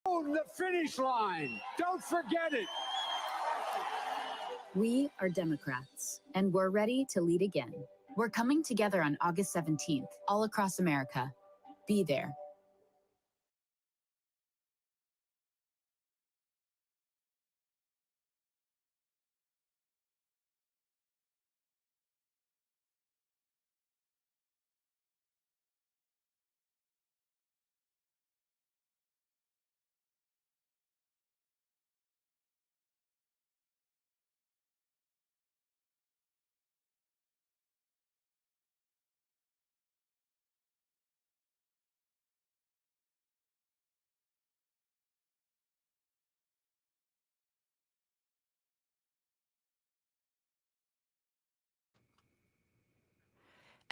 The finish line. Don't forget it. We are Democrats, and we're ready to lead again. We're coming together on August 17th, all across America. Be there.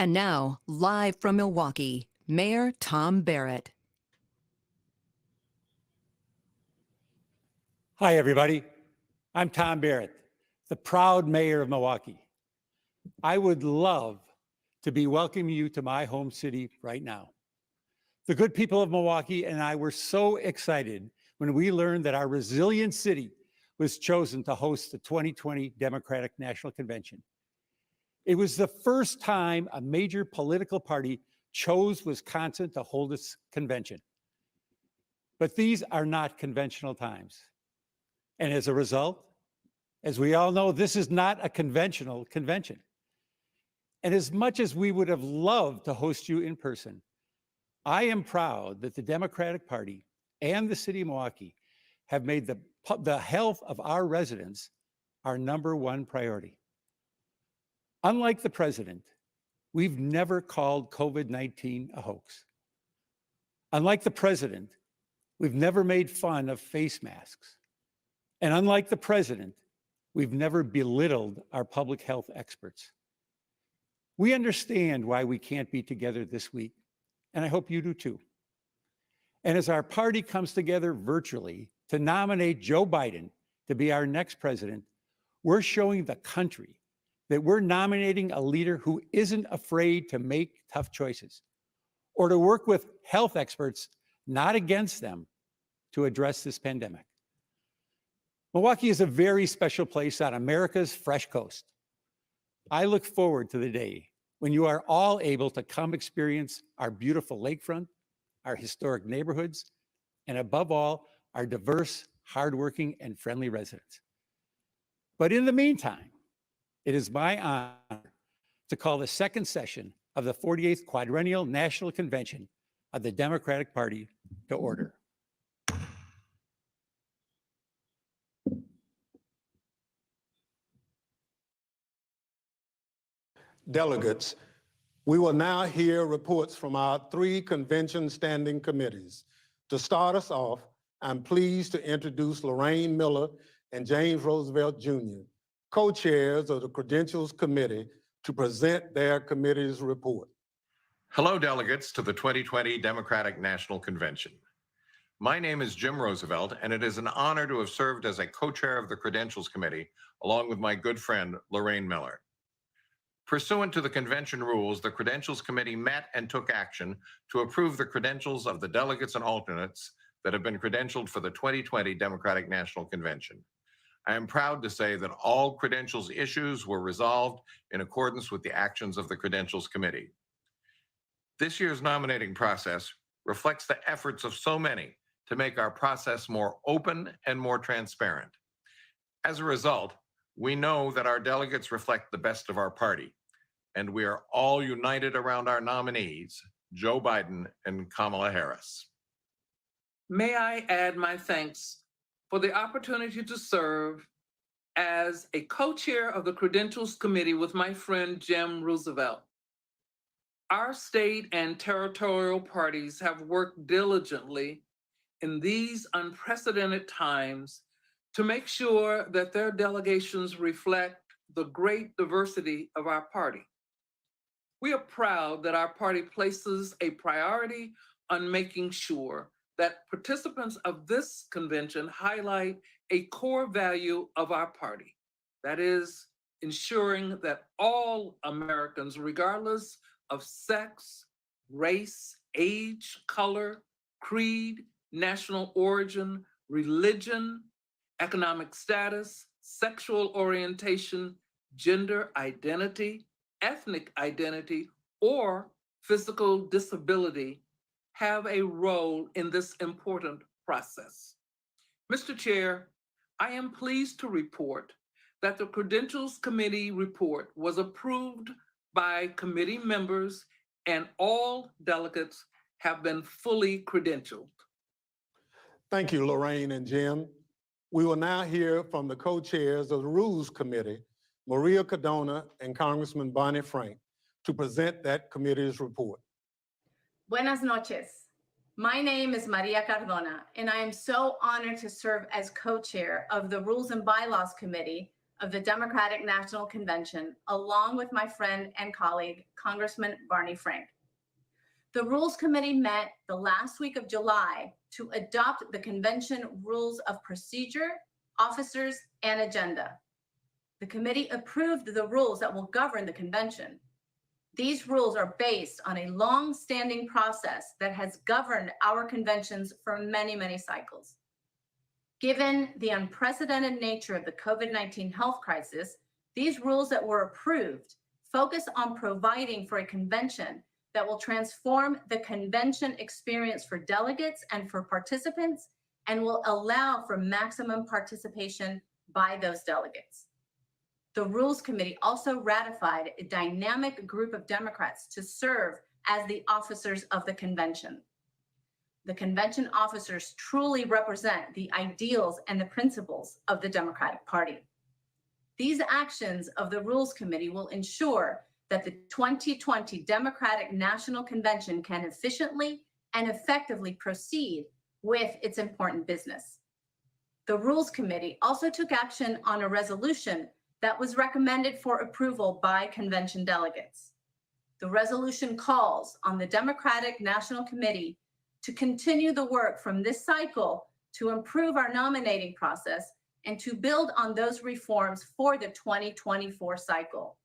And now, live from Milwaukee, Mayor Tom Barrett. Hi, everybody. I'm Tom Barrett, the proud mayor of Milwaukee. I would love to be welcoming you to my home city right now. The good people of Milwaukee and I were so excited when we learned that our resilient city was chosen to host the 2020 Democratic National Convention. It was the first time a major political party chose Wisconsin to hold its convention. But these are not conventional times. And as a result, as we all know, this is not a conventional convention. And as much as we would have loved to host you in person, I am proud that the Democratic Party and the city of Milwaukee have made the health of our residents our #1 priority. Unlike the president, we've never called COVID-19 a hoax. Unlike the president, we've never made fun of face masks. And unlike the president, we've never belittled our public health experts. We understand why we can't be together this week, and I hope you do too. And as our party comes together virtually to nominate Joe Biden to be our next president, we're showing the country that we're nominating a leader who isn't afraid to make tough choices or to work with health experts, not against them, to address this pandemic. Milwaukee is a very special place on America's fresh coast. I look forward to the day when you are all able to come experience our beautiful lakefront, our historic neighborhoods, and above all, our diverse, hardworking, and friendly residents. But in the meantime, it is my honor to call the second session of the 48th Quadrennial National Convention of the Democratic Party to order. Delegates, we will now hear reports from our 3 convention standing committees. To start us off, I'm pleased to introduce Lorraine Miller and James Roosevelt Jr., co-chairs of the Credentials Committee, to present their committee's report. Hello, delegates to the 2020 Democratic National Convention. My name is Jim Roosevelt, and it is an honor to have served as a co-chair of the Credentials Committee, along with my good friend, Lorraine Miller. Pursuant to the convention rules, the Credentials Committee met and took action to approve the credentials of the delegates and alternates that have been credentialed for the 2020 Democratic National Convention. I am proud to say that all credentials issues were resolved in accordance with the actions of the Credentials Committee. This year's nominating process reflects the efforts of so many to make our process more open and more transparent. As a result, we know that our delegates reflect the best of our party, and we are all united around our nominees, Joe Biden and Kamala Harris. May I add my thanks for the opportunity to serve as a co-chair of the Credentials Committee with my friend Jim Roosevelt. Our state and territorial parties have worked diligently in these unprecedented times to make sure that their delegations reflect the great diversity of our party. We are proud that our party places a priority on making sure that participants of this convention highlight a core value of our party. That is, ensuring that all Americans, regardless of sex, race, age, color, creed, national origin, religion, economic status, sexual orientation, gender identity, ethnic identity, or physical disability have a role in this important process. Mr. Chair, I am pleased to report that the Credentials Committee report was approved by committee members and all delegates have been fully credentialed. Thank you, Lorraine and Jim. We will now hear from the co-chairs of the Rules Committee, Maria Cardona and Congressman Barney Frank, to present that committee's report. Buenas noches. My name is Maria Cardona, and I am so honored to serve as co-chair of the Rules and Bylaws Committee of the Democratic National Convention, along with my friend and colleague, Congressman Barney Frank. The Rules Committee met the last week of July to adopt the convention rules of procedure, officers, and agenda. The committee approved the rules that will govern the convention. These rules are based on a long-standing process that has governed our conventions for many, many cycles. Given the unprecedented nature of the COVID-19 health crisis, these rules that were approved focus on providing for a convention that will transform the convention experience for delegates and for participants and will allow for maximum participation by those delegates. The Rules Committee also ratified a dynamic group of Democrats to serve as the officers of the convention. The convention officers truly represent the ideals and the principles of the Democratic Party. These actions of the Rules Committee will ensure that the 2020 Democratic National Convention can efficiently and effectively proceed with its important business. The Rules Committee also took action on a resolution that was recommended for approval by convention delegates. The resolution calls on the Democratic National Committee to continue the work from this cycle to improve our nominating process and to build on those reforms for the 2024 cycle.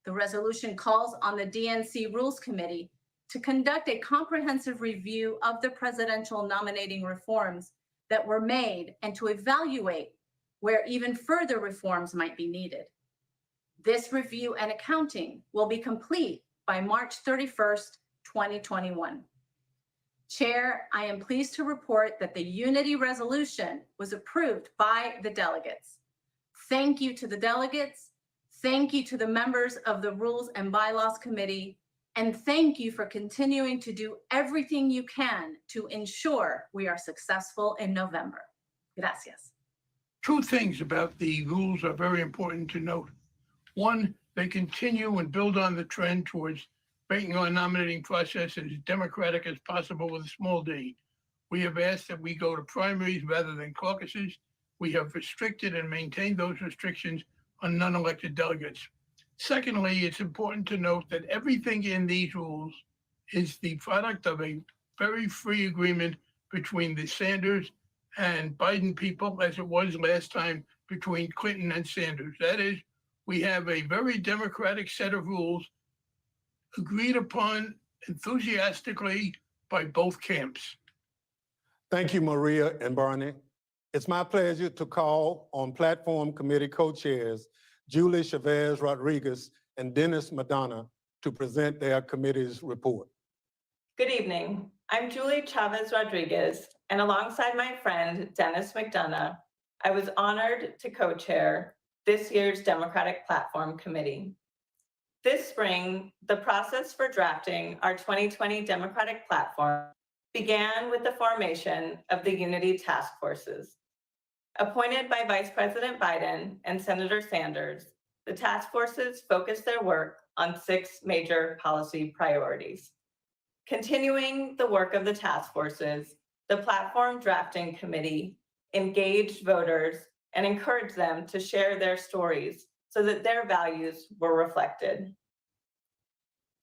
The resolution calls on the DNC Rules Committee to conduct a comprehensive review of the presidential nominating reforms that were made and to evaluate where even further reforms might be needed. This review and accounting will be complete by March 31st, 2021. Chair, I am pleased to report that the unity resolution was approved by the delegates. Thank you to the delegates. Thank you to the members of the Rules and Bylaws Committee. And thank you for continuing to do everything you can to ensure we are successful in November. Gracias. Two things about the rules are very important to note. One, they continue and build on the trend towards making our nominating process as democratic as possible with a small d. We have asked that we go to primaries rather than caucuses. We have restricted and maintained those restrictions on non-elected delegates. Secondly, it's important to note that everything in these rules is the product of a very free agreement between the Sanders and Biden people, as it was last time between Clinton and Sanders. That is, we have a very democratic set of rules agreed upon enthusiastically by both camps. Thank you, Maria and Barney. It's my pleasure to call on Platform Committee co-chairs Julie Chavez Rodriguez and Dennis Madonna to present their committee's report. Good evening. I'm Julie Chavez Rodriguez, and alongside my friend Dennis McDonough, I was honored to co-chair this year's Democratic Platform Committee. This spring, the process for drafting our 2020 Democratic Platform began with the formation of the Unity Task Forces. Appointed by Vice President Biden and Senator Sanders, the task forces focused their work on 6 major policy priorities. Continuing the work of the task forces, the Platform Drafting Committee engaged voters and encouraged them to share their stories so that their values were reflected.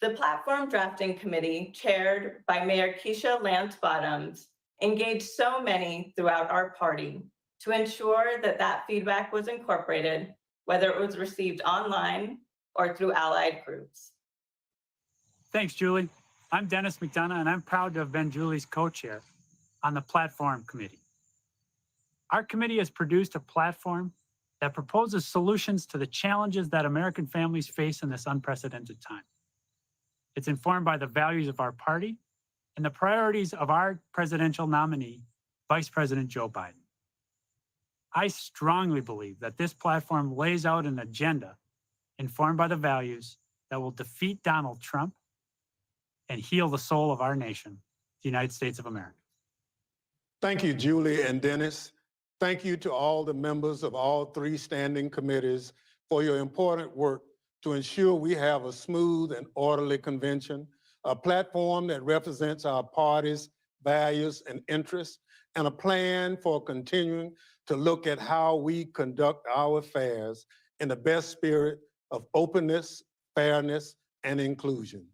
The Platform Drafting Committee, chaired by Mayor Keisha Lance Bottoms, engaged so many throughout our party to ensure that that feedback was incorporated, whether it was received online or through allied groups. Thanks, Julie. I'm Dennis McDonough, and I'm proud to have been Julie's co-chair. on the Platform Committee. Our committee has produced a platform that proposes solutions to the challenges that American families face in this unprecedented time. It's informed by the values of our party and the priorities of our presidential nominee, Vice President Joe Biden. I strongly believe that this platform lays out an agenda informed by the values that will defeat Donald Trump and heal the soul of our nation, the United States of America. Thank you, Julie and Dennis. Thank you to all the members of all three standing committees for your important work to ensure we have a smooth and orderly convention, a platform that represents our party's values and interests, and a plan for continuing to look at how we conduct our affairs in the best spirit of openness, fairness, and inclusion.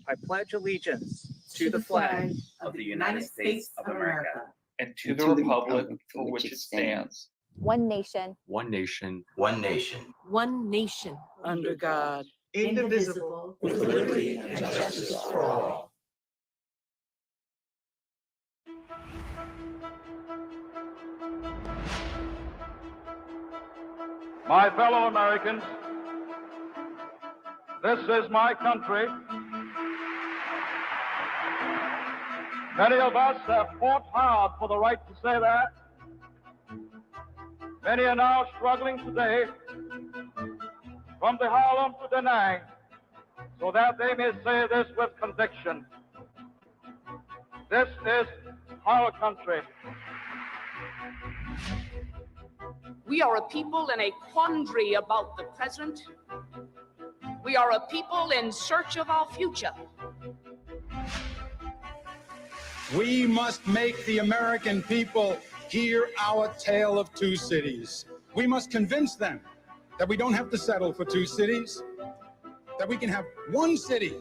I pledge allegiance to the flag of the United States of America and to the republic for which it stands, one nation, one nation, one nation, one nation, under God, indivisible, with liberty and justice for all. My fellow Americans, this is my country. Many of us have fought hard for the right to say that. Many are now struggling today from the Harlem to Da Nang so that they may say this with conviction. This is our country. We are a people in a quandary about the present. We are a people in search of our future. We must make the American people hear our tale of two cities. We must convince them that we don't have to settle for two cities, that we can have one city,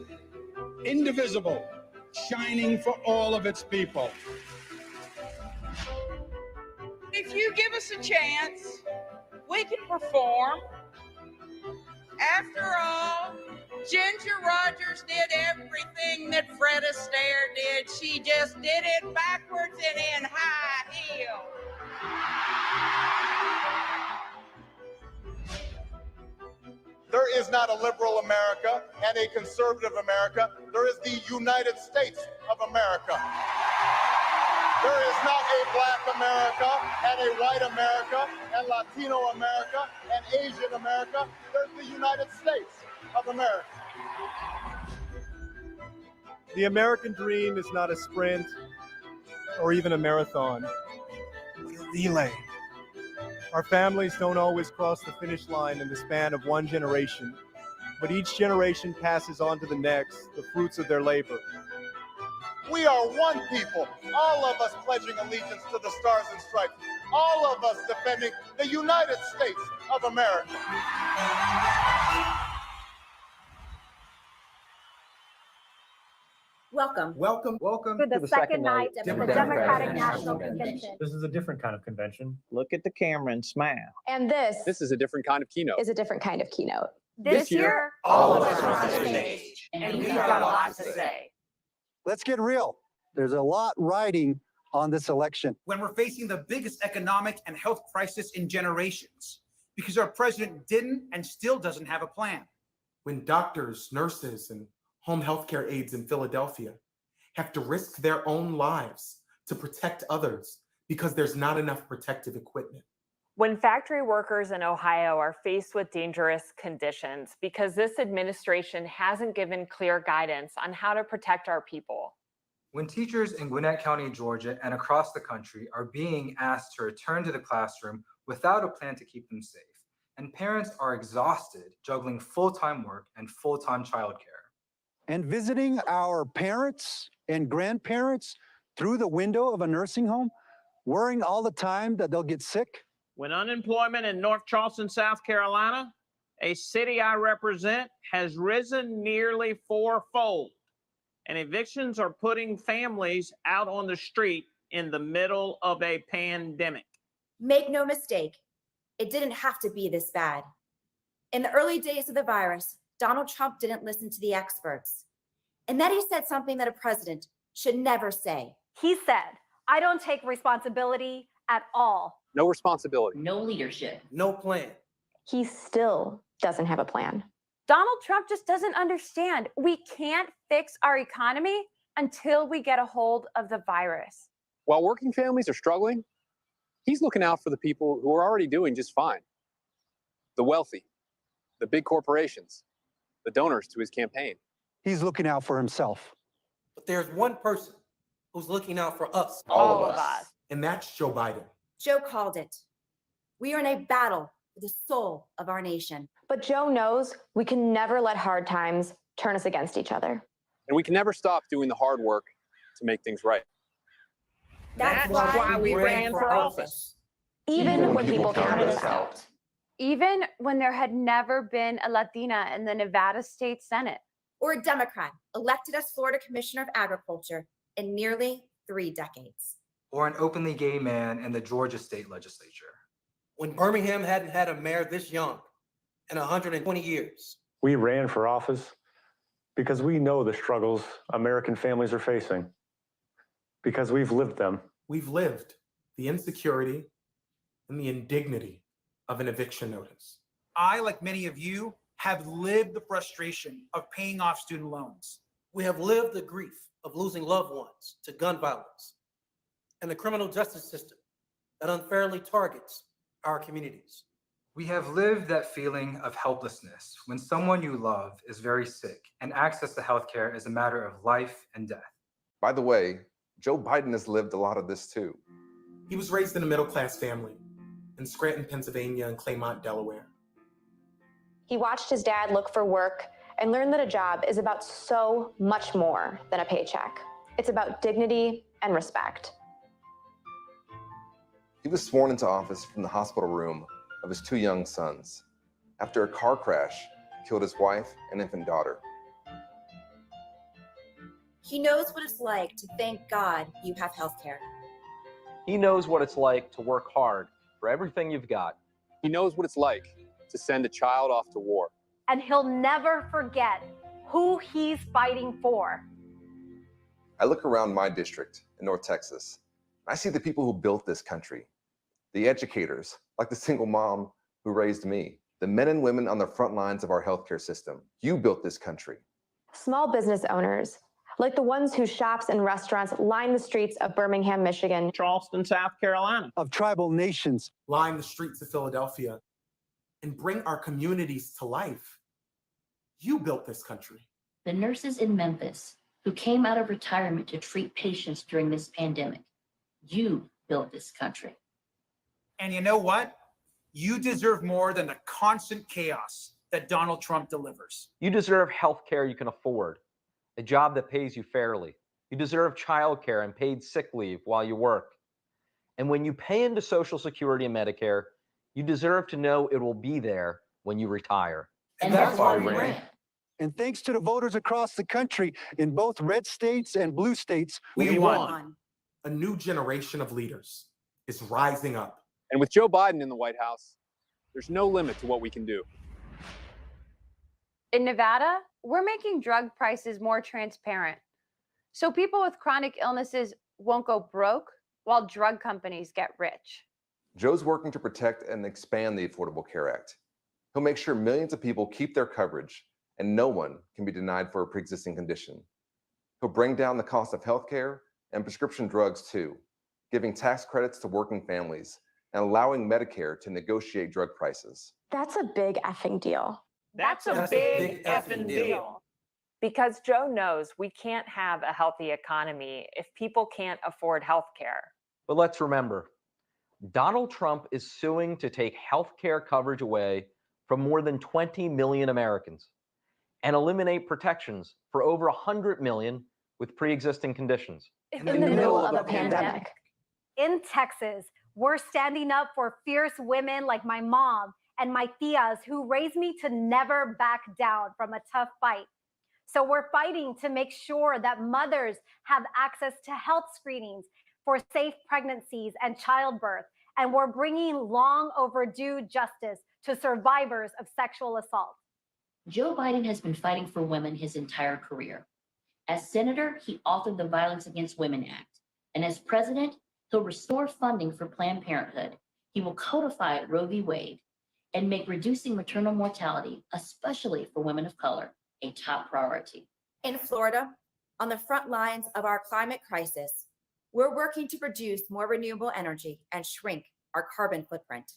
indivisible, shining for all of its people. If you give us a chance, we can perform. After all, Ginger Rogers did everything that Fred Astaire did. She just did it backwards and in high heels. There is not a liberal America and a conservative America. There is the United States of America. There is not a Black America and a white America and Latino America and Asian America. There's the United States of America. The American dream is not a sprint or even a marathon, but a relay. Our families don't always cross the finish line in the span of one generation, but each generation passes on to the next the fruits of their labor. We are one people, all of us pledging allegiance to the Stars and Stripes, all of us defending the United States of America. Welcome to the second night of the Democratic National Convention. This is a different kind of convention. Look at the camera and smile. And this is a different kind of keynote. is a different kind of keynote. This year, all of us are on stage, and we've got a lot to say. Let's get real. There's a lot riding on this election. When we're facing the biggest economic and health crisis in generations, because our president didn't and still doesn't have a plan. When doctors, nurses, and home healthcare aides in Philadelphia have to risk their own lives to protect others because there's not enough protective equipment. When factory workers in Ohio are faced with dangerous conditions because this administration hasn't given clear guidance on how to protect our people. When teachers in Gwinnett County, Georgia, and across the country are being asked to return to the classroom without a plan to keep them safe, and parents are exhausted juggling full-time work and full-time childcare. And visiting our parents and grandparents through the window of a nursing home, worrying all the time that they'll get sick. When unemployment in North Charleston, South Carolina, a city I represent, has risen nearly fourfold, and evictions are putting families out on the street in the middle of a pandemic. Make no mistake, it didn't have to be this bad. In the early days of the virus, Donald Trump didn't listen to the experts. And then he said something that a president should never say. He said, I don't take responsibility at all. No responsibility. No leadership. No plan. He still doesn't have a plan. Donald Trump just doesn't understand. We can't fix our economy until we get a hold of the virus. While working families are struggling, he's looking out for the people who are already doing just fine. The wealthy, the big corporations, the donors to his campaign. He's looking out for himself. But there's one person who's looking out for us. All of us. And that's Joe Biden. Joe called it. We are in a battle for the soul of our nation. But Joe knows we can never let hard times turn us against each other. And we can never stop doing the hard work to make things right. That's why we ran for office. Even when people counted us out. Even when there had never been a Latina in the Nevada State Senate. Or a Democrat elected as Florida Commissioner of Agriculture in nearly 3 decades. Or an openly gay man in the Georgia state legislature. When Birmingham hadn't had a mayor this young in 120 years. We ran for office because we know the struggles American families are facing. Because we've lived them. We've lived the insecurity and the indignity of an eviction notice. I, like many of you, have lived the frustration of paying off student loans. We have lived the grief of losing loved ones to gun violence and the criminal justice system that unfairly targets our communities. We have lived that feeling of helplessness when someone you love is very sick and access to healthcare is a matter of life and death. By the way, Joe Biden has lived a lot of this too. He was raised in a middle-class family in Scranton, Pennsylvania and Claymont, Delaware. He watched his dad look for work and learned that a job is about so much more than a paycheck. It's about dignity and respect. He was sworn into office from the hospital room of his 2 young sons after a car crash killed his wife and infant daughter. He knows what it's like to thank God you have health care. He knows what it's like to work hard for everything you've got. He knows what it's like to send a child off to war. And he'll never forget who he's fighting for. I look around my district in North Texas, and I see the people who built this country, the educators, like the single mom who raised me, the men and women on the front lines of our healthcare system. You built this country. Small business owners, like the ones whose shops and restaurants line the streets of Birmingham, Michigan, Charleston, South Carolina, of tribal nations, line the streets of Philadelphia, and bring our communities to life. You built this country. The nurses in Memphis who came out of retirement to treat patients during this pandemic. You built this country. And you know what? You deserve more than the constant chaos that Donald Trump delivers. You deserve health care you can afford, a job that pays you fairly. You deserve childcare and paid sick leave while you work. And when you pay into Social Security and Medicare, you deserve to know it will be there when you retire. And that's why we ran. And thanks to the voters across the country in both red states and blue states, we won. A new generation of leaders is rising up. And with Joe Biden in the White House, there's no limit to what we can do. In Nevada, we're making drug prices more transparent. So people with chronic illnesses won't go broke while drug companies get rich. Joe's working to protect and expand the Affordable Care Act. He'll make sure millions of people keep their coverage and no one can be denied for a pre-existing condition. He'll bring down the cost of healthcare and prescription drugs too, giving tax credits to working families and allowing Medicare to negotiate drug prices. That's a big effing deal. That's a big effing deal. Because Joe knows we can't have a healthy economy if people can't afford health care. But let's remember, Donald Trump is suing to take health care coverage away from more than 20 million Americans and eliminate protections for over 100 million with pre-existing conditions. In the middle of a pandemic. In Texas, we're standing up for fierce women like my mom and my tias who raised me to never back down from a tough fight. So we're fighting to make sure that mothers have access to health screenings for safe pregnancies and childbirth. And we're bringing long overdue justice to survivors of sexual assault. Joe Biden has been fighting for women his entire career. As senator, he authored the Violence Against Women Act. And as president, he'll restore funding for Planned Parenthood. He will codify Roe v. Wade and make reducing maternal mortality, especially for women of color, a top priority. In Florida, on the front lines of our climate crisis, we're working to produce more renewable energy and shrink our carbon footprint.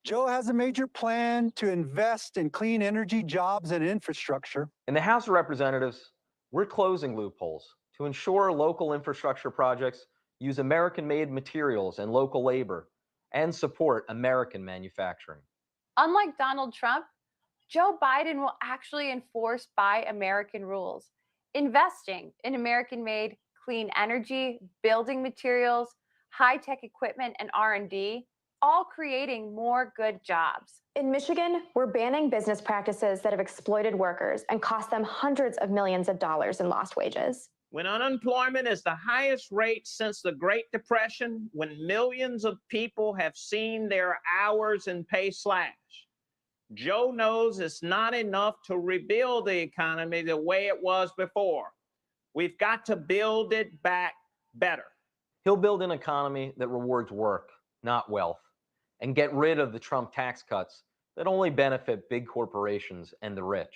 Joe has a major plan to invest in clean energy, jobs, and infrastructure. In the House of Representatives, we're closing loopholes to ensure local infrastructure projects use American-made materials and local labor and support American manufacturing. Unlike Donald Trump, Joe Biden will actually enforce Buy American rules, investing in American-made clean energy, building materials, high-tech equipment, and R&D, all creating more good jobs. In Michigan, we're banning business practices that have exploited workers and cost them hundreds of millions of dollars in lost wages. When unemployment is the highest rate since the Great Depression, when millions of people have seen their hours and pay slashed, Joe knows it's not enough to rebuild the economy the way it was before. We've got to build it back better. He'll build an economy that rewards work, not wealth, and get rid of the Trump tax cuts that only benefit big corporations and the rich.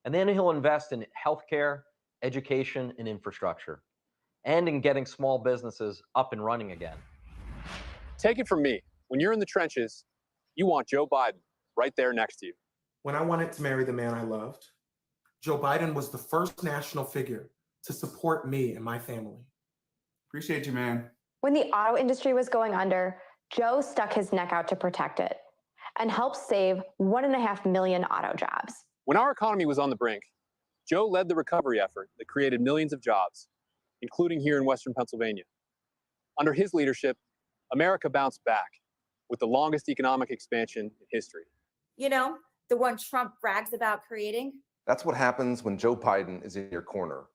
And then he'll invest in healthcare, education, and infrastructure, and in getting small businesses up and running again. Take it from me, when you're in the trenches, you want Joe Biden right there next to you. When I wanted to marry the man I loved, Joe Biden was the first national figure to support me and my family. Appreciate you, man. When the auto industry was going under, Joe stuck his neck out to protect it and helped save 1.5 million auto jobs. When our economy was on the brink, Joe led the recovery effort that created millions of jobs, including here in Western Pennsylvania. Under his leadership, America bounced back with the longest economic expansion in history. You know, the one Trump brags about creating? That's what happens when Joe Biden is in your corner.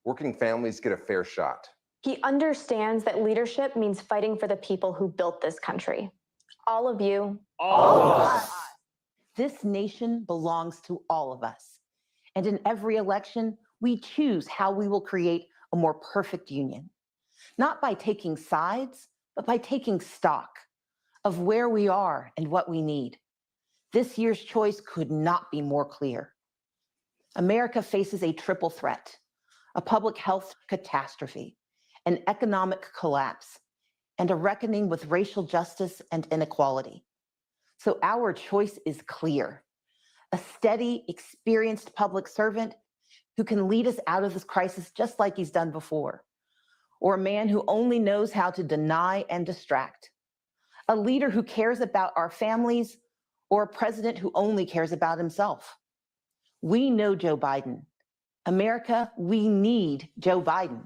Working families get a fair shot. He understands that leadership means fighting for the people who built this country. All of you. All of us. This nation belongs to all of us. And in every election, we choose how we will create a more perfect union. Not by taking sides, but by taking stock of where we are and what we need. This year's choice could not be more clear. America faces a triple threat: a public health catastrophe, an economic collapse, and a reckoning with racial justice and inequality. So our choice is clear: a steady, experienced public servant who can lead us out of this crisis just like he's done before, or a man who only knows how to deny and distract, a leader who cares about our families, or a president who only cares about himself. We know Joe Biden. America, we need Joe Biden.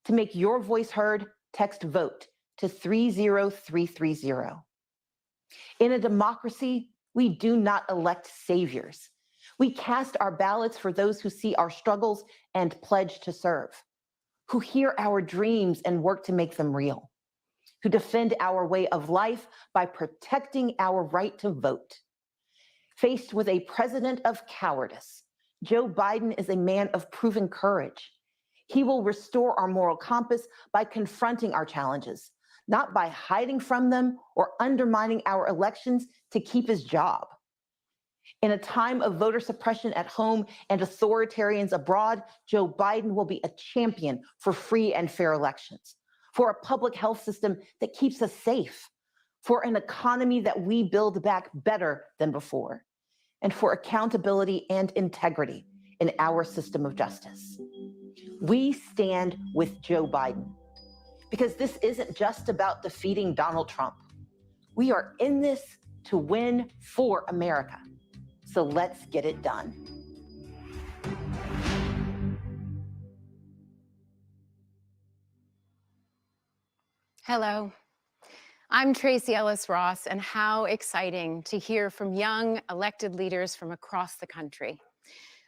To make your voice heard, text VOTE to 30330. In a democracy, we do not elect saviors. We cast our ballots for those who see our struggles and pledge to serve, who hear our dreams and work to make them real, who defend our way of life by protecting our right to vote. Faced with a president of cowardice, Joe Biden is a man of proven courage. He will restore our moral compass by confronting our challenges, not by hiding from them or undermining our elections to keep his job. In a time of voter suppression at home and authoritarians abroad, Joe Biden will be a champion for free and fair elections, for a public health system that keeps us safe, for an economy that we build back better than before, and for accountability and integrity in our system of justice. We stand with Joe Biden because this isn't just about defeating Donald Trump. We are in this to win for America. So let's get it done. Hello, I'm Tracy Ellis Ross, and how exciting to hear from young elected leaders from across the country.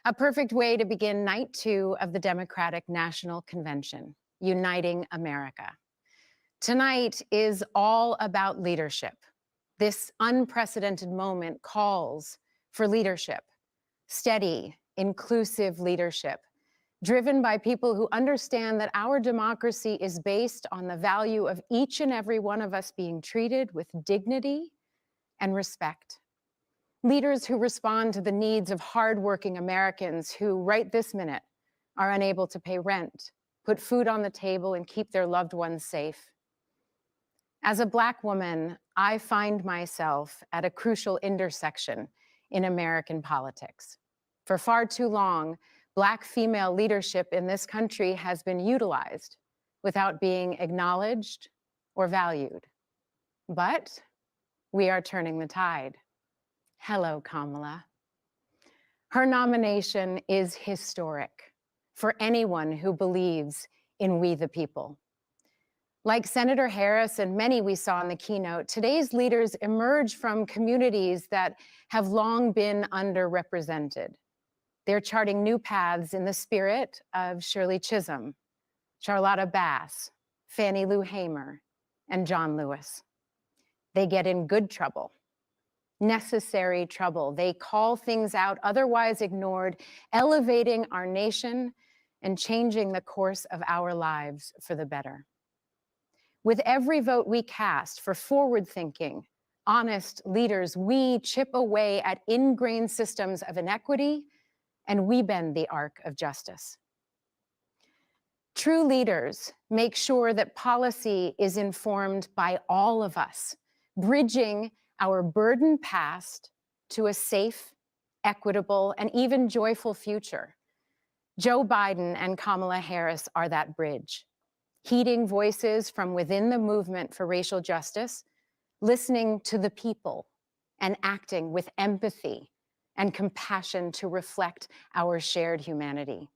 A perfect way to begin night 2 of the Democratic National Convention, Uniting America. Tonight is all about leadership. This unprecedented moment calls for leadership, steady, inclusive leadership, driven by people who understand that our democracy is based on the value of each and every one of us being treated with dignity and respect. Leaders who respond to the needs of hardworking Americans who, right this minute, are unable to pay rent, put food on the table, and keep their loved ones safe. As a Black woman, I find myself at a crucial intersection in American politics. For far too long, Black female leadership in this country has been utilized without being acknowledged or valued. But we are turning the tide. Hello, Kamala. Her nomination is historic for anyone who believes in we the people. Like Senator Harris and many we saw in the keynote, today's leaders emerge from communities that have long been underrepresented. They're charting new paths in the spirit of Shirley Chisholm, Charlotta Bass, Fannie Lou Hamer, and John Lewis. They get in good trouble, necessary trouble. They call things out otherwise ignored, elevating our nation and changing the course of our lives for the better. With every vote we cast for forward-thinking, honest leaders, we chip away at ingrained systems of inequity, and we bend the arc of justice. True leaders make sure that policy is informed by all of us, bridging our burdened past to a safe, equitable, and even joyful future. Joe Biden and Kamala Harris are that bridge, heeding voices from within the movement for racial justice, listening to the people, and acting with empathy and compassion to reflect our shared humanity.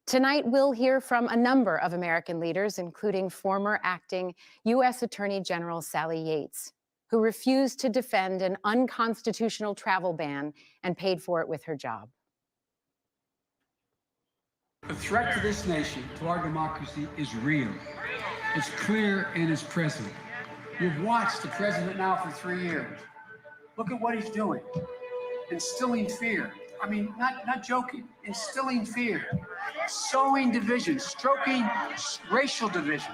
Tonight, we'll hear from a number of American leaders, including former acting U.S. Attorney General Sally Yates, who refused to defend an unconstitutional travel ban and paid for it with her job. The threat to this nation, to our democracy, is real. It's clear and it's present. You've watched the president now for 3 years. Look at what he's doing. Instilling fear. I mean, not joking, instilling fear. Sowing division, stroking racial division.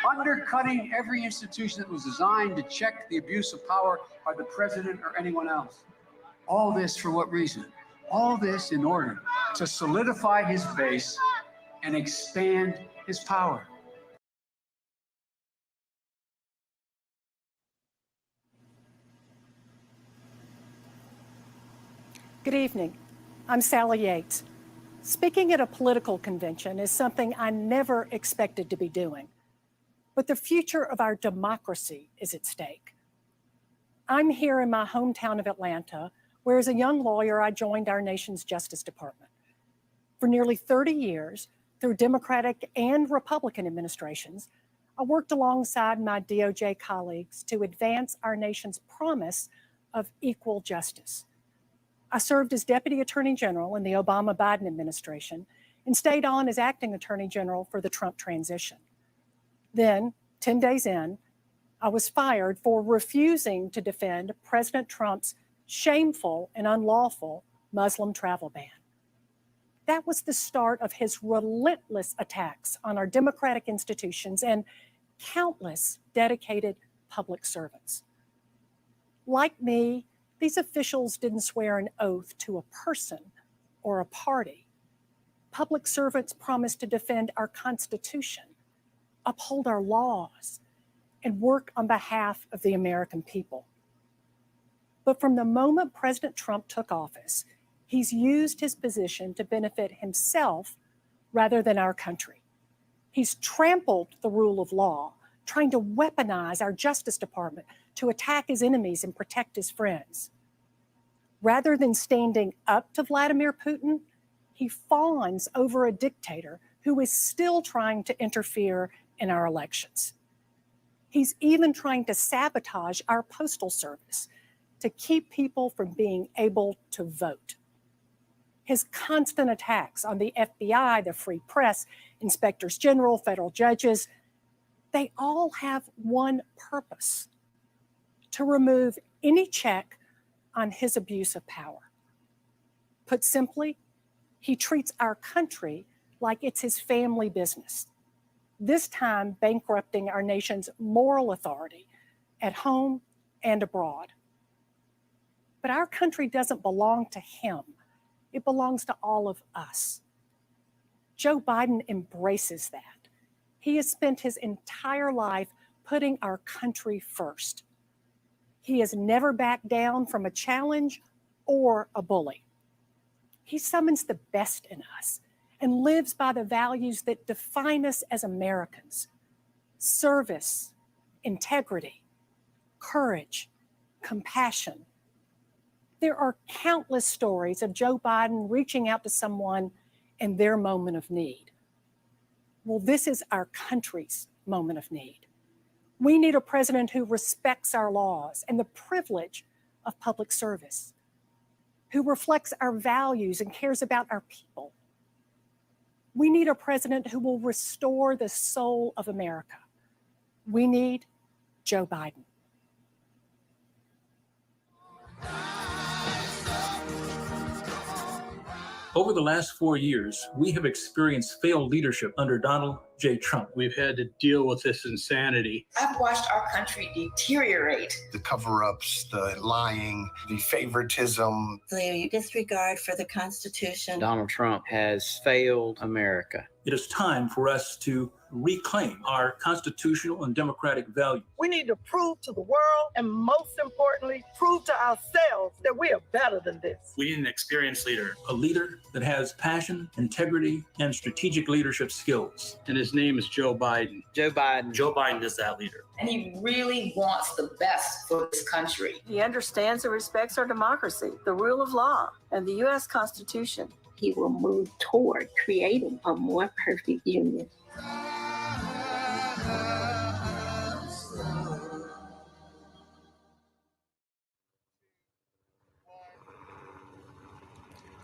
Undercutting every institution that was designed to check the abuse of power by the president or anyone else. All this for what reason? All this in order to solidify his base and expand his power. Good evening. I'm Sally Yates. Speaking at a political convention is something I never expected to be doing, but the future of our democracy is at stake. I'm here in my hometown of Atlanta, where as a young lawyer, I joined our nation's Justice Department. For nearly 30 years, through Democratic and Republican administrations, I worked alongside my DOJ colleagues to advance our nation's promise of equal justice. I served as Deputy Attorney General in the Obama-Biden administration and stayed on as Acting Attorney General for the Trump transition. Then, 10 days in, I was fired for refusing to defend President Trump's shameful and unlawful Muslim travel ban. That was the start of his relentless attacks on our democratic institutions and countless dedicated public servants. Like me, these officials didn't swear an oath to a person or a party. Public servants promised to defend our Constitution, uphold our laws, and work on behalf of the American people. But from the moment President Trump took office, he's used his position to benefit himself rather than our country. He's trampled the rule of law, trying to weaponize our Justice Department to attack his enemies and protect his friends. Rather than standing up to Vladimir Putin, he fawns over a dictator who is still trying to interfere in our elections. He's even trying to sabotage our postal service to keep people from being able to vote. His constant attacks on the FBI, the free press, inspectors general, federal judges, they all have one purpose: to remove any check on his abuse of power. Put simply, he treats our country like it's his family business, this time bankrupting our nation's moral authority at home and abroad. But our country doesn't belong to him. It belongs to all of us. Joe Biden embraces that. He has spent his entire life putting our country first. He has never backed down from a challenge or a bully. He summons the best in us and lives by the values that define us as Americans: service, integrity, courage, compassion. There are countless stories of Joe Biden reaching out to someone in their moment of need. Well, this is our country's moment of need. We need a president who respects our laws and the privilege of public service, who reflects our values and cares about our people. We need a president who will restore the soul of America. We need Joe Biden. Over the last 4 years, we have experienced failed leadership under Donald J. Trump. We've had to deal with this insanity. I've watched our country deteriorate. The cover-ups, the lying, the favoritism. The disregard for the Constitution. Donald Trump has failed America. It is time for us to reclaim our constitutional and democratic values. We need to prove to the world, and most importantly, prove to ourselves that we are better than this. We need an experienced leader, a leader that has passion, integrity, and strategic leadership skills. And his name is Joe Biden. Joe Biden is that leader. And he really wants the best for this country. He understands and respects our democracy, the rule of law, and the U.S. Constitution. He will move toward creating a more perfect union.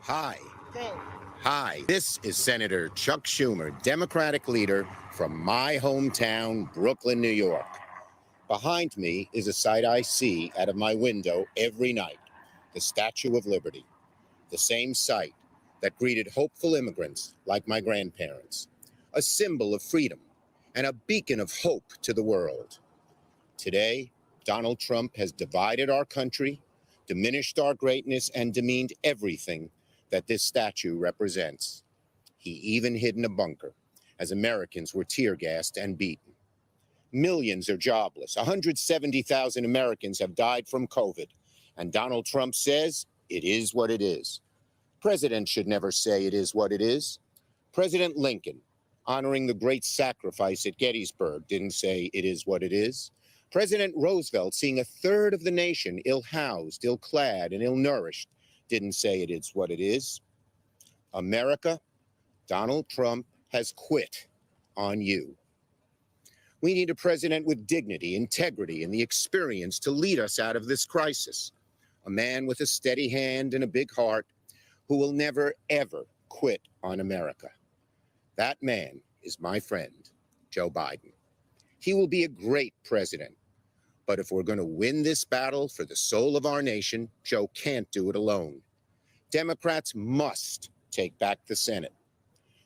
Hi. Hi, this is Senator Chuck Schumer, Democratic leader from my hometown, Brooklyn, New York. Behind me is a sight I see out of my window every night, the Statue of Liberty, the same sight that greeted hopeful immigrants like my grandparents, a symbol of freedom and a beacon of hope to the world. Today, Donald Trump has divided our country, diminished our greatness, and demeaned everything that this statue represents. He even hid in a bunker as Americans were tear-gassed and beaten. Millions are jobless. 170,000 Americans have died from COVID, and Donald Trump says it is what it is. President should never say it is what it is. President Lincoln, honoring the great sacrifice at Gettysburg, didn't say it is what it is. President Roosevelt, seeing a third of the nation ill-housed, ill-clad, and ill-nourished, didn't say it is what it is. America, Donald Trump has quit on you. We need a president with dignity, integrity, and the experience to lead us out of this crisis. A man with a steady hand and a big heart who will never, ever quit on America. That man is my friend, Joe Biden. He will be a great president. But if we're going to win this battle for the soul of our nation, Joe can't do it alone. Democrats must take back the Senate.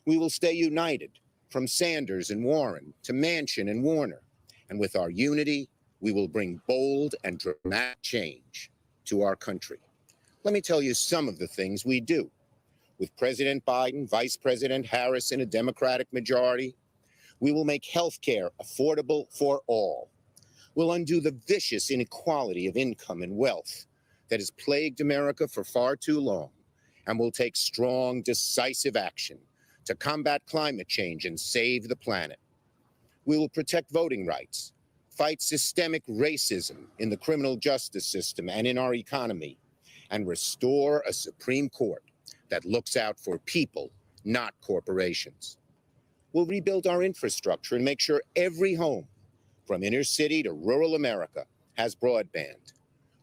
We will stay united, from Sanders and Warren to Manchin and Warner. And with our unity, we will bring bold and dramatic change to our country. Let me tell you some of the things we do. With President Biden, Vice President Harris in a Democratic majority, we will make health care affordable for all. We'll undo the vicious inequality of income and wealth that has plagued America for far too long. And we'll take strong, decisive action to combat climate change and save the planet. We will protect voting rights, fight systemic racism in the criminal justice system and in our economy, and restore a Supreme Court that looks out for people, not corporations. We'll rebuild our infrastructure and make sure every home, from inner city to rural America, has broadband.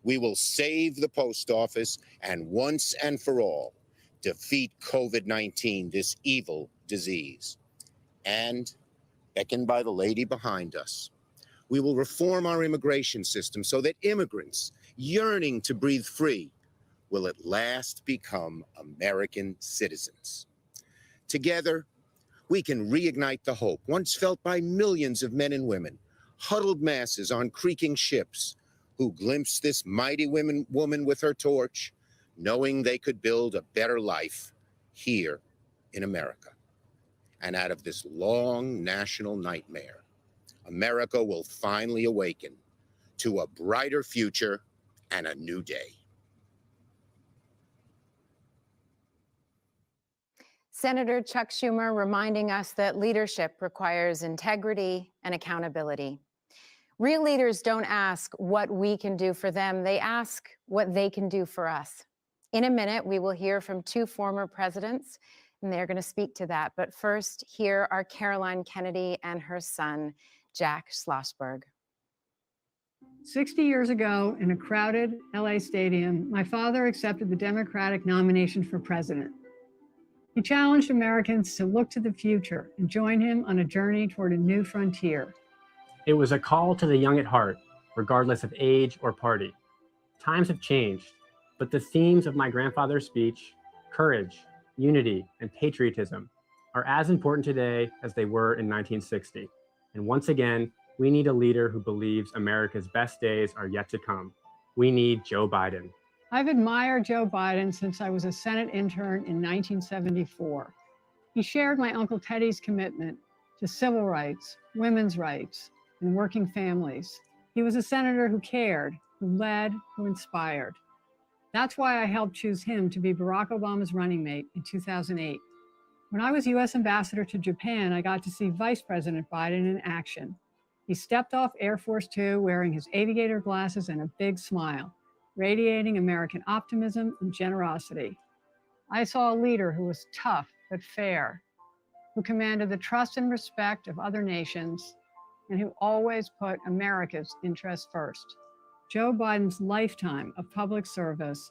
We will save the post office and once and for all defeat COVID-19, this evil disease. And, beckoned by the lady behind us, we will reform our immigration system so that immigrants yearning to breathe free will at last become American citizens. Together, we can reignite the hope once felt by millions of men and women, huddled masses on creaking ships, who glimpsed this mighty woman with her torch, knowing they could build a better life here in America. And out of this long national nightmare, America will finally awaken to a brighter future and a new day. Senator Chuck Schumer reminding us that leadership requires integrity and accountability. Real leaders don't ask what we can do for them, they ask what they can do for us. In a minute, we will hear from two former presidents, and they're going to speak to that. But first, here are Caroline Kennedy and her son, Jack Schlossberg. 60 years ago, in a crowded LA stadium, my father accepted the Democratic nomination for president. He challenged Americans to look to the future and join him on a journey toward a new frontier. It was a call to the young at heart, regardless of age or party. Times have changed, but the themes of my grandfather's speech, courage, unity, and patriotism, are as important today as they were in 1960. And once again, we need a leader who believes America's best days are yet to come. We need Joe Biden. I've admired Joe Biden since I was a Senate intern in 1974. He shared my Uncle Teddy's commitment to civil rights, women's rights, and working families. He was a senator who cared, who led, who inspired. That's why I helped choose him to be Barack Obama's running mate in 2008. When I was U.S. ambassador to Japan, I got to see Vice President Biden in action. He stepped off Air Force Two wearing his aviator glasses and a big smile, radiating American optimism and generosity. I saw a leader who was tough but fair, who commanded the trust and respect of other nations, and who always put America's interests first. Joe Biden's lifetime of public service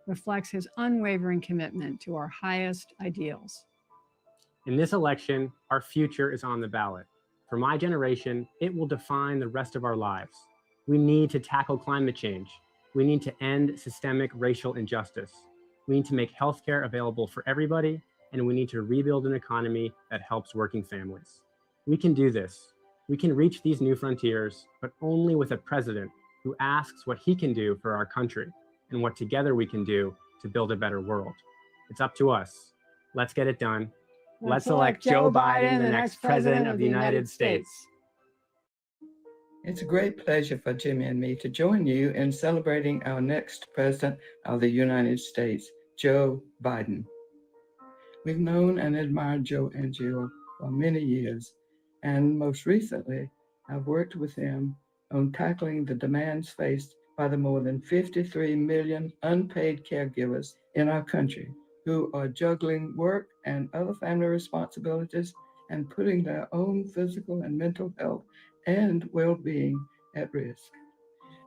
reflects his unwavering commitment to our highest ideals. In this election, our future is on the ballot. For my generation, it will define the rest of our lives. We need to tackle climate change. We need to end systemic racial injustice. We need to make healthcare available for everybody, and we need to rebuild an economy that helps working families. We can do this. We can reach these new frontiers, but only with a president who asks what he can do for our country and what together we can do to build a better world. It's up to us. Let's get it done. Let's elect Joe Biden, the next president of the United States. It's a great pleasure for Jimmy and me to join you in celebrating our next president of the United States, Joe Biden. We've known and admired Joe and Jill for many years, and most recently, I've worked with him on tackling the demands faced by the more than 53 million unpaid caregivers in our country who are juggling work and other family responsibilities and putting their own physical and mental health and well-being at risk.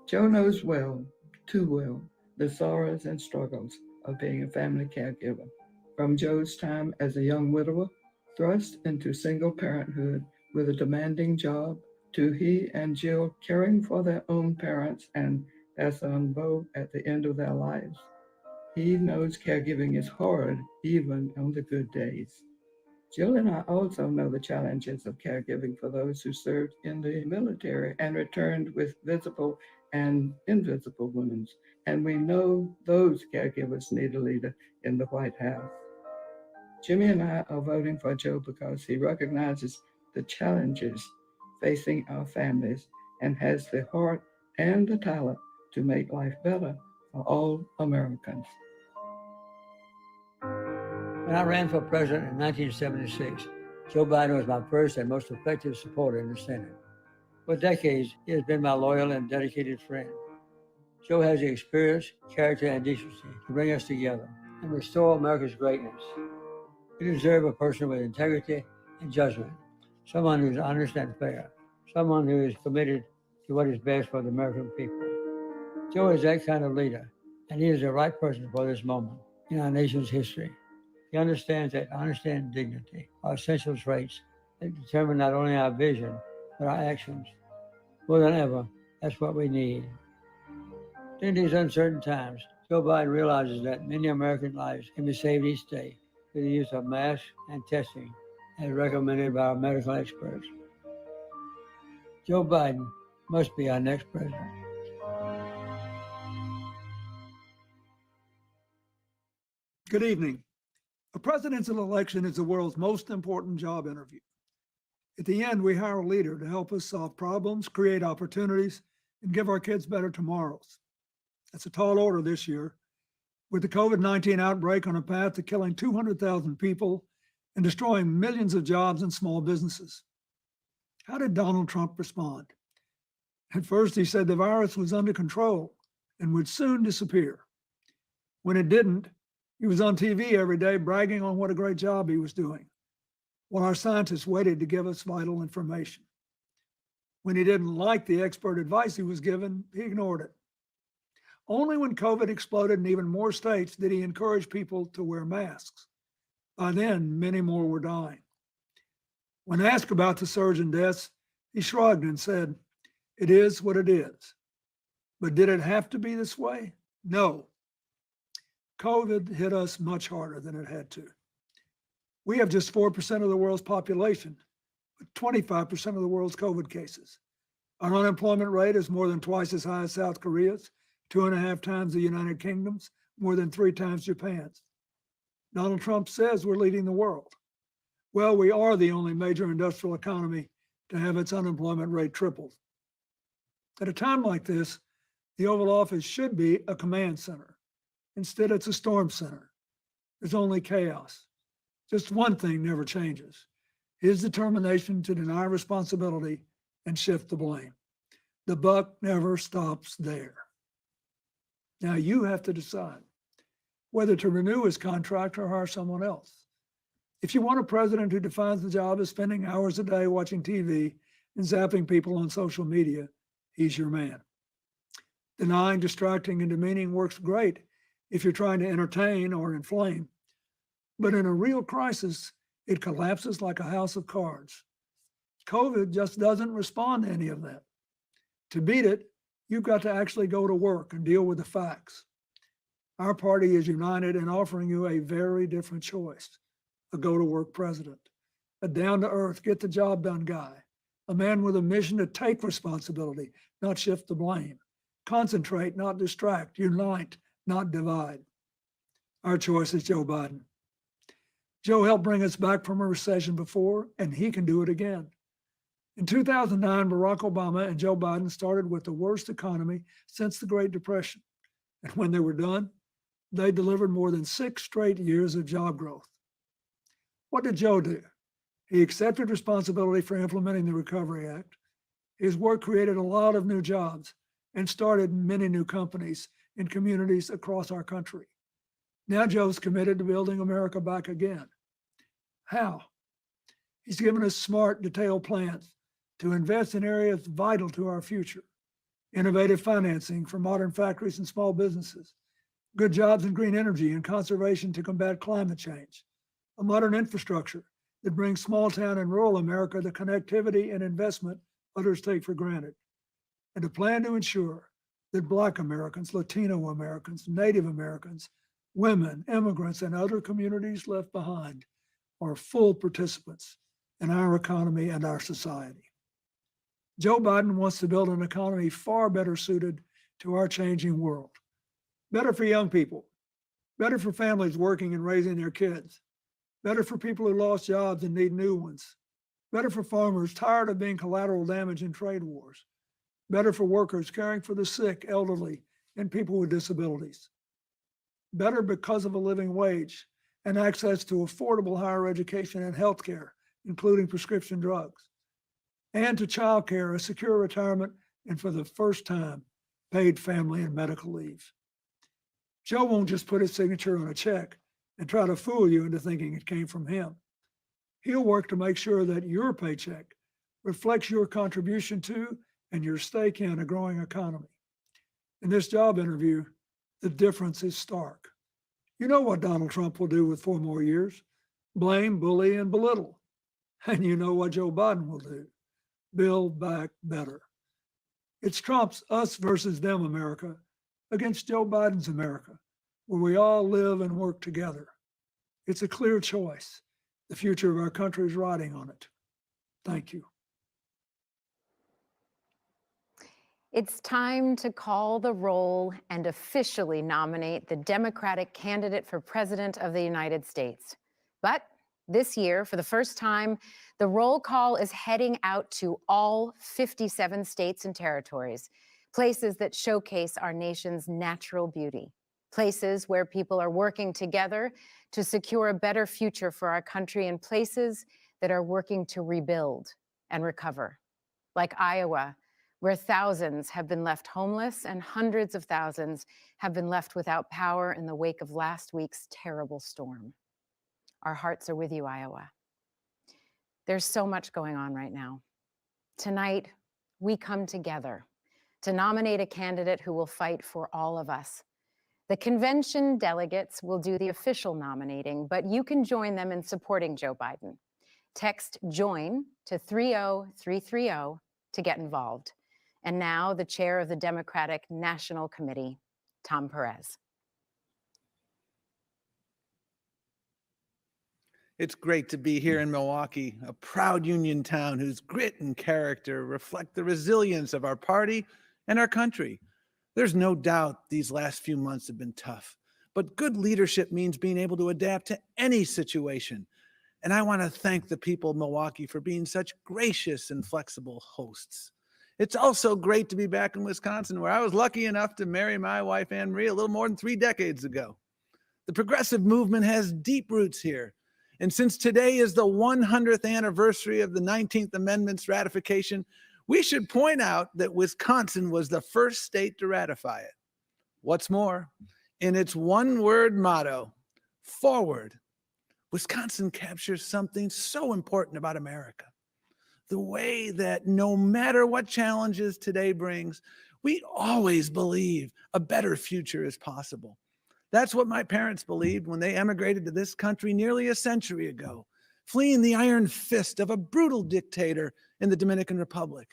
Joe knows well, too well, the sorrows and struggles of being a family caregiver. From Joe's time as a young widower, thrust into single parenthood with a demanding job, to he and Jill caring for their own parents and their son Bo at the end of their lives. He knows caregiving is hard, even on the good days. Jill and I also know the challenges of caregiving for those who served in the military and returned with visible and invisible wounds. And we know those caregivers need a leader in the White House. Jimmy and I are voting for Joe because he recognizes the challenges facing our families and has the heart and the talent to make life better for all Americans. When I ran for president in 1976, Joe Biden was my first and most effective supporter in the Senate. For decades, he has been my loyal and dedicated friend. Joe has the experience, character, and decency to bring us together and restore America's greatness. We deserve a person with integrity and judgment, someone who is honest and fair, someone who is committed to what is best for the American people. Joe is that kind of leader, and he is the right person for this moment in our nation's history. He understands that honesty and dignity are essential traits that determine not only our vision, but our actions. More than ever, that's what we need. In these uncertain times, Joe Biden realizes that many American lives can be saved each day through the use of masks and testing, as recommended by our medical experts. Joe Biden must be our next president. Good evening. A presidential election is the world's most important job interview. At the end, we hire a leader to help us solve problems, create opportunities, and give our kids better tomorrows. That's a tall order this year, with the COVID-19 outbreak on a path to killing 200,000 people and destroying millions of jobs and small businesses. How did Donald Trump respond? At first, he said the virus was under control and would soon disappear. When it didn't, he was on TV every day bragging on what a great job he was doing, while our scientists waited to give us vital information. When he didn't like the expert advice he was given, he ignored it. Only when COVID exploded in even more states did he encourage people to wear masks. By then, many more were dying. When asked about the surge in deaths, he shrugged and said, "It is what it is." But did it have to be this way? No. COVID hit us much harder than it had to. We have just 4% of the world's population, but 25% of the world's COVID cases. Our unemployment rate is more than twice as high as South Korea's, 2.5 times the United Kingdom's, more than 3 times Japan's. Donald Trump says we're leading the world. Well, we are the only major industrial economy to have its unemployment rate tripled. At a time like this, the Oval Office should be a command center. Instead, it's a storm center. There's only chaos. Just one thing never changes: his determination to deny responsibility and shift the blame. The buck never stops there. Now you have to decide whether to renew his contract or hire someone else. If you want a president who defines the job as spending hours a day watching TV and zapping people on social media, he's your man. Denying, distracting, and demeaning works great if you're trying to entertain or inflame. But in a real crisis, it collapses like a house of cards. COVID just doesn't respond to any of that. To beat it, you've got to actually go to work and deal with the facts. Our party is united in offering you a very different choice: a go-to-work president, a down-to-earth, get-the-job-done guy, a man with a mission to take responsibility, not shift the blame, concentrate, not distract, unite, not divide. Our choice is Joe Biden. Joe helped bring us back from a recession before, and he can do it again. In 2009, Barack Obama and Joe Biden started with the worst economy since the Great Depression. And when they were done, they delivered more than 6 straight years of job growth. What did Joe do? He accepted responsibility for implementing the Recovery Act. His work created a lot of new jobs and started many new companies in communities across our country. Now Joe's committed to building America back again. How? He's given us smart, detailed plans to invest in areas vital to our future: innovative financing for modern factories and small businesses, good jobs in green energy and conservation to combat climate change, a modern infrastructure that brings small town and rural America the connectivity and investment others take for granted, and a plan to ensure that Black Americans, Latino Americans, Native Americans, Women, immigrants, and other communities left behind are full participants in our economy and our society. Joe Biden wants to build an economy far better suited to our changing world. Better for young people, better for families working and raising their kids, better for people who lost jobs and need new ones, better for farmers tired of being collateral damage in trade wars, better for workers caring for the sick, elderly, and people with disabilities, better because of a living wage and access to affordable higher education and healthcare, including prescription drugs, and to childcare, a secure retirement, and for the first time, paid family and medical leave. Joe won't just put his signature on a check and try to fool you into thinking it came from him. He'll work to make sure that your paycheck reflects your contribution to and your stake in a growing economy. In this job interview, the difference is stark. You know what Donald Trump will do with 4 more years: blame, bully, and belittle. And you know what Joe Biden will do: build back better. It's Trump's us versus them America against Joe Biden's America, where we all live and work together. It's a clear choice. The future of our country is riding on it. Thank you. It's time to call the roll and officially nominate the Democratic candidate for President of the United States. But this year, for the first time, the roll call is heading out to all 57 states and territories, places that showcase our nation's natural beauty, places where people are working together to secure a better future for our country, and places that are working to rebuild and recover, like Iowa, where thousands have been left homeless and hundreds of thousands have been left without power in the wake of last week's terrible storm. Our hearts are with you, Iowa. There's so much going on right now. Tonight, we come together to nominate a candidate who will fight for all of us. The convention delegates will do the official nominating, but you can join them in supporting Joe Biden. Text JOIN to 30330 to get involved. And now, the chair of the Democratic National Committee, Tom Perez. It's great to be here in Milwaukee, a proud union town whose grit and character reflect the resilience of our party and our country. There's no doubt these last few months have been tough, but good leadership means being able to adapt to any situation. And I want to thank the people of Milwaukee for being such gracious and flexible hosts. It's also great to be back in Wisconsin, where I was lucky enough to marry my wife, Anne Marie, a little more than 3 decades ago. The progressive movement has deep roots here. And since today is the 100th anniversary of the 19th Amendment's ratification, we should point out that Wisconsin was the first state to ratify it. What's more, in its one-word motto, forward, Wisconsin captures something so important about America. The way that no matter what challenges today brings, we always believe a better future is possible. That's what my parents believed when they emigrated to this country nearly a century ago, fleeing the iron fist of a brutal dictator in the Dominican Republic.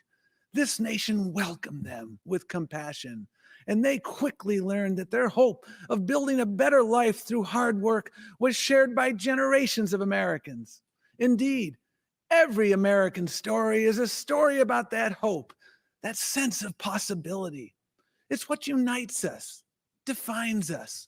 This nation welcomed them with compassion, and they quickly learned that their hope of building a better life through hard work was shared by generations of Americans. Indeed, every American story is a story about that hope, that sense of possibility. It's what unites us, defines us,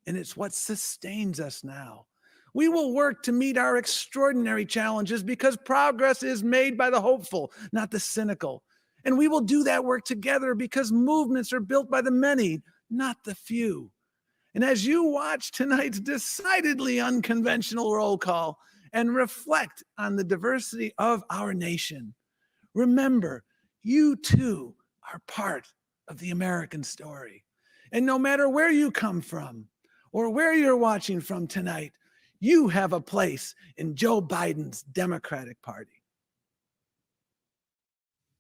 and it's what sustains us now. We will work to meet our extraordinary challenges because progress is made by the hopeful, not the cynical. And we will do that work together because movements are built by the many, not the few. And as you watch tonight's decidedly unconventional roll call and reflect on the diversity of our nation, remember, you too are part of the American story. And no matter where you come from or where you're watching from tonight, you have a place in Joe Biden's Democratic Party.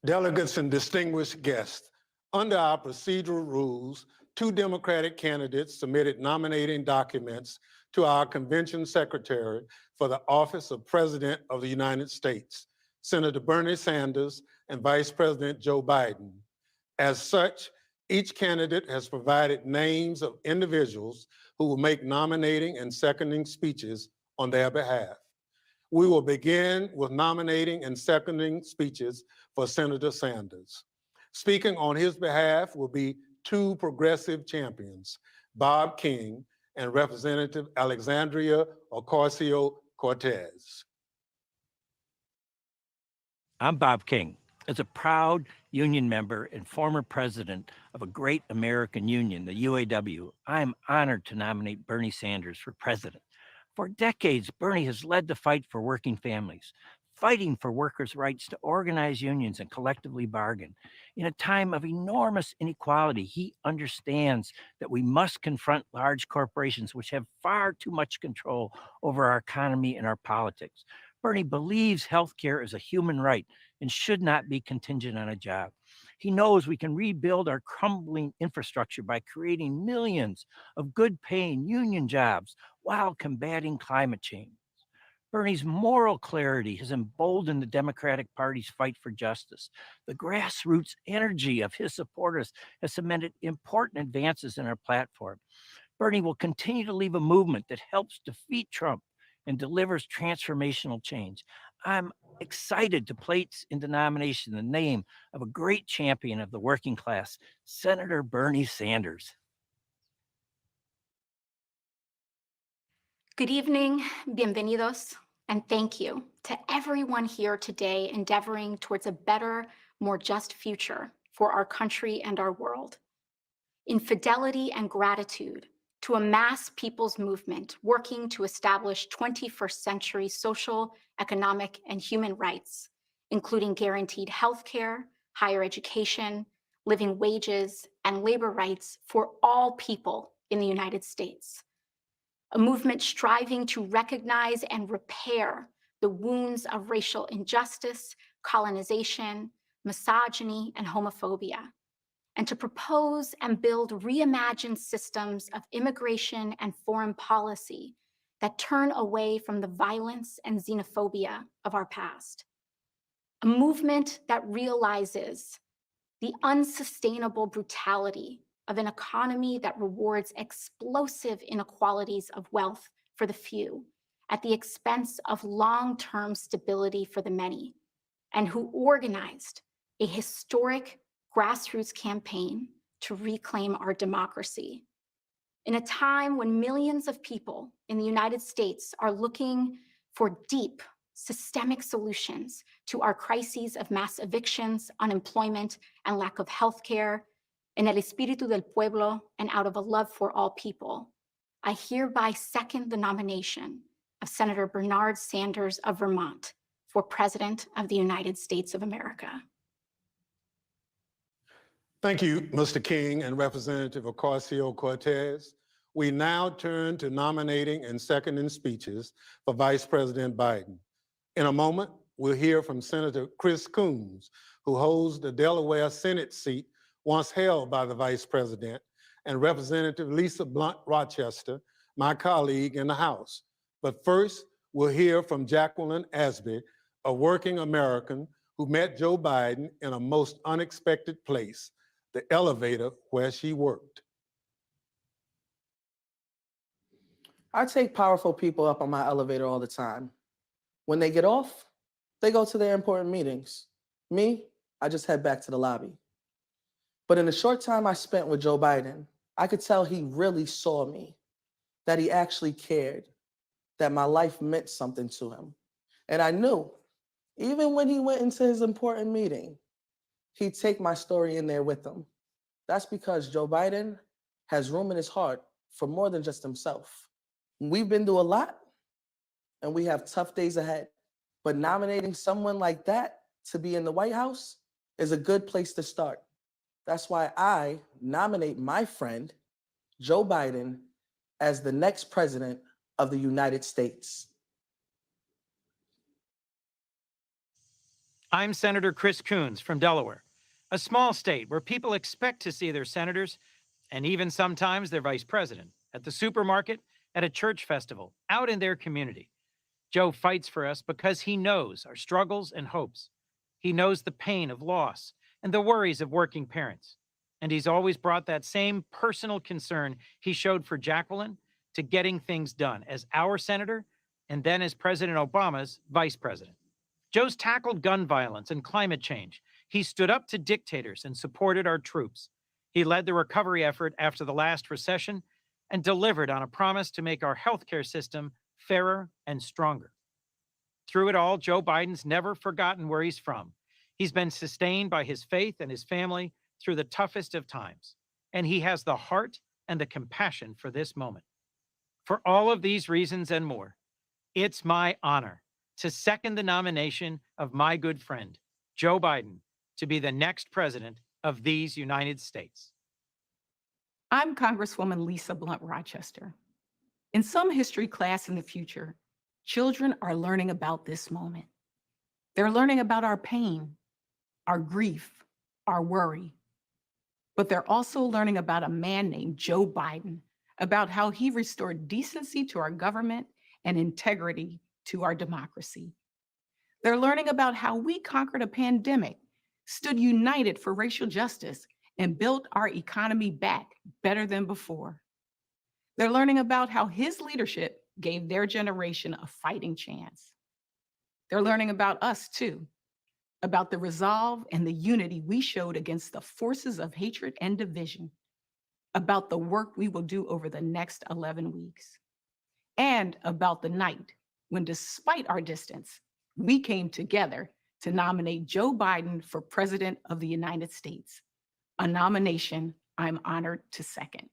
Delegates and distinguished guests, under our procedural rules, 2 Democratic candidates submitted nominating documents to our convention secretary for the office of President of the United States, Senator Bernie Sanders and Vice President Joe Biden. As such, Each candidate has provided names of individuals who will make nominating and seconding speeches on their behalf. We will begin with nominating and seconding speeches for Senator Sanders. Speaking on his behalf will be two progressive champions, Bob King and Representative Alexandria Ocasio-Cortez. I'm Bob King. As a proud union member and former president of a great American union, the UAW, I am honored to nominate Bernie Sanders for president. For decades, Bernie has led the fight for working families, fighting for workers' rights to organize unions and collectively bargain. In a time of enormous inequality, he understands that we must confront large corporations which have far too much control over our economy and our politics. Bernie believes healthcare is a human right and should not be contingent on a job. He knows we can rebuild our crumbling infrastructure by creating millions of good-paying union jobs while combating climate change. Bernie's moral clarity has emboldened the Democratic Party's fight for justice. The grassroots energy of his supporters has cemented important advances in our platform. Bernie will continue to lead a movement that helps defeat Trump and delivers transformational change. I'm excited to place into nomination the name of a great champion of the working class, Senator Bernie Sanders. Good evening, bienvenidos, and thank you to everyone here today endeavoring towards a better, more just future for our country and our world. In fidelity and gratitude to a mass people's movement working to establish 21st century social, economic, and human rights, including guaranteed healthcare, higher education, living wages, and labor rights for all people in the United States. A movement striving to recognize and repair the wounds of racial injustice, colonization, misogyny, and homophobia, and to propose and build reimagined systems of immigration and foreign policy that turn away from the violence and xenophobia of our past. A movement that realizes the unsustainable brutality of an economy that rewards explosive inequalities of wealth for the few at the expense of long-term stability for the many, and who organized a historic grassroots campaign to reclaim our democracy. In a time when millions of people in the United States are looking for deep, systemic solutions to our crises of mass evictions, unemployment, and lack of healthcare, en el espíritu del pueblo and out of a love for all people, I hereby second the nomination of Senator Bernard Sanders of Vermont for President of the United States of America. Thank you, Mr. King and Representative Ocasio-Cortez. We now turn to nominating and seconding speeches for Vice President Biden. In a moment, we'll hear from Senator Chris Coons, who holds the Delaware Senate seat once held by the Vice President, and Representative Lisa Blunt Rochester, my colleague in the House. But first, we'll hear from Jacqueline Asby, a working American who met Joe Biden in a most unexpected place, the elevator where she worked. I take powerful people up on my elevator all the time. When they get off, they go to their important meetings. Me, I just head back to the lobby. But in the short time I spent with Joe Biden, I could tell he really saw me, that he actually cared, that my life meant something to him. And I knew, even when he went into his important meeting, he'd take my story in there with him. That's because Joe Biden has room in his heart for more than just himself. We've been through a lot, and we have tough days ahead. But nominating someone like that to be in the White House is a good place to start. That's why I nominate my friend, Joe Biden, as the next president of the United States. I'm Senator Chris Coons from Delaware, a small state where people expect to see their senators and even sometimes their vice president at the supermarket, at a church festival, out in their community. Joe fights for us because he knows our struggles and hopes. He knows the pain of loss and the worries of working parents. and he's always brought that same personal concern he showed for Jacqueline to getting things done as our senator and then as President Obama's vice president. Joe's tackled gun violence and climate change. He stood up to dictators and supported our troops. He led the recovery effort after the last recession and delivered on a promise to make our healthcare system fairer and stronger. Through it all, Joe Biden's never forgotten where he's from. He's been sustained by his faith and his family through the toughest of times, and he has the heart and the compassion for this moment. For all of these reasons and more, it's my honor to second the nomination of my good friend, Joe Biden, to be the next president of these United States. I'm Congresswoman Lisa Blunt Rochester. In some history class in the future, children are learning about this moment. They're learning about our pain, our grief, our worry. But they're also learning about a man named Joe Biden, about how he restored decency to our government and integrity to our democracy. They're learning about how we conquered a pandemic, stood united for racial justice, and built our economy back better than before. They're learning about how his leadership gave their generation a fighting chance. They're learning about us too, about the resolve and the unity we showed against the forces of hatred and division, about the work we will do over the next 11 weeks, and about the night when, despite our distance, we came together to nominate Joe Biden for President of the United States, a nomination I'm honored to second.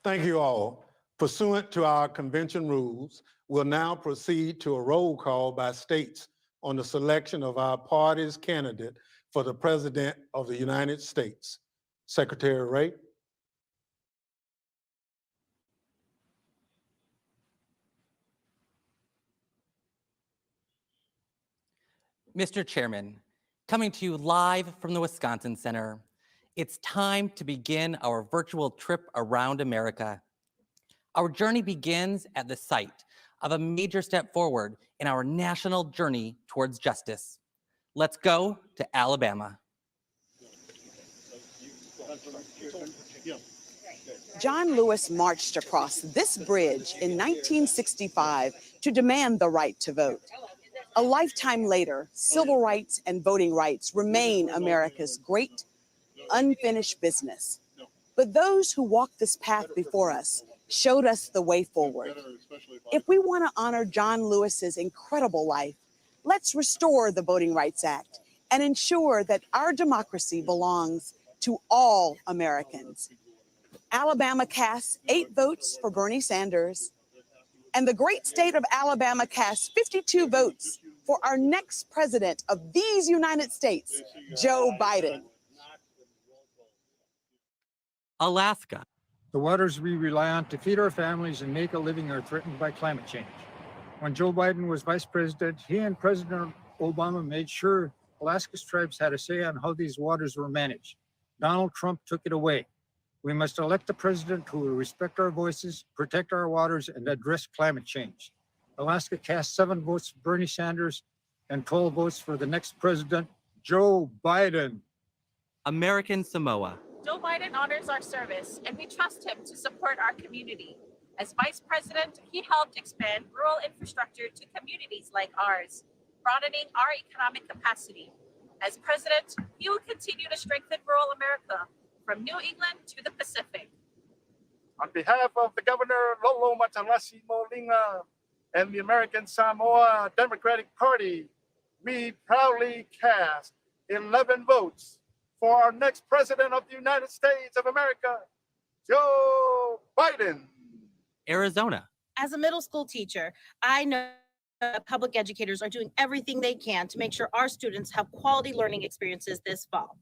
Thank you all. Pursuant to our convention rules, we'll now proceed to a roll call by states on the selection of our party's candidate for the President of the United States. Secretary Ray. Mr. Chairman, coming to you live from the Wisconsin Center, it's time to begin our virtual trip around America. Our journey begins at the site of a major step forward in our national journey towards justice. Let's go to Alabama. John Lewis marched across this bridge in 1965 to demand the right to vote. A lifetime later, civil rights and voting rights remain America's great, unfinished business. But those who walked this path before us showed us the way forward. If we want to honor John Lewis's incredible life, let's restore the Voting Rights Act and ensure that our democracy belongs to all Americans. Alabama casts 8 votes for Bernie Sanders, and the great state of Alabama casts 52 votes for our next president of these United States, Joe Biden. Alaska. The waters we rely on to feed our families and make a living are threatened by climate change. When Joe Biden was vice president, he and President Obama made sure Alaska's tribes had a say on how these waters were managed. Donald Trump took it away. We must elect a president who will respect our voices, protect our waters, and address climate change. Alaska cast 7 votes for Bernie Sanders and 12 votes for the next president, Joe Biden. American Samoa. Joe Biden honors our service, and we trust him to support our community. As vice president, he helped expand rural infrastructure to communities like ours, broadening our economic capacity. As president, he will continue to strengthen rural America from New England to the Pacific. On behalf of the Governor Lolo Matalasi Molinga and the American Samoa Democratic Party, we proudly cast 11 votes for our next president of the United States of America, Joe Biden. Arizona. As a middle school teacher, I know public educators are doing everything they can to make sure our students have quality learning experiences this fall.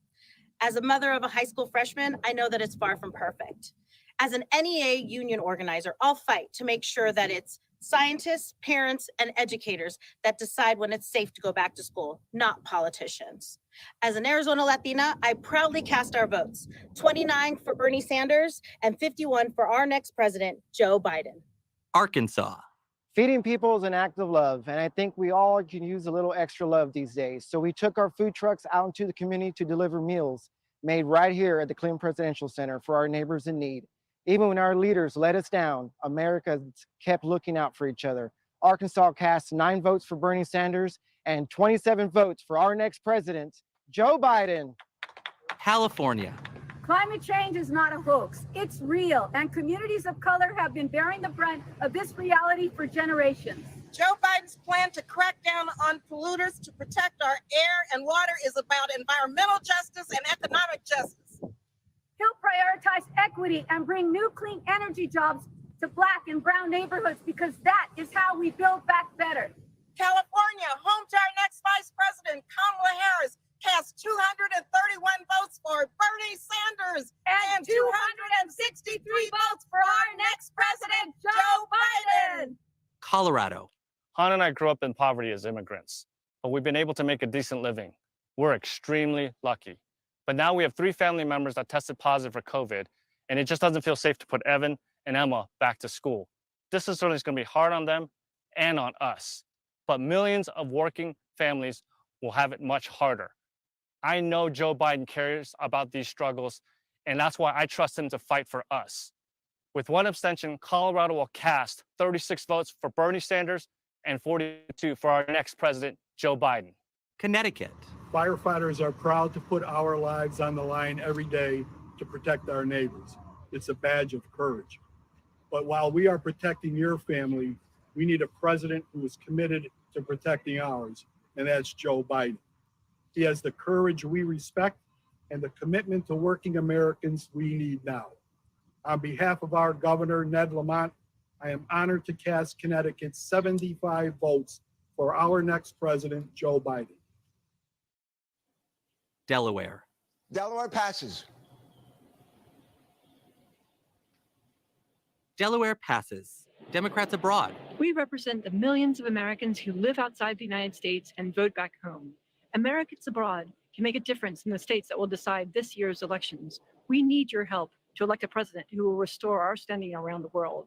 As a mother of a high school freshman, I know that it's far from perfect. As an NEA union organizer, I'll fight to make sure that it's scientists, parents, and educators that decide when it's safe to go back to school, not politicians. As an Arizona Latina, I proudly cast our votes, 29 for Bernie Sanders and 51 for our next president, Joe Biden. Arkansas. Feeding people is an act of love, and I think we all can use a little extra love these days. So we took our food trucks out into the community to deliver meals. made right here at the Clinton Presidential Center for our neighbors in need. Even when our leaders let us down, America kept looking out for each other. Arkansas cast 9 votes for Bernie Sanders and 27 votes for our next president, Joe Biden. California. Climate change is not a hoax. It's real, and communities of color have been bearing the brunt of this reality for generations. Joe Biden's plan to crack down on polluters to protect our air and water is about environmental justice and economic justice. He'll prioritize equity and bring new clean energy jobs to Black and brown neighborhoods because that is how we build back better. California, home to our next Vice President, Kamala Harris, cast 231 votes for Bernie Sanders and 263 votes for our next president, Joe Biden. Colorado. Han and I grew up in poverty as immigrants, but we've been able to make a decent living. We're extremely lucky. But now we have 3 family members that tested positive for COVID, and it just doesn't feel safe to put Evan and Emma back to school. This is certainly going to be hard on them and on us, but millions of working families will have it much harder. I know Joe Biden cares about these struggles, and that's why I trust him to fight for us. With 1 abstention, Colorado will cast 36 votes for Bernie Sanders and 42 for our next president, Joe Biden. Connecticut. Firefighters are proud to put our lives on the line every day to protect our neighbors. It's a badge of courage. But while we are protecting your family, we need a president who is committed to protecting ours, and that's Joe Biden. He has the courage we respect and the commitment to working Americans we need now. On behalf of our governor, Ned Lamont, I am honored to cast Connecticut's 75 votes for our next president, Joe Biden. Delaware. Delaware passes. Delaware passes. Democrats abroad. We represent the millions of Americans who live outside the United States and vote back home. Americans abroad can make a difference in the states that will decide this year's elections. We need your help to elect a president who will restore our standing around the world.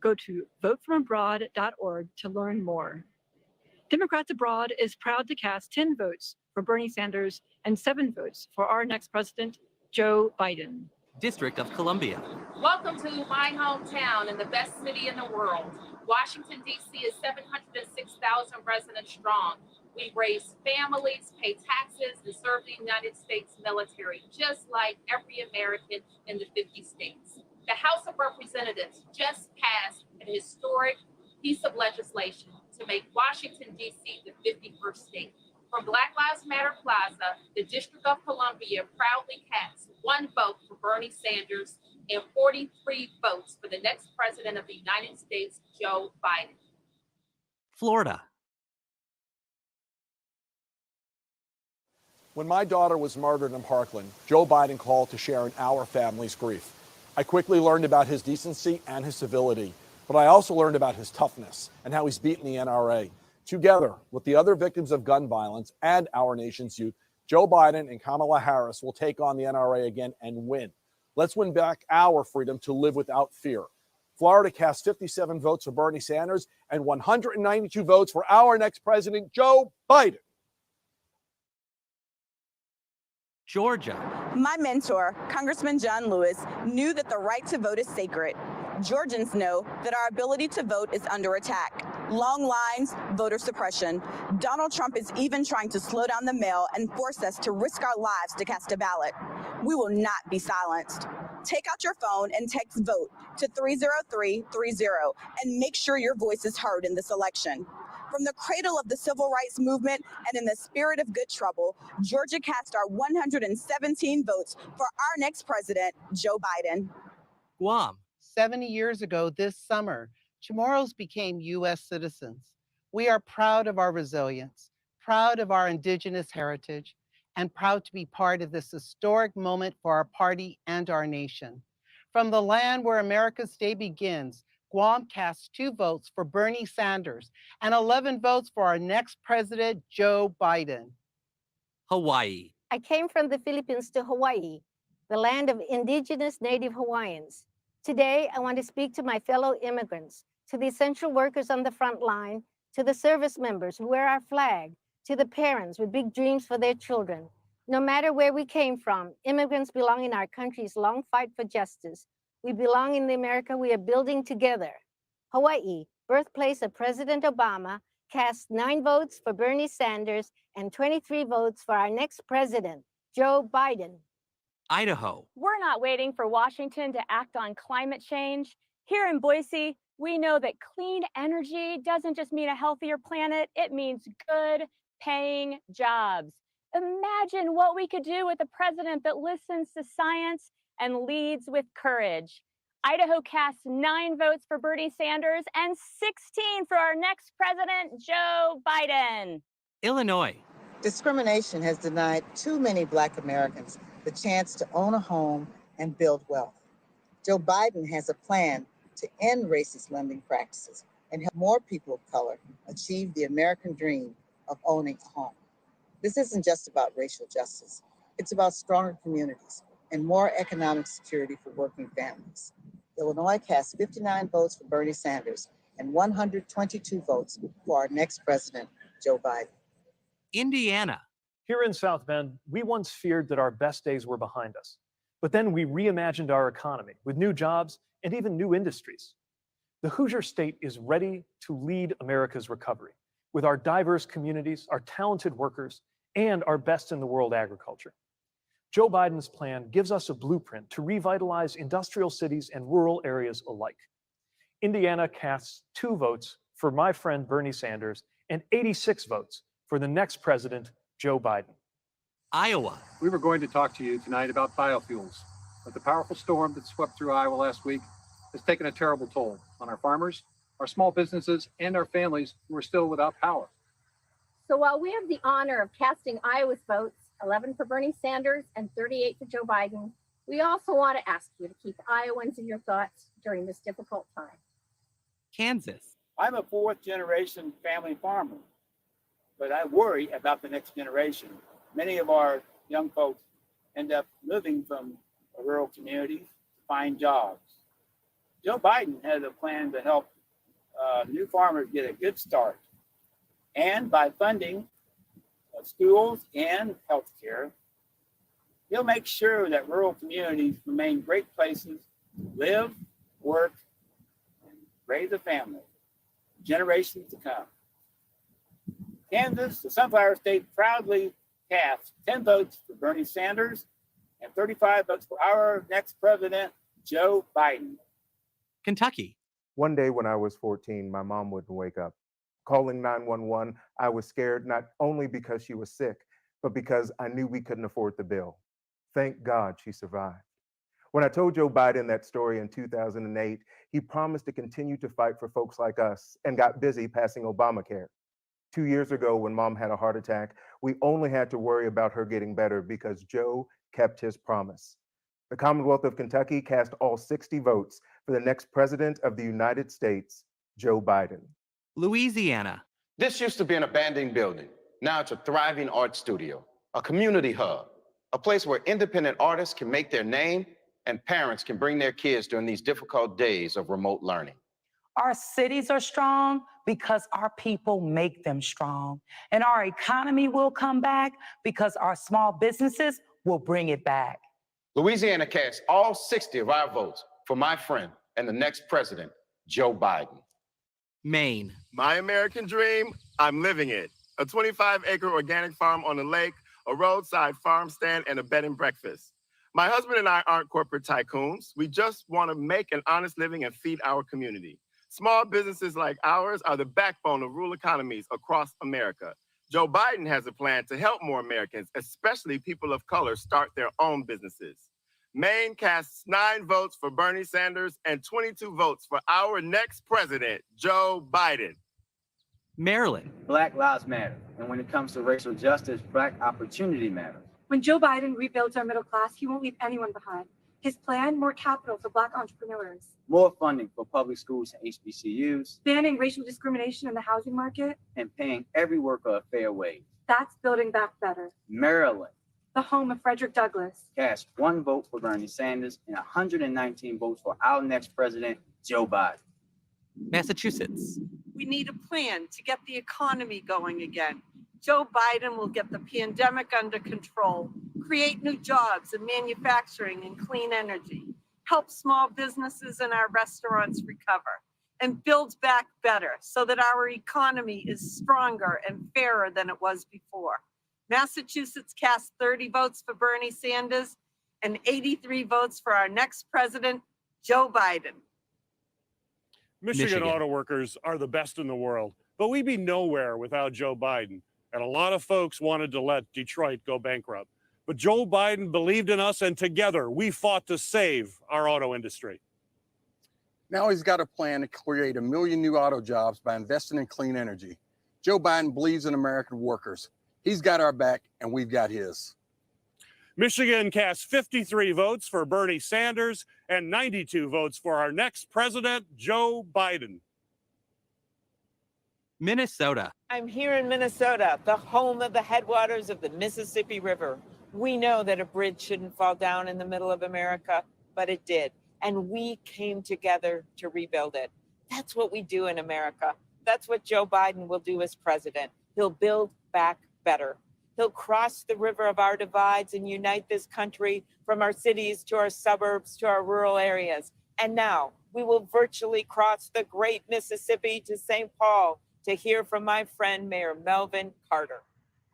Go to votefromabroad.org to learn more. Democrats Abroad is proud to cast 10 votes for Bernie Sanders and 7 votes for our next president, Joe Biden. District of Columbia. Welcome to my hometown and the best city in the world. Washington, D.C. is 706,000 residents strong. We raise families, pay taxes, and serve the United States military, just like every American in the 50 states. The House of Representatives just passed an historic piece of legislation to make Washington, D.C. the 51st state. From Black Lives Matter Plaza, the District of Columbia proudly cast 1 vote for Bernie Sanders and 43 votes for the next president of the United States, Joe Biden. Florida. When my daughter was murdered in Parkland, Joe Biden called to share in our family's grief. I quickly learned about his decency and his civility, but I also learned about his toughness and how he's beaten the NRA. Together with the other victims of gun violence and our nation's youth, Joe Biden and Kamala Harris will take on the NRA again and win. Let's win back our freedom to live without fear. Florida cast 57 votes for Bernie Sanders and 192 votes for our next president, Joe Biden. Georgia. My mentor, Congressman John Lewis, knew that the right to vote is sacred. Georgians know that our ability to vote is under attack. Long lines, voter suppression. Donald Trump is even trying to slow down the mail and force us to risk our lives to cast a ballot. We will not be silenced. Take out your phone and text VOTE to 30330 and make sure your voice is heard in this election. From the cradle of the civil rights movement and in the spirit of good trouble, Georgia cast our 117 votes for our next president, Joe Biden. Guam. 70 years ago this summer, Chamorros became U.S. citizens. We are proud of our resilience, proud of our indigenous heritage, and proud to be part of this historic moment for our party and our nation. From the land where America's day begins, Guam cast 2 votes for Bernie Sanders and 11 votes for our next president, Joe Biden. Hawaii. I came from the Philippines to Hawaii, the land of indigenous Native Hawaiians. Today, I want to speak to my fellow immigrants, to the essential workers on the front line, to the service members who wear our flag, to the parents with big dreams for their children. No matter where we came from, immigrants belong in our country's long fight for justice. We belong in the America we are building together. Hawaii, birthplace of President Obama, cast 9 votes for Bernie Sanders and 23 votes for our next president, Joe Biden. Idaho. We're not waiting for Washington to act on climate change. Here in Boise, we know that clean energy doesn't just mean a healthier planet, it means good paying jobs. Imagine what we could do with a president that listens to science and leads with courage. Idaho cast 9 votes for Bernie Sanders and 16 for our next president, Joe Biden. Illinois. Discrimination has denied too many Black Americans the chance to own a home and build wealth. Joe Biden has a plan to end racist lending practices and help more people of color achieve the American dream of owning a home. This isn't just about racial justice. It's about stronger communities and more economic security for working families. Illinois cast 59 votes for Bernie Sanders and 122 votes for our next president, Joe Biden. Indiana. Here in South Bend, we once feared that our best days were behind us. But then we reimagined our economy with new jobs and even new industries. The Hoosier State is ready to lead America's recovery with our diverse communities, our talented workers, and our best in the world agriculture. Joe Biden's plan gives us a blueprint to revitalize industrial cities and rural areas alike. Indiana casts 2 votes for my friend Bernie Sanders and 86 votes for the next president, Joe Biden. Iowa. We were going to talk to you tonight about biofuels, but the powerful storm that swept through Iowa last week has taken a terrible toll on our farmers, our small businesses, and our families who are still without power. So while we have the honor of casting Iowa's votes, 11 for Bernie Sanders and 38 for Joe Biden, we also want to ask you to keep Iowans in your thoughts during this difficult time. Kansas. I'm a 4th-generation family farmer, but I worry about the next generation. Many of our young folks end up moving from rural communities to find jobs. Joe Biden has a plan to help new farmers get a good start. And by funding schools and healthcare, he'll make sure that rural communities remain great places to live, work, and raise a family, generations to come. Kansas, the Sunflower State, proudly cast 10 votes for Bernie Sanders and 35 votes for our next president, Joe Biden. Kentucky. One day when I was 14, my mom wouldn't wake up. Calling 911, I was scared not only because she was sick, but because I knew we couldn't afford the bill. Thank God she survived. When I told Joe Biden that story in 2008, he promised to continue to fight for folks like us and got busy passing Obamacare. 2 years ago, when Mom had a heart attack, we only had to worry about her getting better because Joe kept his promise. The Commonwealth of Kentucky cast all 60 votes for the next president of the United States, Joe Biden. Louisiana. This used to be an abandoned building. Now it's a thriving art studio, a community hub, a place where independent artists can make their name and parents can bring their kids during these difficult days of remote learning. Our cities are strong because our people make them strong. And our economy will come back because our small businesses will bring it back. Louisiana cast all 60 of our votes for my friend and the next president, Joe Biden. Maine. My American dream, I'm living it. A 25-acre organic farm on the lake, a roadside farm stand, and a bed and breakfast. My husband and I aren't corporate tycoons. We just want to make an honest living and feed our community. Small businesses like ours are the backbone of rural economies across America. Joe Biden has a plan to help more Americans, especially people of color, start their own businesses. Maine casts 9 votes for Bernie Sanders and 22 votes for our next president, Joe Biden. Maryland. Black lives matter. And when it comes to racial justice, Black opportunity matters. When Joe Biden rebuilds our middle class, he won't leave anyone behind. His plan, more capital for Black entrepreneurs. More funding for public schools and HBCUs. Banning racial discrimination in the housing market. And paying every worker a fair wage. That's building back better. Maryland. The home of Frederick Douglass. Cast 1 vote for Bernie Sanders and 119 votes for our next president, Joe Biden. Massachusetts. We need a plan to get the economy going again. Joe Biden will get the pandemic under control, create new jobs in manufacturing and clean energy, help small businesses and our restaurants recover, and build back better so that our economy is stronger and fairer than it was before. Massachusetts cast 30 votes for Bernie Sanders and 83 votes for our next president, Joe Biden. Michigan auto workers are the best in the world, but we'd be nowhere without Joe Biden. And a lot of folks wanted to let Detroit go bankrupt. But Joe Biden believed in us, and together we fought to save our auto industry. Now he's got a plan to create 1 million new auto jobs by investing in clean energy. Joe Biden believes in American workers. He's got our back, and we've got his. Michigan cast 53 votes for Bernie Sanders and 92 votes for our next president, Joe Biden. Minnesota. I'm here in Minnesota, the home of the headwaters of the Mississippi River. We know that a bridge shouldn't fall down in the middle of America, but it did. And we came together to rebuild it. That's what we do in America. That's what Joe Biden will do as president. He'll build back better. He'll cross the river of our divides and unite this country from our cities to our suburbs to our rural areas. And now we will virtually cross the great Mississippi to St. Paul to hear from my friend, Mayor Melvin Carter.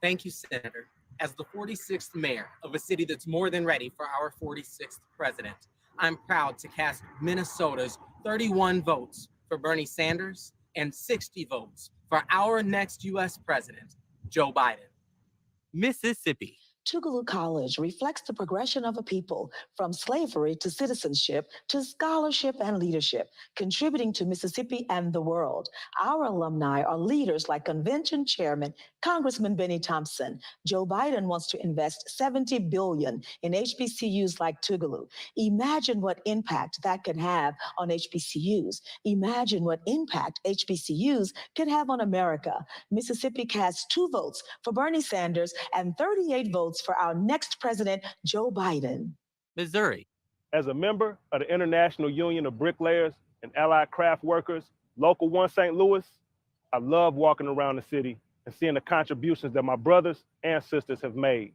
Thank you, Senator. As the 46th mayor of a city that's more than ready for our 46th president, I'm proud to cast Minnesota's 31 votes for Bernie Sanders and 60 votes for our next U.S. president, Joe Biden. Mississippi. Tougaloo College reflects the progression of a people from slavery to citizenship to scholarship and leadership, contributing to Mississippi and the world. Our alumni are leaders like Convention Chairman Congressman Benny Thompson. Joe Biden wants to invest $70 billion in HBCUs like Tougaloo. Imagine what impact that could have on HBCUs. Imagine what impact HBCUs could have on America. Mississippi cast 2 votes for Bernie Sanders and 38 votes for our next president, Joe Biden. Missouri. As a member of the International Union of Bricklayers and Allied Craft Workers, Local 1 St. Louis, I love walking around the city and seeing the contributions that my brothers and sisters have made.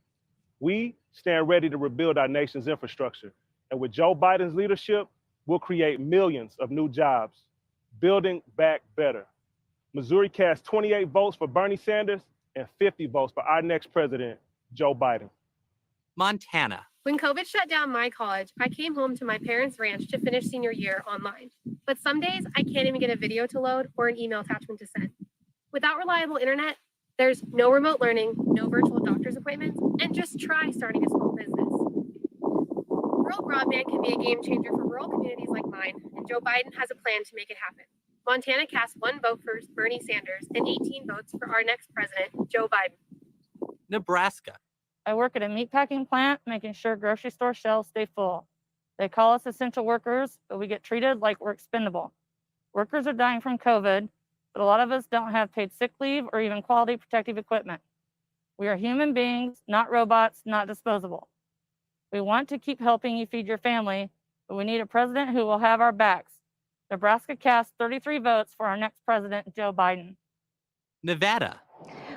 We stand ready to rebuild our nation's infrastructure. And with Joe Biden's leadership, we'll create millions of new jobs, building back better. Missouri cast 28 votes for Bernie Sanders and 50 votes for our next president, Joe Biden. Montana. When COVID shut down my college, I came home to my parents' ranch to finish senior year online. But some days I can't even get a video to load or an email attachment to send. Without reliable internet, there's no remote learning, no virtual doctor's appointments, and just try starting a small business. Rural broadband can be a game changer for rural communities like mine, and Joe Biden has a plan to make it happen. Montana cast 1 vote for Bernie Sanders and 18 votes for our next president, Joe Biden. Nebraska. I work at a meatpacking plant, making sure grocery store shelves stay full. They call us essential workers, but we get treated like we're expendable. Workers are dying from COVID, but a lot of us don't have paid sick leave or even quality protective equipment. We are human beings, not robots, not disposable. We want to keep helping you feed your family, but we need a president who will have our backs. Nebraska cast 33 votes for our next president, Joe Biden. Nevada.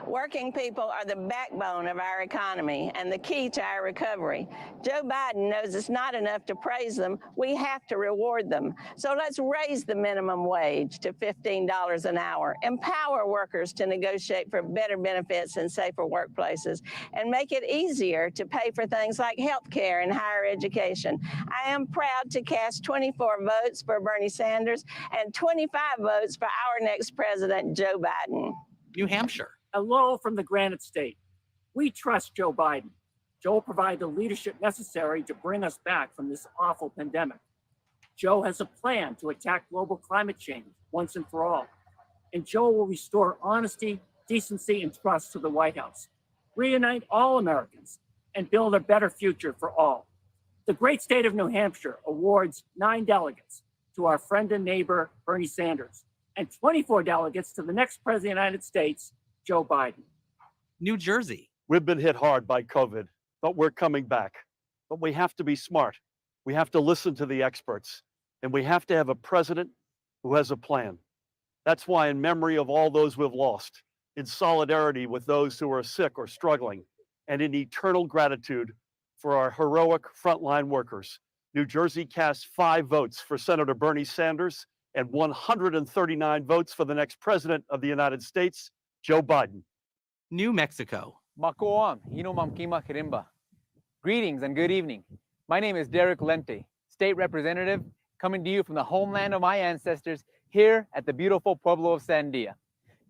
Working people are the backbone of our economy and the key to our recovery. Joe Biden knows it's not enough to praise them. We have to reward them. So let's raise the minimum wage to $15 an hour, empower workers to negotiate for better benefits and safer workplaces, and make it easier to pay for things like health care and higher education. I am proud to cast 24 votes for Bernie Sanders and 25 votes for our next president, Joe Biden. New Hampshire. Hello from the Granite State. We trust Joe Biden. Joe will provide the leadership necessary to bring us back from this awful pandemic. Joe has a plan to attack global climate change once and for all. And Joe will restore honesty, decency, and trust to the White House, reunite all Americans, and build a better future for all. The great state of New Hampshire awards 9 delegates to our friend and neighbor, Bernie Sanders, and 24 delegates to the next president of the United States, Joe Biden. New Jersey. We've been hit hard by COVID, but we're coming back. But we have to be smart. We have to listen to the experts, and we have to have a president who has a plan. That's why, in memory of all those we've lost, in solidarity with those who are sick or struggling, and in eternal gratitude for our heroic frontline workers, New Jersey cast 5 votes for Senator Bernie Sanders and 139 votes for the next president of the United States, Joe Biden. New Mexico. Makoam, Hinomamkima Kirimba. Greetings and good evening. My name is Derek Lente, State Representative, coming to you from the homeland of my ancestors here at the beautiful Pueblo of Sandia.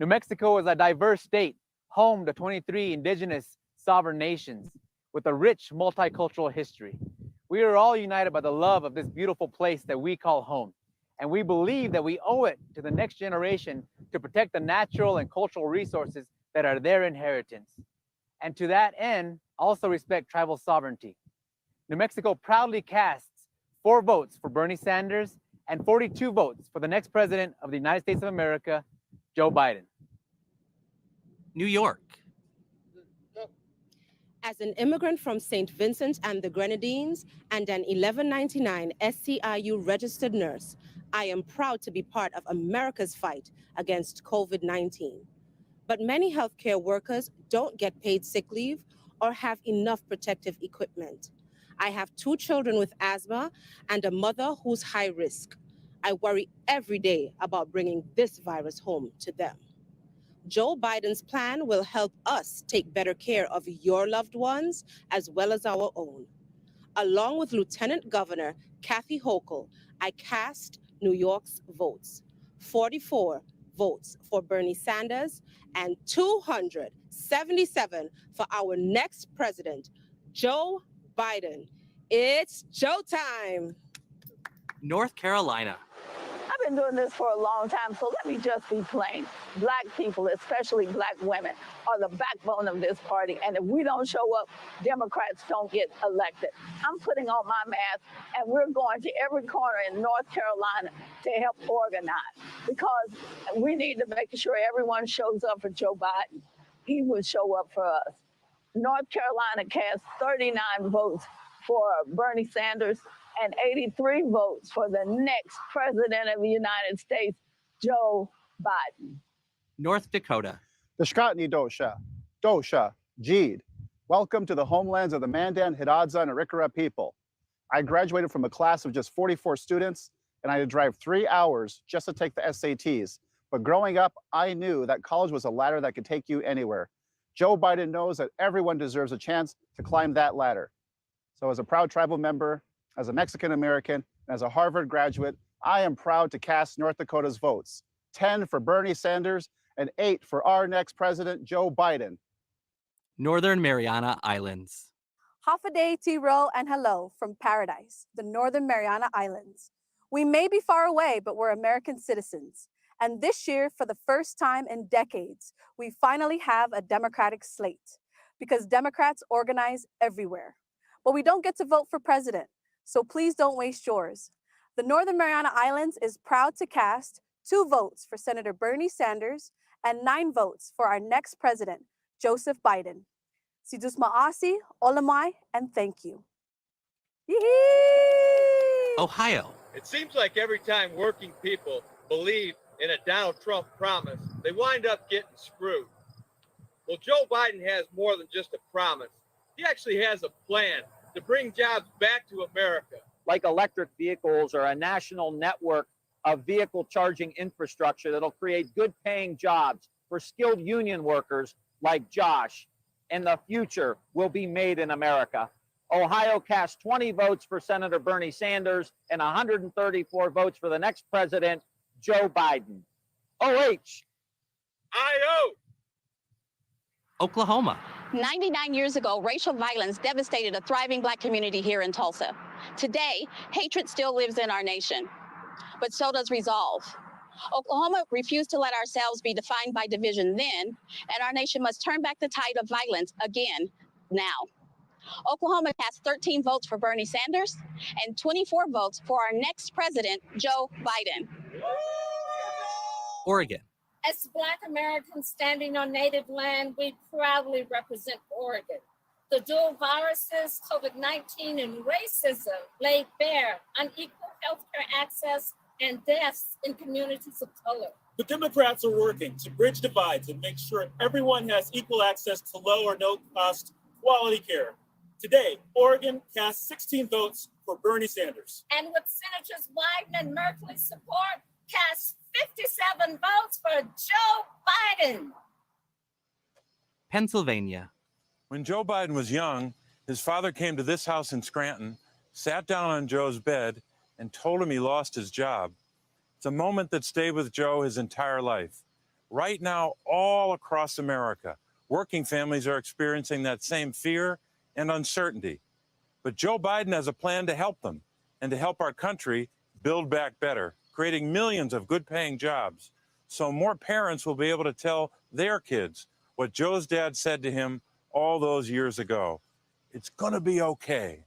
New Mexico is a diverse state, home to 23 indigenous sovereign nations with a rich multicultural history. We are all united by the love of this beautiful place that we call home. And we believe that we owe it to the next generation to protect the natural and cultural resources that are their inheritance. And to that end, also respect tribal sovereignty. New Mexico proudly casts 4 votes for Bernie Sanders and 42 votes for the next president of the United States of America, Joe Biden. New York. As an immigrant from St. Vincent and the Grenadines and an 1199 SCIU registered nurse, I am proud to be part of America's fight against COVID-19. But many healthcare workers don't get paid sick leave or have enough protective equipment. I have 2 children with asthma and a mother who's high risk. I worry every day about bringing this virus home to them. Joe Biden's plan will help us take better care of your loved ones as well as our own. Along with Lieutenant Governor Kathy Hochul, I cast New York's votes. 44 votes for Bernie Sanders and 277 for our next president, Joe Biden. It's Joe time. North Carolina. I've been doing this for a long time, so let me just be plain. Black people, especially Black women, are the backbone of this party. And if we don't show up, Democrats don't get elected. I'm putting on my mask, and we're going to every corner in North Carolina to help organize, because we need to make sure everyone shows up for Joe Biden. He will show up for us. North Carolina cast 39 votes for Bernie Sanders and 83 votes for the next president of the United States, Joe Biden. North Dakota. The Shkotni Dosha, Dosha, Jeed. Welcome to the homelands of the Mandan, Hidatsa, and Arikara people. I graduated from a class of just 44 students, and I had to drive 3 hours just to take the SATs. But growing up, I knew that college was a ladder that could take you anywhere. Joe Biden knows that everyone deserves a chance to climb that ladder. So as a proud tribal member, as a Mexican American, and as a Harvard graduate, I am proud to cast North Dakota's votes. 10 for Bernie Sanders and 8 for our next president, Joe Biden. Northern Mariana Islands. Hafaday, T-Row, and hello from paradise, the Northern Mariana Islands. We may be far away, but we're American citizens. And this year, for the first time in decades, we finally have a Democratic slate, because Democrats organize everywhere. But we don't get to vote for president, so please don't waste yours. The Northern Mariana Islands is proud to cast 2 votes for Senator Bernie Sanders and 9 votes for our next president, Joseph Biden. Sidus Maasi, Olamai, and thank you. Yee-hee! Ohio. It seems like every time working people believe in a Donald Trump promise, they wind up getting screwed. Well, Joe Biden has more than just a promise. He actually has a plan to bring jobs back to America. Like electric vehicles or a national network of vehicle charging infrastructure that'll create good paying jobs for skilled union workers like Josh. And the future will be made in America. Ohio cast 20 votes for Senator Bernie Sanders and 134 votes for the next president, Joe Biden. OH. I-O. Oklahoma. 99 years ago, racial violence devastated a thriving Black community here in Tulsa. Today, hatred still lives in our nation, but so does resolve. Oklahoma refused to let ourselves be defined by division then, and our nation must turn back the tide of violence again now. Oklahoma cast 13 votes for Bernie Sanders and 24 votes for our next president, Joe Biden. Oregon. As Black Americans standing on Native land, we proudly represent Oregon. The dual viruses, COVID-19 and racism, laid bare unequal healthcare access, and deaths in communities of color. The Democrats are working to bridge divides and make sure everyone has equal access to low or no cost quality care. Today, Oregon cast 16 votes for Bernie Sanders. And with Senators Wyden and Merkley's support, cast 57 votes for Joe Biden. Pennsylvania. When Joe Biden was young, his father came to this house in Scranton, sat down on Joe's bed, and told him he lost his job. It's a moment that stayed with Joe his entire life. Right now, all across America, working families are experiencing that same fear and uncertainty. But Joe Biden has a plan to help them and to help our country build back better, creating millions of good-paying jobs, so more parents will be able to tell their kids what Joe's dad said to him all those years ago. It's gonna be okay.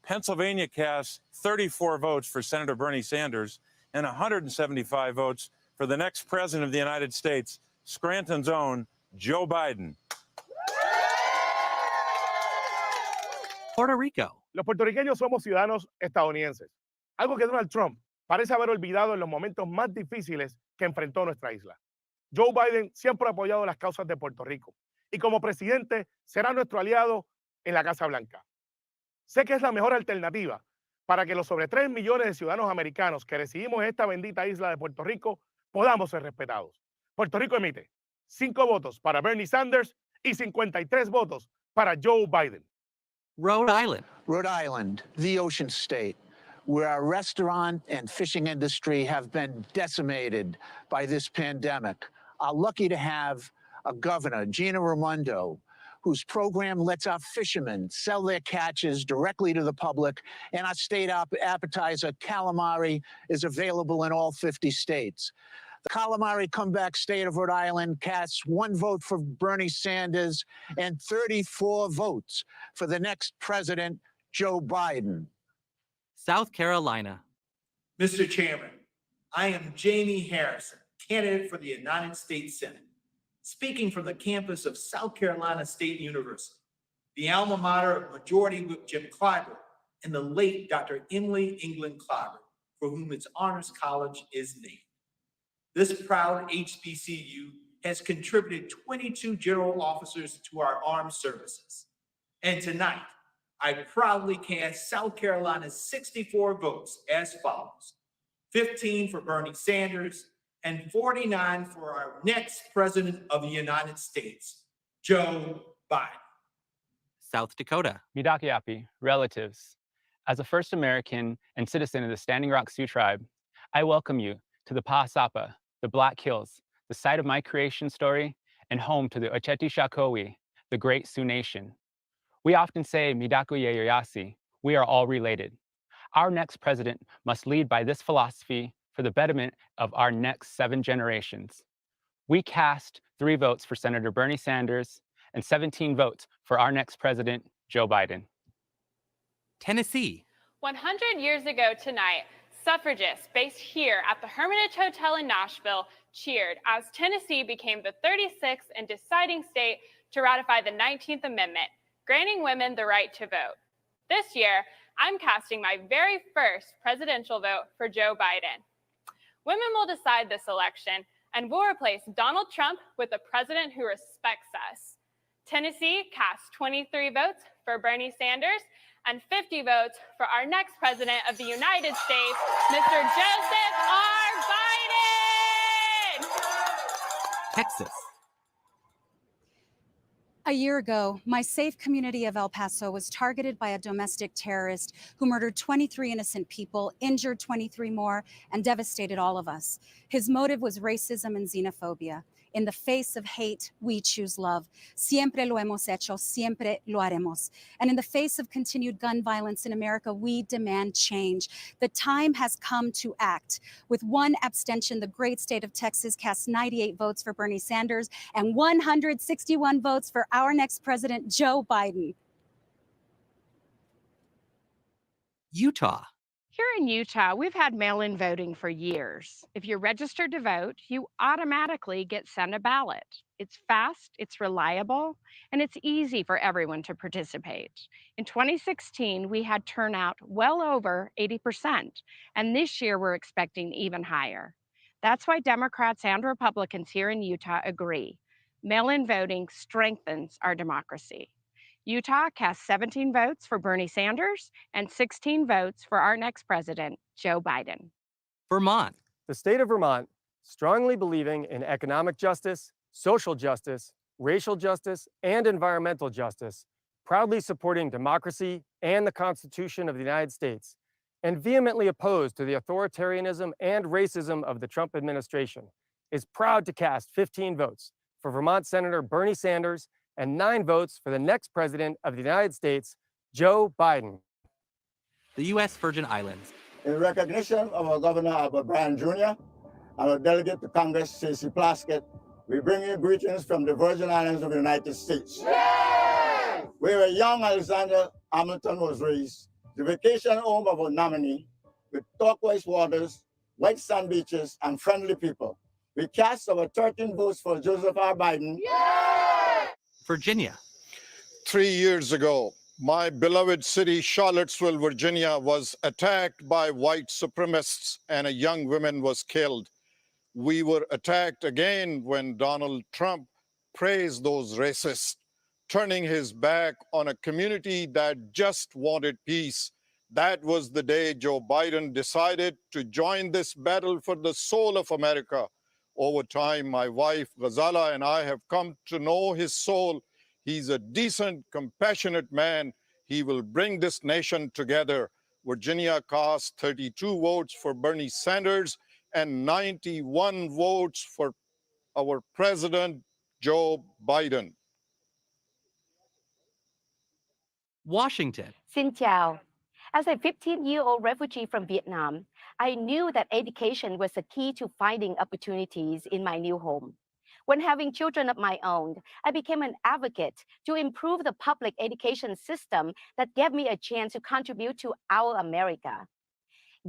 Pennsylvania cast 34 votes for Senator Bernie Sanders and 175 votes for the next president of the United States, Scranton's own Joe Biden. Puerto Rico. Los puertorriqueños somos ciudadanos estadounidenses, algo que Donald Trump parece haber olvidado en los momentos más difíciles que enfrentó nuestra isla. Joe Biden siempre ha apoyado las causas de Puerto Rico y como presidente será nuestro aliado en la Casa Blanca. Sé que es la mejor alternativa para que los sobre 3 millones de ciudadanos americanos que residimos en esta bendita isla de Puerto Rico podamos ser respetados. Puerto Rico emite 5 votos para Bernie Sanders y 53 votos para Joe Biden. Rhode Island. Rhode Island, the ocean state, where our restaurant and fishing industry have been decimated by this pandemic. Lucky to have a governor, Gina Raimondo, whose program lets our fishermen sell their catches directly to the public, and our state appetizer, calamari, is available in all 50 states. The calamari comeback state of Rhode Island casts 1 vote for Bernie Sanders and 34 votes for the next president, Joe Biden. South Carolina. Mr. Chairman, I am Jamie Harrison, candidate for the United States Senate, speaking from the campus of South Carolina State University, the alma mater of Majority Whip Jim Clyburn and the late Dr. Emily England Clyburn, for whom its honors college is named. This proud HBCU has contributed 22 general officers to our armed services. And tonight, I proudly cast South Carolina's 64 votes as follows: 15 for Bernie Sanders and 49 for our next president of the United States, Joe Biden. South Dakota. Midakiapi, relatives. As a first American and citizen of the Standing Rock Sioux tribe, I welcome you to the Pahasapa, the Black Hills, the site of my creation story and home to the Ocheti Shakowi, the great Sioux nation. We often say, Midakuye Yoyasi, we are all related. Our next president must lead by this philosophy for the betterment of our next 7 generations. We cast 3 votes for Senator Bernie Sanders and 17 votes for our next president, Joe Biden. Tennessee. 100 years ago tonight, suffragists based here at the Hermitage Hotel in Nashville cheered as Tennessee became the 36th and deciding state to ratify the 19th Amendment, granting women the right to vote. This year, I'm casting my very first presidential vote for Joe Biden. Women will decide this election and will replace Donald Trump with a president who respects us. Tennessee cast 23 votes for Bernie Sanders and 50 votes for our next president of the United States, Mr. Joseph R. Biden! Texas. A year ago, my safe community of El Paso was targeted by a domestic terrorist who murdered 23 innocent people, injured 23 more, and devastated all of us. His motive was racism and xenophobia. In the face of hate, we choose love. Siempre lo hemos hecho, siempre lo haremos. And in the face of continued gun violence in America, we demand change. The time has come to act. With 1 abstention, the great state of Texas cast 98 votes for Bernie Sanders and 161 votes for our next president, Joe Biden. Utah. Here in Utah, we've had mail-in voting for years. If you're registered to vote, you automatically get sent a ballot. It's fast, it's reliable, and it's easy for everyone to participate. In 2016, we had turnout well over 80%, and this year we're expecting even higher. That's why Democrats and Republicans here in Utah agree. Mail-in voting strengthens our democracy. Utah cast 17 votes for Bernie Sanders and 16 votes for our next president, Joe Biden. Vermont. The state of Vermont, strongly believing in economic justice, social justice, racial justice, and environmental justice, proudly supporting democracy and the Constitution of the United States, and vehemently opposed to the authoritarianism and racism of the Trump administration, is proud to cast 15 votes for Vermont Senator Bernie Sanders and 9 votes for the next president of the United States, Joe Biden. The U.S. Virgin Islands. In recognition of our Governor Albert Bryan Jr. and our delegate to Congress, Stacey Plaskett, we bring you greetings from the Virgin Islands of the United States. Yay! Where a young Alexander Hamilton was raised, the vacation home of a nominee with turquoise waters, white sand beaches, and friendly people. We cast our 13 votes for Joseph R. Biden. Yay! Virginia. 3 years ago, my beloved city, Charlottesville, Virginia, was attacked by white supremacists and a young woman was killed. We were attacked again when Donald Trump praised those racists, turning his back on a community that just wanted peace. That was the day Joe Biden decided to join this battle for the soul of America. Over time, my wife, Ghazala, and I have come to know his soul. He's a decent, compassionate man. He will bring this nation together. Virginia cast 32 votes for Bernie Sanders and 91 votes for our president, Joe Biden. Washington. Xin chào. As a 15-year-old refugee from Vietnam, I knew that education was the key to finding opportunities in my new home. When having children of my own, I became an advocate to improve the public education system that gave me a chance to contribute to our America.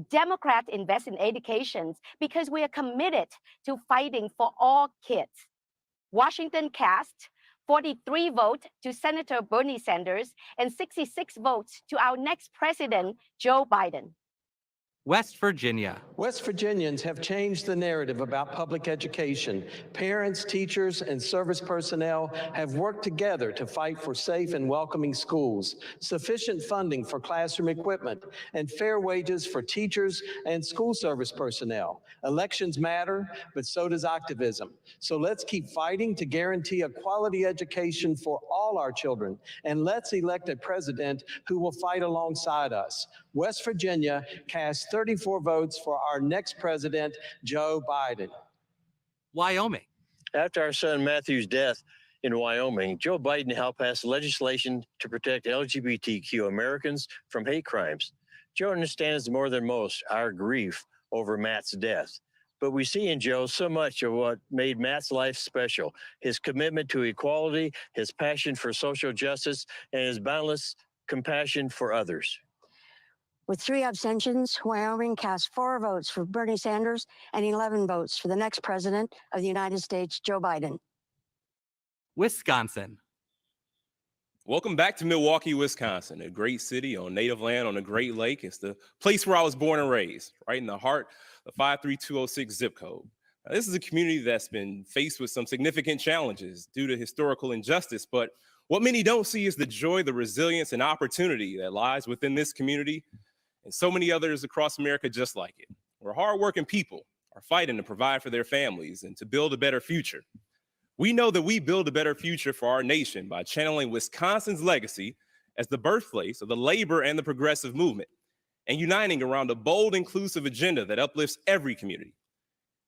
Democrats invest in education because we are committed to fighting for all kids. Washington cast 43 votes to Senator Bernie Sanders and 66 votes to our next president, Joe Biden. West Virginia. West Virginians have changed the narrative about public education. Parents, teachers, and service personnel have worked together to fight for safe and welcoming schools, sufficient funding for classroom equipment, and fair wages for teachers and school service personnel. Elections matter, but so does activism. So let's keep fighting to guarantee a quality education for all our children, and let's elect a president who will fight alongside us. West Virginia cast 34 votes for our next president, Joe Biden. Wyoming. After our son Matthew's death in Wyoming, Joe Biden helped pass legislation to protect LGBTQ Americans from hate crimes. Joe understands more than most our grief over Matt's death. But we see in Joe so much of what made Matt's life special: his commitment to equality, his passion for social justice, and his boundless compassion for others. With 3 abstentions, Wyoming cast 4 votes for Bernie Sanders and 11 votes for the next president of the United States, Joe Biden. Wisconsin. Welcome back to Milwaukee, Wisconsin, a great city on native land on a Great Lake. It's the place where I was born and raised, right in the heart of 53206 zip code. Now, this is a community that's been faced with some significant challenges due to historical injustice, but what many don't see is the joy, the resilience, and opportunity that lies within this community and so many others across America just like it, where hardworking people are fighting to provide for their families and to build a better future. We know that we build a better future for our nation by channeling Wisconsin's legacy as the birthplace of the labor and the progressive movement, and uniting around a bold, inclusive agenda that uplifts every community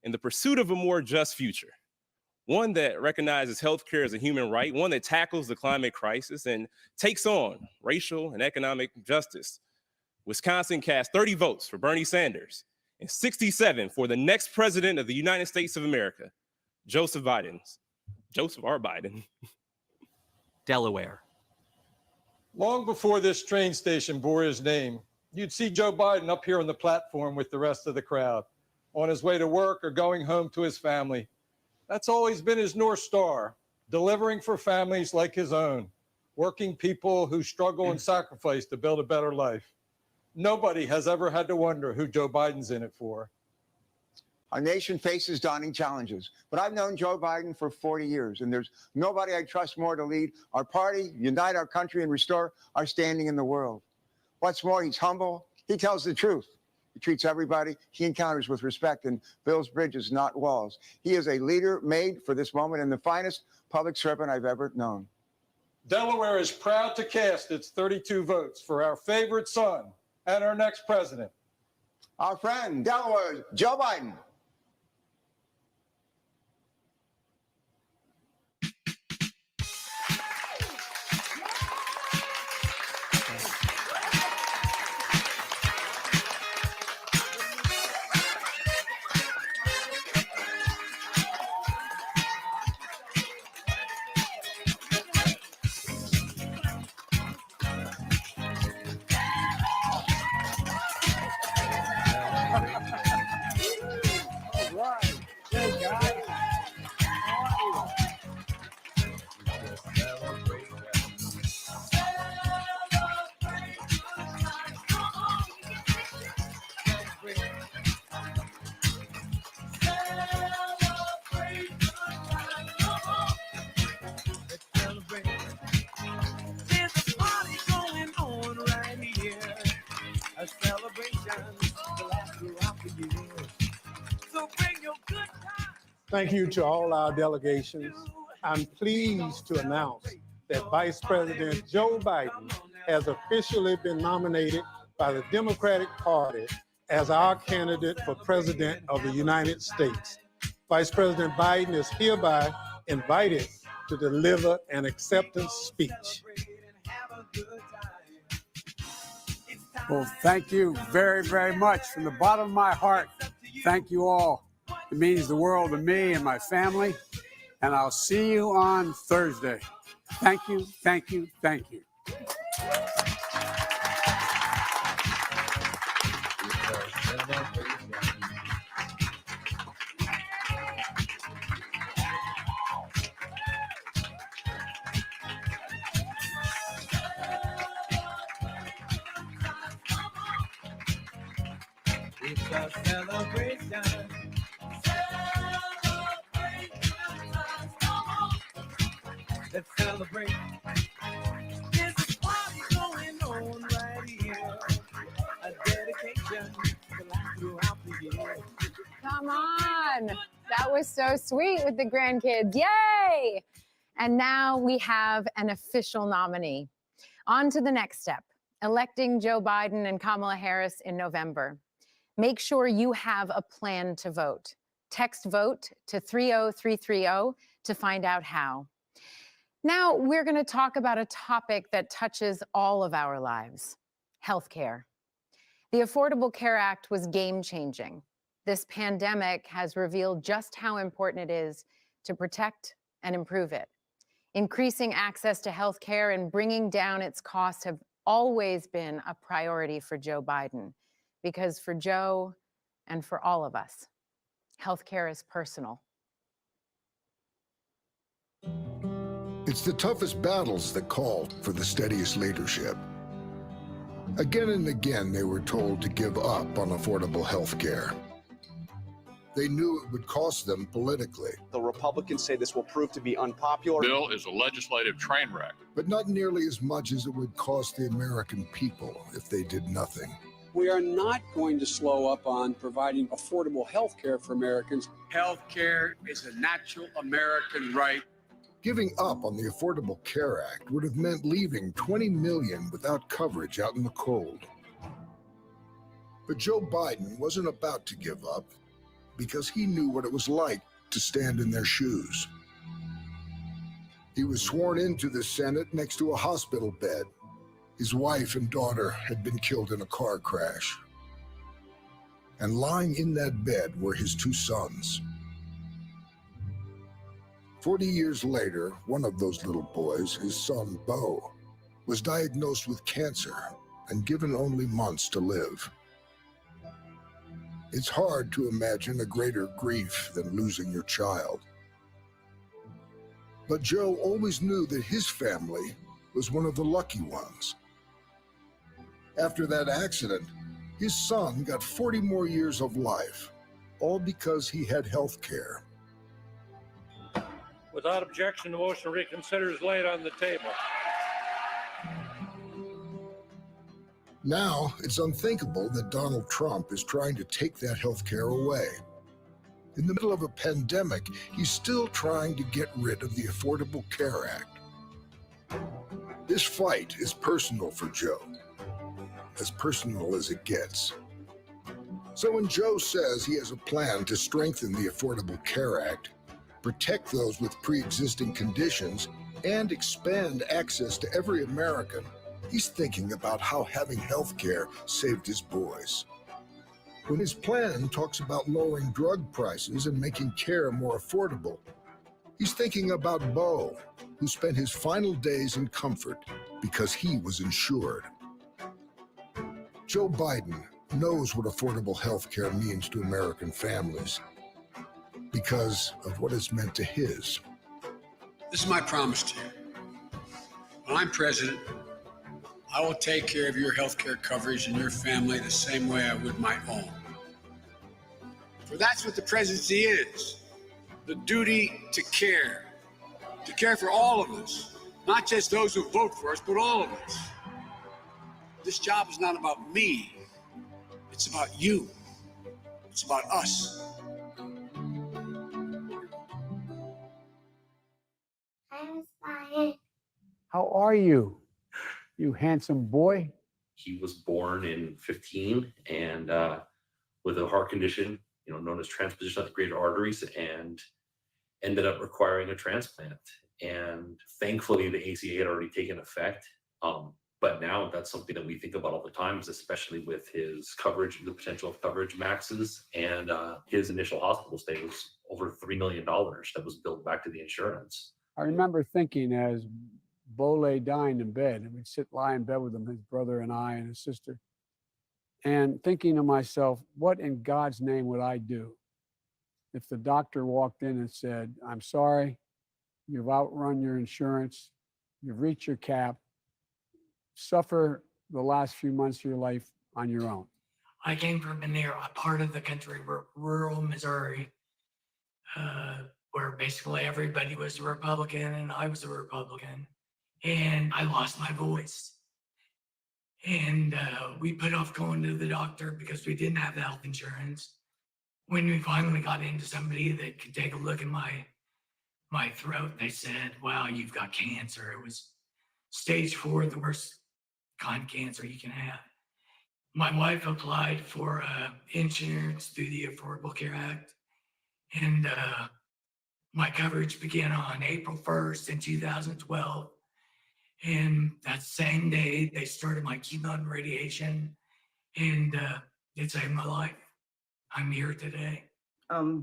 in the pursuit of a more just future, one that recognizes healthcare as a human right, one that tackles the climate crisis and takes on racial and economic justice. Wisconsin cast 30 votes for Bernie Sanders and 67 for the next president of the United States of America, Joseph R. Biden. Delaware. Long before this train station bore his name, you'd see Joe Biden up here on the platform with the rest of the crowd, on his way to work or going home to his family. That's always been his North Star, delivering for families like his own, working people who struggle and sacrifice to build a better life. Nobody has ever had to wonder who Joe Biden's in it for. Our nation faces daunting challenges, but I've known Joe Biden for 40 years, and there's nobody I trust more to lead our party, unite our country, and restore our standing in the world. What's more, he's humble. He tells the truth. He treats everybody he encounters with respect and builds bridges, not walls. He is a leader made for this moment and the finest public servant I've ever known. Delaware is proud to cast its 32 votes for our favorite son and our next president. Our friend, Delaware, Joe Biden. Thank you to all our delegations. I'm pleased to announce that Vice President Joe Biden has officially been nominated by the Democratic Party as our candidate for President of the United States. Vice President Biden is hereby invited to deliver an acceptance speech. Well, thank you very, very much. From the bottom of my heart, thank you all. It means the world to me and my family, and I'll see you on Thursday. Thank you, thank you, thank you. It's a celebration. Let's celebrate. There's a party going on right here. A dedication to last throughout the year. Come on. That was so sweet with the grandkids. Yay! And now we have an official nominee. On to the next step, electing Joe Biden and Kamala Harris in November. Make sure you have a plan to vote. Text VOTE to 30330 to find out how. Now we're going to talk about a topic that touches all of our lives, healthcare. The Affordable Care Act was game-changing. This pandemic has revealed just how important it is to protect and improve it. Increasing access to healthcare and bringing down its costs have always been a priority for Joe Biden, because for Joe and for all of us, healthcare is personal. It's the toughest battles that call for the steadiest leadership. Again and again, they were told to give up on affordable health care. They knew it would cost them politically. The Republicans say this will prove to be unpopular. The bill is a legislative train wreck. But not nearly as much as it would cost the American people if they did nothing. We are not going to slow up on providing affordable health care for Americans. Health care is a natural American right. Giving up on the Affordable Care Act would have meant leaving 20 million without coverage out in the cold. But Joe Biden wasn't about to give up because he knew what it was like to stand in their shoes. He was sworn into the Senate next to a hospital bed. His wife and daughter had been killed in a car crash. And lying in that bed were his two sons. 40 years later, one of those little boys, his son, Bo, was diagnosed with cancer and given only months to live. It's hard to imagine a greater grief than losing your child. But Joe always knew that his family was one of the lucky ones. After that accident, his son got 40 more years of life, all because he had health care. Without objection, the motion to reconsider is laid on the table. Now, it's unthinkable that Donald Trump is trying to take that health care away. In the middle of a pandemic, he's still trying to get rid of the Affordable Care Act. This fight is personal for Joe, as personal as it gets. So when Joe says he has a plan to strengthen the Affordable Care Act, protect those with pre-existing conditions, and expand access to every American, he's thinking about how having health care saved his boys. When his plan talks about lowering drug prices and making care more affordable, he's thinking about Bo, who spent his final days in comfort because he was insured. Joe Biden knows what affordable health care means to American families because of what it's meant to his. This is my promise to you. When I'm president, I will take care of your health care coverage and your family the same way I would my own. For that's what the presidency is, the duty to care for all of us, not just those who vote for us, but all of us. This job is not about me, it's about you, it's about us. How are you, you handsome boy? He was born in 15 and with a heart condition, known as transposition of the greater arteries, and ended up requiring a transplant. And thankfully, the ACA had already taken effect. But now that's something that we think about all the time, especially with his coverage, the potential of coverage maxes, and his initial hospital stay was over $3 million that was billed back to the insurance. I remember thinking as Bo lay dying in bed, and we'd lie in bed with him, his brother and I and his sister, and thinking to myself, what in God's name would I do if the doctor walked in and said, I'm sorry, you've outrun your insurance, you've reached your cap, suffer the last few months of your life on your own. I came from a part of the country, rural Missouri, where basically everybody was a Republican and I was a Republican. And I lost my voice. And we put off going to the doctor because we didn't have health insurance. When we finally got into somebody that could take a look at my throat, they said, wow, you've got cancer. It was stage 4, the worst kind of cancer you can have. My wife applied for insurance through the Affordable Care Act. And my coverage began on April 1st in 2012. And that same day, they started my keynote radiation, and it saved my life. I'm here today.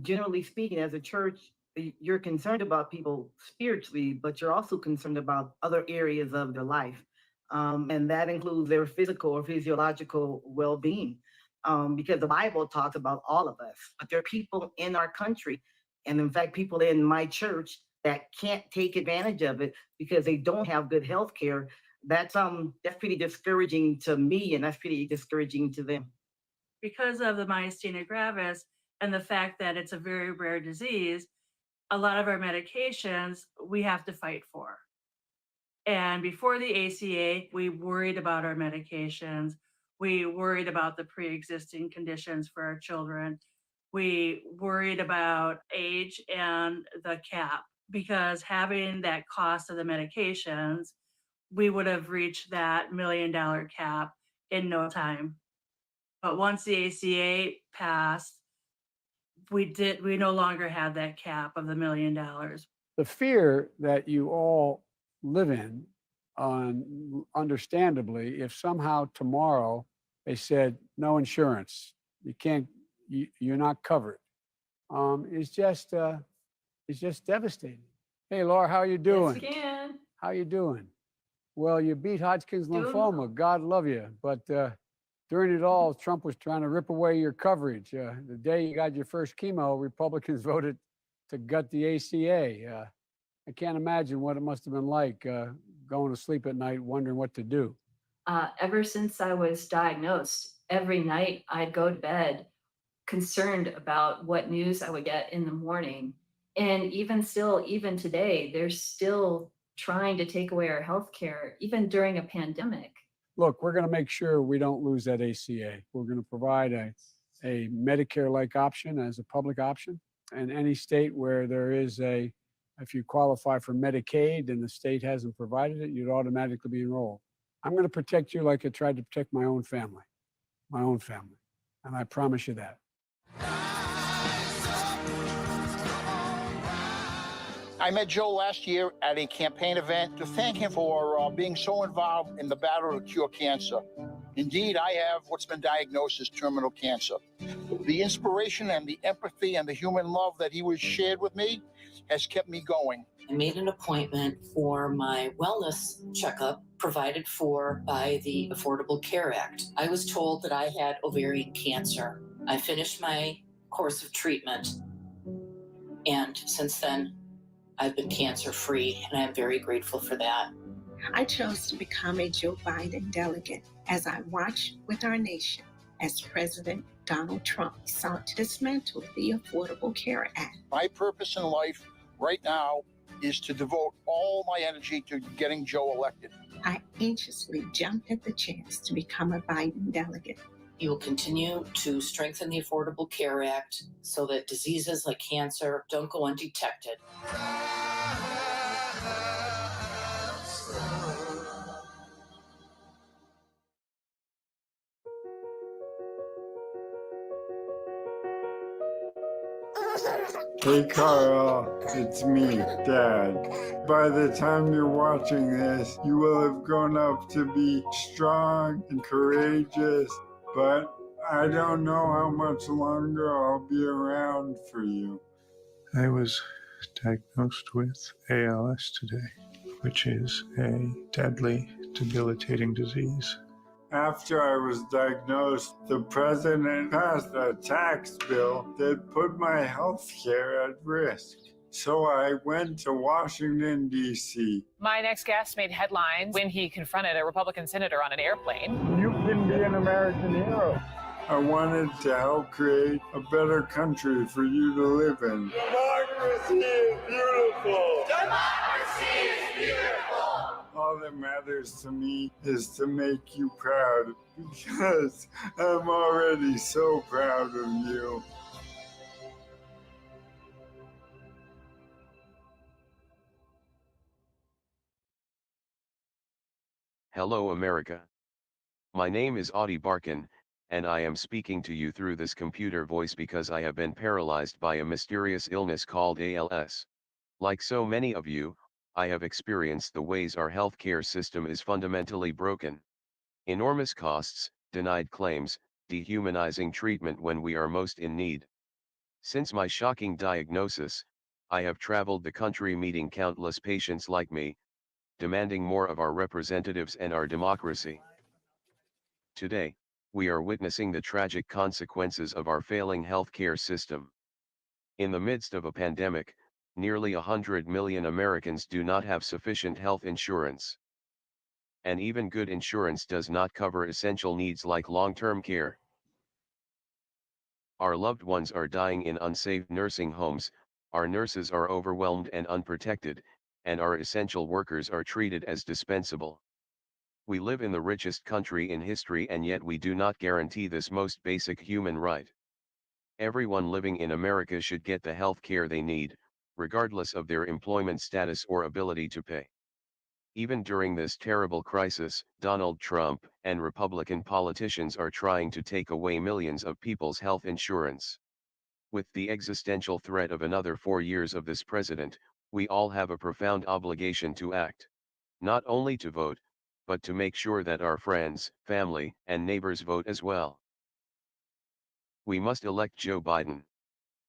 Generally speaking, as a church, you're concerned about people spiritually, but you're also concerned about other areas of their life. And that includes their physical or physiological well-being, because the Bible talks about all of us. But there are people in our country, and in fact, people in my church that can't take advantage of it because they don't have good health care. That's pretty discouraging to me, and that's pretty discouraging to them. Because of the myasthenia gravis and the fact that it's a very rare disease, a lot of our medications we have to fight for. And before the ACA, we worried about our medications. We worried about the pre-existing conditions for our children. We worried about age and the cap, because having that cost of the medications, we would have reached that $1 million cap in no time. But once the ACA passed, we no longer had that cap of the $1 million. The fear that you all live in, understandably, if somehow tomorrow they said no insurance, you're not covered, it's just devastating. Hey, Laura, how you doing? Yes, again. How you doing? Well, you beat Hodgkin's lymphoma. God love you. But during it all, Trump was trying to rip away your coverage. The day you got your first chemo, Republicans voted to gut the ACA. I can't imagine what it must have been like going to sleep at night wondering what to do. Ever since I was diagnosed, every night I'd go to bed concerned about what news I would get in the morning. And even still, even today, they're still trying to take away our health care, even during a pandemic. Look, we're going to make sure we don't lose that ACA. We're going to provide a Medicare-like option as a public option. And any state where there is if you qualify for Medicaid and the state hasn't provided it, you'd automatically be enrolled. I'm going to protect you like I tried to protect my own family. And I promise you that. I met Joe last year at a campaign event to thank him for being so involved in the battle to cure cancer. Indeed, I have what's been diagnosed as terminal cancer. The inspiration and the empathy and the human love that he was shared with me has kept me going. I made an appointment for my wellness checkup provided for by the Affordable Care Act. I was told that I had ovarian cancer. I finished my course of treatment, and since then, I've been cancer-free, and I'm very grateful for that. I chose to become a Joe Biden delegate as I watch with our nation as President Donald Trump sought to dismantle the Affordable Care Act. My purpose in life right now is to devote all my energy to getting Joe elected. I anxiously jumped at the chance to become a Biden delegate. You will continue to strengthen the Affordable Care Act so that diseases like cancer don't go undetected. Hey Carl, it's me, Dad. By the time you're watching this, you will have grown up to be strong and courageous, but I don't know how much longer I'll be around for you. I was diagnosed with ALS today, which is a deadly, debilitating disease. After I was diagnosed, the president passed a tax bill that put my health care at risk. So I went to Washington, D.C. My next guest made headlines when he confronted a Republican senator on an airplane. You can be an American hero. I wanted to help create a better country for you to live in. Democracy is beautiful! Democracy is beautiful! All that matters to me is to make you proud, because I'm already so proud of you. Hello, America. My name is Audie Barkin, and I am speaking to you through this computer voice because I have been paralyzed by a mysterious illness called ALS. Like so many of you, I have experienced the ways our healthcare system is fundamentally broken. Enormous costs, denied claims, dehumanizing treatment when we are most in need. Since my shocking diagnosis, I have traveled the country meeting countless patients like me, demanding more of our representatives and our democracy. Today, we are witnessing the tragic consequences of our failing healthcare system. In the midst of a pandemic, nearly 100 million Americans do not have sufficient health insurance. And even good insurance does not cover essential needs like long-term care. Our loved ones are dying in unsafe nursing homes, our nurses are overwhelmed and unprotected, and our essential workers are treated as dispensable. We live in the richest country in history, and yet we do not guarantee this most basic human right. Everyone living in America should get the health care they need, regardless of their employment status or ability to pay. Even during this terrible crisis, Donald Trump and Republican politicians are trying to take away millions of people's health insurance. With the existential threat of another 4 years of this president, we all have a profound obligation to act. Not only to vote, but to make sure that our friends, family, and neighbors vote as well. We must elect Joe Biden.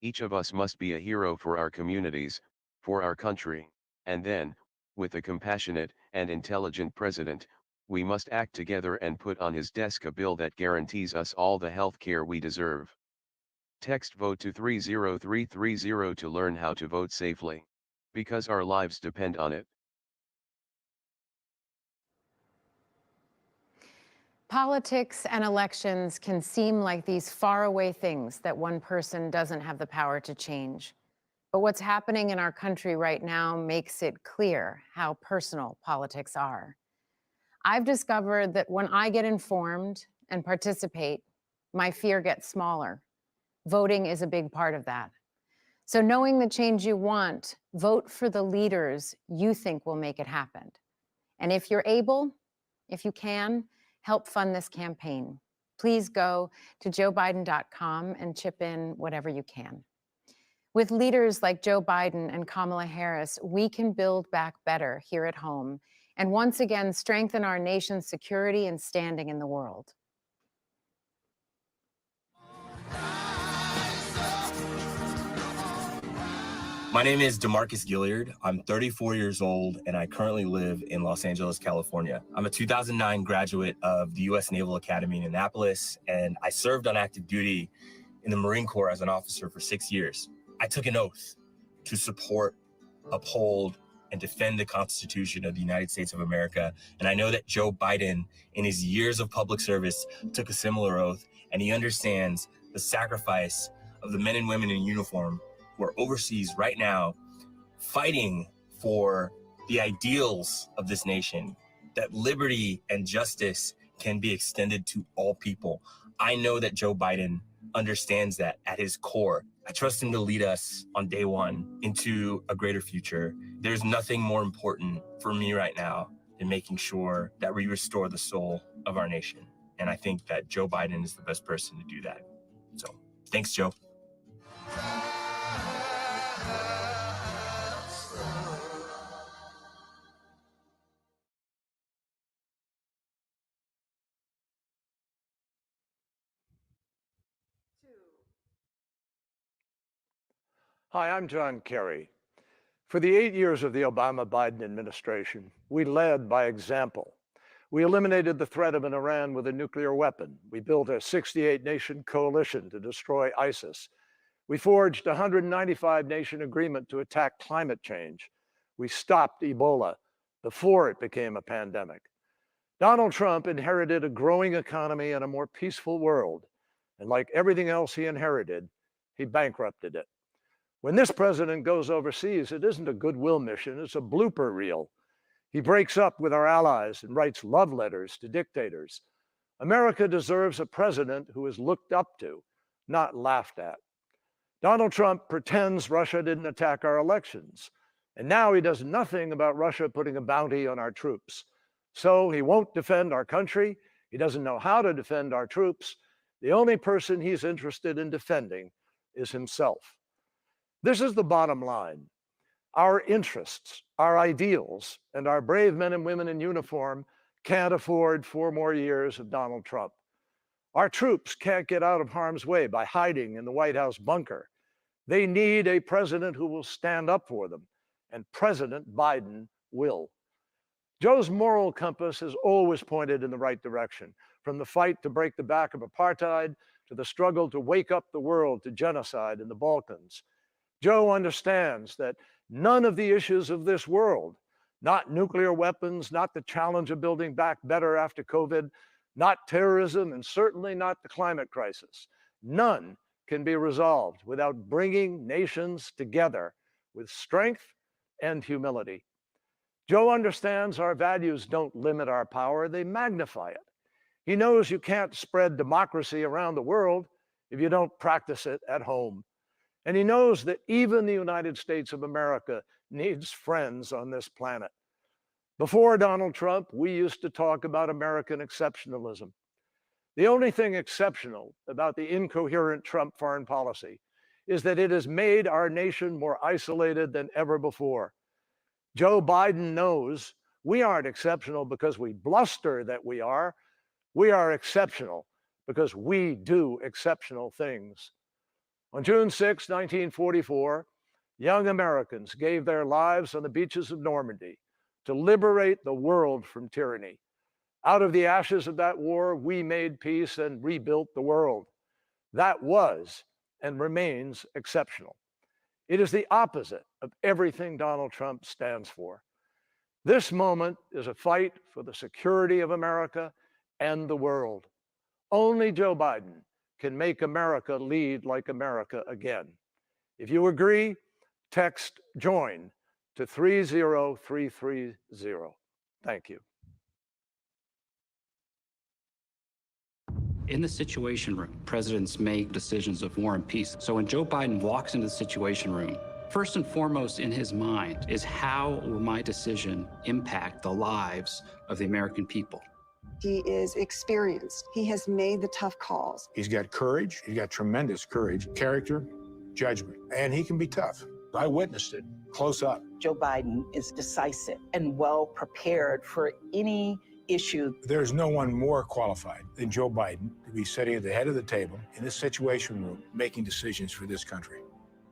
Each of us must be a hero for our communities, for our country, and then, With a compassionate and intelligent president, we must act together and put on his desk a bill that guarantees us all the health care we deserve. Text vote to 30330 to learn how to vote safely. Because our lives depend on it. Politics and elections can seem like these faraway things that one person doesn't have the power to change. But what's happening in our country right now makes it clear how personal politics are. I've discovered that when I get informed and participate, my fear gets smaller. Voting is a big part of that. So knowing the change you want, vote for the leaders you think will make it happen. And if you're able, if you can, help fund this campaign. Please go to joebiden.com and chip in whatever you can. With leaders like Joe Biden and Kamala Harris, we can build back better here at home and once again strengthen our nation's security and standing in the world. My name is DeMarcus Gilliard. I'm 34 years old, and I currently live in Los Angeles, California. I'm a 2009 graduate of the U.S. Naval Academy in Annapolis, and I served on active duty in the Marine Corps as an officer for 6 years. I took an oath to support, uphold, and defend the Constitution of the United States of America. And I know that Joe Biden, in his years of public service, took a similar oath, and he understands the sacrifice of the men and women in uniform who are overseas right now fighting for the ideals of this nation, that liberty and justice can be extended to all people. I know that Joe Biden understands that at his core. I trust him to lead us on day one into a greater future. There's nothing more important for me right now than making sure that we restore the soul of our nation. And I think that Joe Biden is the best person to do that. So thanks, Joe. Hi, I'm John Kerry. For the 8 years of the Obama-Biden administration, we led by example. We eliminated the threat of an Iran with a nuclear weapon. We built a 68-nation coalition to destroy ISIS. We forged a 195-nation agreement to attack climate change. We stopped Ebola before it became a pandemic. Donald Trump inherited a growing economy and a more peaceful world. And like everything else he inherited, he bankrupted it. When this president goes overseas, it isn't a goodwill mission, it's a blooper reel. He breaks up with our allies and writes love letters to dictators. America deserves a president who is looked up to, not laughed at. Donald Trump pretends Russia didn't attack our elections, and now he does nothing about Russia putting a bounty on our troops. So he won't defend our country, he doesn't know how to defend our troops. The only person he's interested in defending is himself. This is the bottom line. Our interests, our ideals, and our brave men and women in uniform can't afford 4 more years of Donald Trump. Our troops can't get out of harm's way by hiding in the White House bunker. They need a president who will stand up for them, and President Biden will. Joe's moral compass has always pointed in the right direction, from the fight to break the back of apartheid to the struggle to wake up the world to genocide in the Balkans. Joe understands that none of the issues of this world, not nuclear weapons, not the challenge of building back better after COVID, not terrorism, and certainly not the climate crisis, none can be resolved without bringing nations together with strength and humility. Joe understands our values don't limit our power, they magnify it. He knows you can't spread democracy around the world if you don't practice it at home. And he knows that even the United States of America needs friends on this planet. Before Donald Trump, we used to talk about American exceptionalism. The only thing exceptional about the incoherent Trump foreign policy is that it has made our nation more isolated than ever before. Joe Biden knows we aren't exceptional because we bluster that we are. We are exceptional because we do exceptional things. On June 6, 1944, young Americans gave their lives on the beaches of Normandy, to liberate the world from tyranny. Out of the ashes of that war, we made peace and rebuilt the world. That was and remains exceptional. It is the opposite of everything Donald Trump stands for. This moment is a fight for the security of America and the world. Only Joe Biden can make America lead like America again. If you agree, text JOIN to 30330. Thank you. In the Situation Room, presidents make decisions of war and peace. So when Joe Biden walks into the Situation Room, first and foremost in his mind is how will my decision impact the lives of the American people? He is experienced. He has made the tough calls. He's got courage. He's got tremendous courage, character, judgment, and he can be tough. I witnessed it close up. Joe Biden is decisive and well prepared for any issue. There's no one more qualified than Joe Biden to be sitting at the head of the table in this Situation Room making decisions for this country.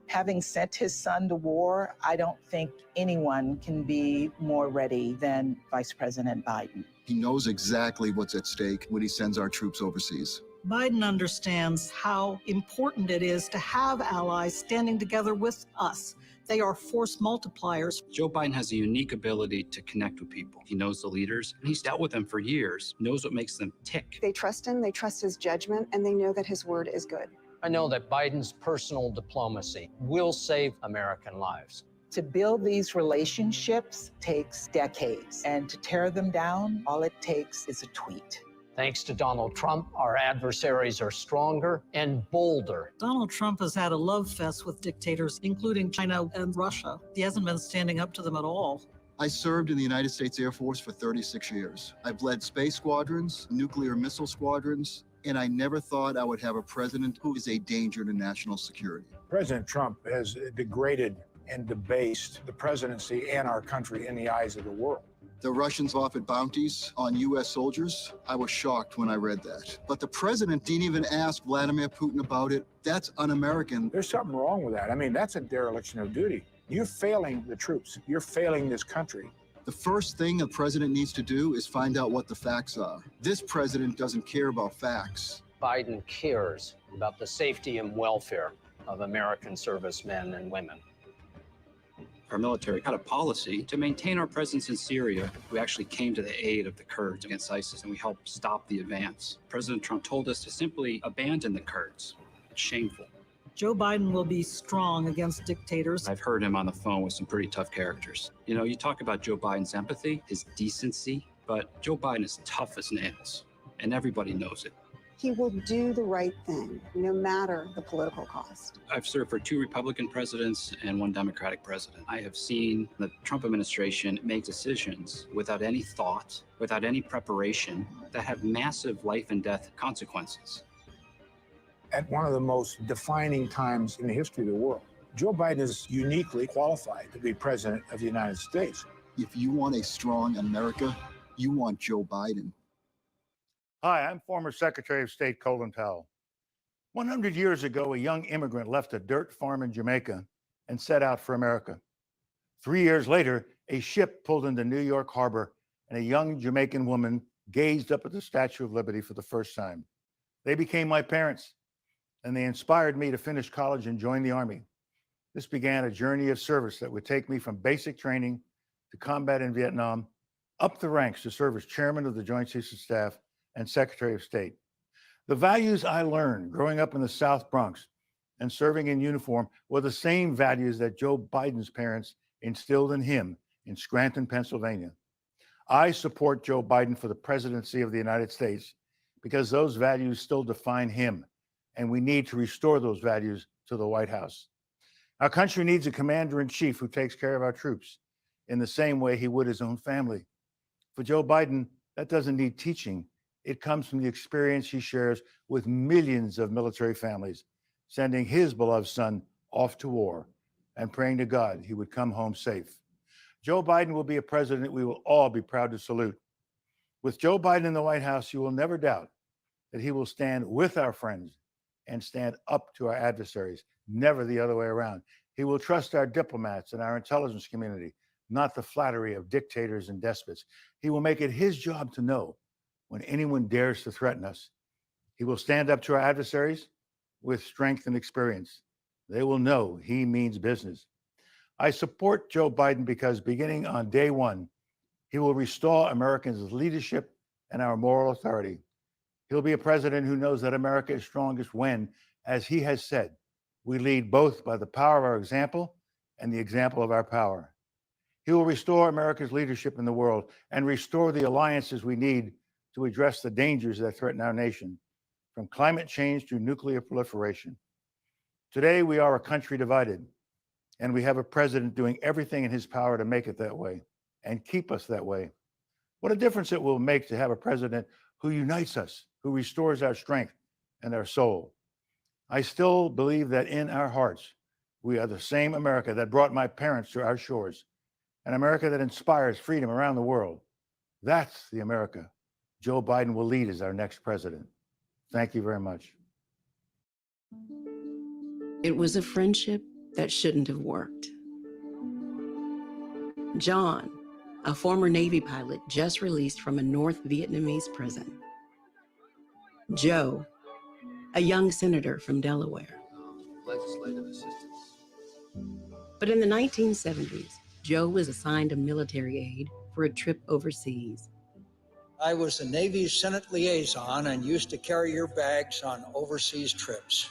Having sent his son to war, I don't think anyone can be more ready than Vice President Biden. He knows exactly what's at stake when he sends our troops overseas. Biden understands how important it is to have allies standing together with us. They are force multipliers. Joe Biden has a unique ability to connect with people. He knows the leaders, and he's dealt with them for years, knows what makes them tick. They trust him, they trust his judgment, and they know that his word is good. I know that Biden's personal diplomacy will save American lives. To build these relationships takes decades, and to tear them down, all it takes is a tweet. Thanks to Donald Trump, our adversaries are stronger and bolder. Donald Trump has had a love fest with dictators, including China and Russia. He hasn't been standing up to them at all. I served in the United States Air Force for 36 years. I've led space squadrons, nuclear missile squadrons, and I never thought I would have a president who is a danger to national security. President Trump has degraded and debased the presidency and our country in the eyes of the world. The Russians offered bounties on U.S. soldiers. I was shocked when I read that. But the president didn't even ask Vladimir Putin about it. That's un-American. There's something wrong with that. I mean, that's a dereliction of duty. You're failing the troops. You're failing this country. The first thing a president needs to do is find out what the facts are. This president doesn't care about facts. Biden cares about the safety and welfare of American servicemen and women. Our military had a policy to maintain our presence in Syria. We actually came to the aid of the Kurds against ISIS, and we helped stop the advance. President Trump told us to simply abandon the Kurds. It's shameful. Joe Biden will be strong against dictators. I've heard him on the phone with some pretty tough characters. You know, you talk about Joe Biden's empathy, his decency, but Joe Biden is tough as nails, and everybody knows it. He will do the right thing, no matter the political cost. I've served for 2 Republican presidents and 1 Democratic president. I have seen the Trump administration make decisions without any thought, without any preparation, that have massive life and death consequences. At one of the most defining times in the history of the world, Joe Biden is uniquely qualified to be president of the United States. If you want a strong America, you want Joe Biden. Hi, I'm former Secretary of State Colin Powell. 100 years ago, a young immigrant left a dirt farm in Jamaica and set out for America. 3 years later, a ship pulled into New York Harbor, and a young Jamaican woman gazed up at the Statue of Liberty for the first time. They became my parents, and they inspired me to finish college and join the Army. This began a journey of service that would take me from basic training to combat in Vietnam, up the ranks to serve as chairman of the Joint Chiefs of Staff and Secretary of State. The values I learned growing up in the South Bronx and serving in uniform were the same values that Joe Biden's parents instilled in him in Scranton, Pennsylvania. I support Joe Biden for the presidency of the United States because those values still define him, and we need to restore those values to the White House. Our country needs a commander-in-chief who takes care of our troops in the same way he would his own family. For Joe Biden, that doesn't need teaching. It comes from the experience he shares with millions of military families, sending his beloved son off to war and praying to God he would come home safe. Joe Biden will be a president we will all be proud to salute. With Joe Biden in the White House, you will never doubt that he will stand with our friends and stand up to our adversaries, never the other way around. He will trust our diplomats and our intelligence community not the flattery of dictators and despots. He will make it his job to know when anyone dares to threaten us. He will stand up to our adversaries with strength and experience. They will know he means business. I support Joe Biden because beginning on day one, he will restore Americans' leadership and our moral authority. He'll be a president who knows that America is strongest when, as he has said, we lead both by the power of our example and the example of our power. He will restore America's leadership in the world and restore the alliances we need to address the dangers that threaten our nation, from climate change to nuclear proliferation. Today, we are a country divided, and we have a president doing everything in his power to make it that way and keep us that way. What a difference it will make to have a president who unites us, who restores our strength and our soul. I still believe that in our hearts, we are the same America that brought my parents to our shores, an America that inspires freedom around the world. That's the America Joe Biden will lead as our next president. Thank you very much. It was a friendship that shouldn't have worked. John, a former Navy pilot just released from a North Vietnamese prison. Joe, a young senator from Delaware. Legislative assistance. But in the 1970s, Joe was assigned a military aide for a trip overseas. I was the Navy's Senate liaison and used to carry your bags on overseas trips.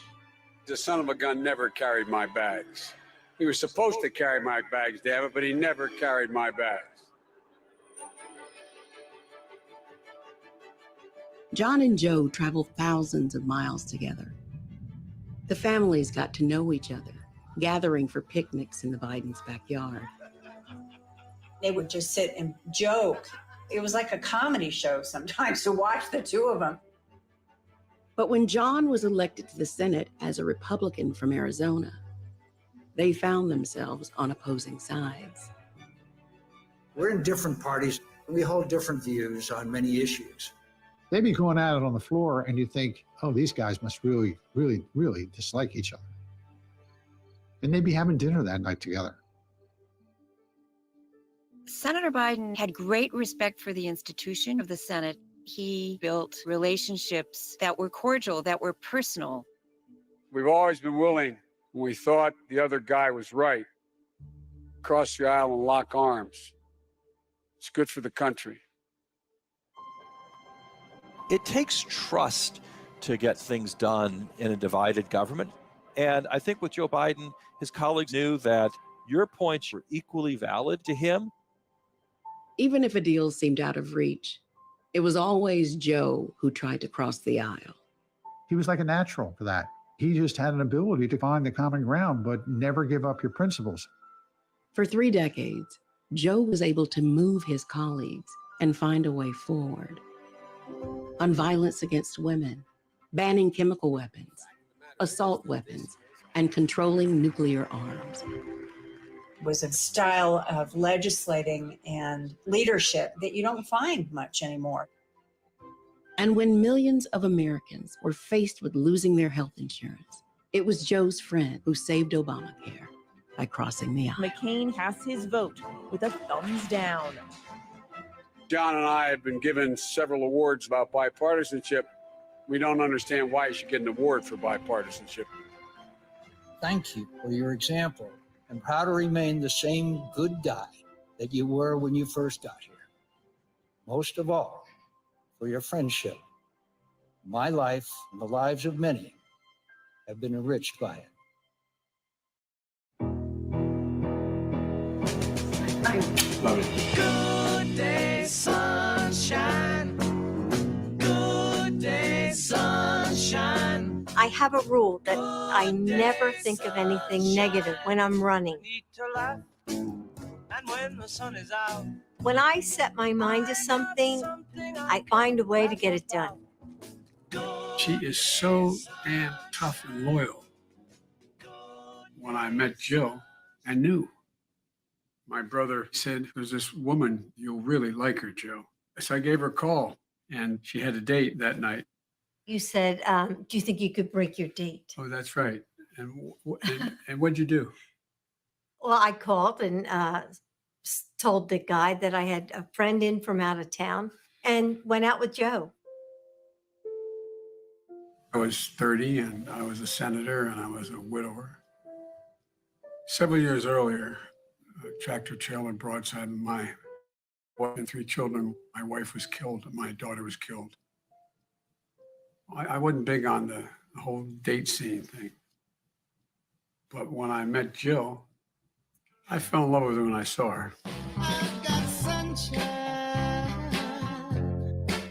The son of a gun never carried my bags. He was supposed to carry my bags, damn it, but he never carried my bags. John and Joe traveled thousands of miles together. The families got to know each other, gathering for picnics in the Bidens' backyard. They would just sit and joke. It was like a comedy show sometimes to watch the two of them. But when John was elected to the Senate as a Republican from Arizona, they found themselves on opposing sides. We're in different parties. We hold different views on many issues. They'd be going at it on the floor, and you think, oh, these guys must really, really, really dislike each other. And they'd be having dinner that night together. Senator Biden had great respect for the institution of the Senate. He built relationships that were cordial, that were personal. We've always been willing, when we thought the other guy was right, cross the aisle and lock arms. It's good for the country. It takes trust to get things done in a divided government. And I think with Joe Biden, his colleagues knew that your points were equally valid to him. Even if a deal seemed out of reach, it was always Joe who tried to cross the aisle. He was like a natural for that. He just had an ability to find the common ground, but never give up your principles. For 3 decades, Joe was able to move his colleagues and find a way forward. On violence against women, banning chemical weapons, assault weapons, and controlling nuclear arms. It was a style of legislating and leadership that you don't find much anymore. And when millions of Americans were faced with losing their health insurance, it was Joe's friend who saved Obamacare by crossing the aisle. McCain has his vote with a thumbs down. John and I have been given several awards about bipartisanship. We don't understand why you should get an award for bipartisanship. Thank you for your example. I'm proud to remain the same good guy that you were when you first got here. Most of all, for your friendship. My life and the lives of many have been enriched by it. Love it. Good day, sunshine. Good day, sunshine. I have a rule that I never think of anything negative when I'm running. And when the sun is out. When I set my mind to something, I find a way to get it done. She is so damn tough and loyal. When I met Jill, I knew. My brother said, there's this woman, you'll really like her, Joe. So I gave her a call, and she had a date that night. You said, do you think you could break your date? Oh, that's right. And what'd you do? Well, I called and told the guy that I had a friend in from out of town and went out with Joe. I was 30 and I was a senator and I was a widower. Several years earlier, a tractor trailer broadside my wife and 3 children. My wife was killed and my daughter was killed. I wasn't big on the whole date scene thing. But when I met Jill, I fell in love with her when I saw her. I've got sunshine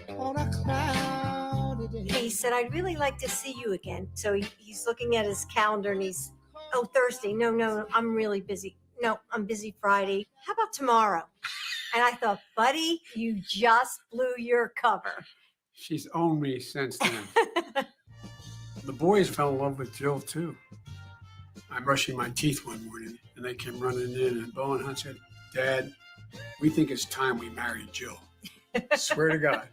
on a cloudy day. He said, I'd really like to see you again. So he's looking at his calendar and he's, oh, Thursday. No, I'm really busy. No, I'm busy Friday. How about tomorrow? And I thought, buddy, you just blew your cover. She's owned me since then. The boys fell in love with Jill too. I'm brushing my teeth one morning and they came running in and Bo and Hunt said, Dad, we think it's time we married Jill. Swear to God.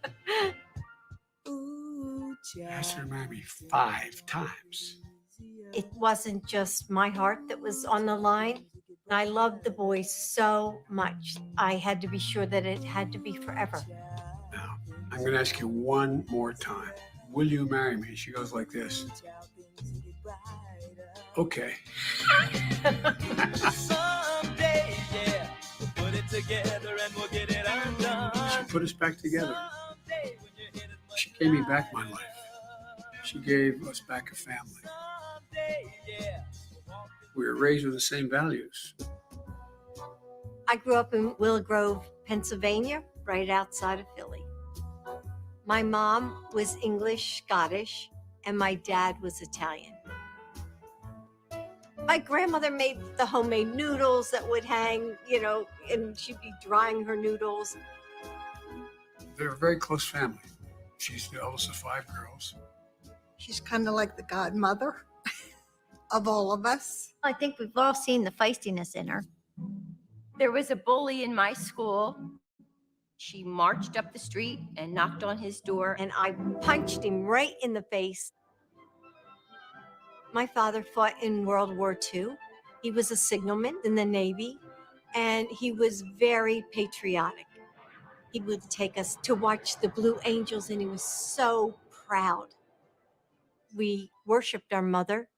Ooh, That's to marry me 5 times. It wasn't just my heart that was on the line. I loved the boys so much. I had to be sure that it had to be forever. Now, I'm going to ask you one more time. Will you marry me? She goes like this. Okay. Someday, yeah, we'll put it together and we'll get it undone. She put us back together. She gave me back my life. She gave us back a family. We were raised with the same values. I grew up in Willow Grove, Pennsylvania, right outside of Philly. My mom was English, Scottish, and my dad was Italian. My grandmother made the homemade noodles that would hang, and she'd be drying her noodles. They're a very close family. She's the eldest of 5 girls. She's kind of like the godmother of all of us. I think we've all seen the feistiness in her. There was a bully in my school. She marched up the street and knocked on his door. And I punched him right in the face. My father fought in World War II. He was a signalman in the Navy, and he was very patriotic. He would take us to watch the Blue Angels, and he was so proud. We worshiped our mother.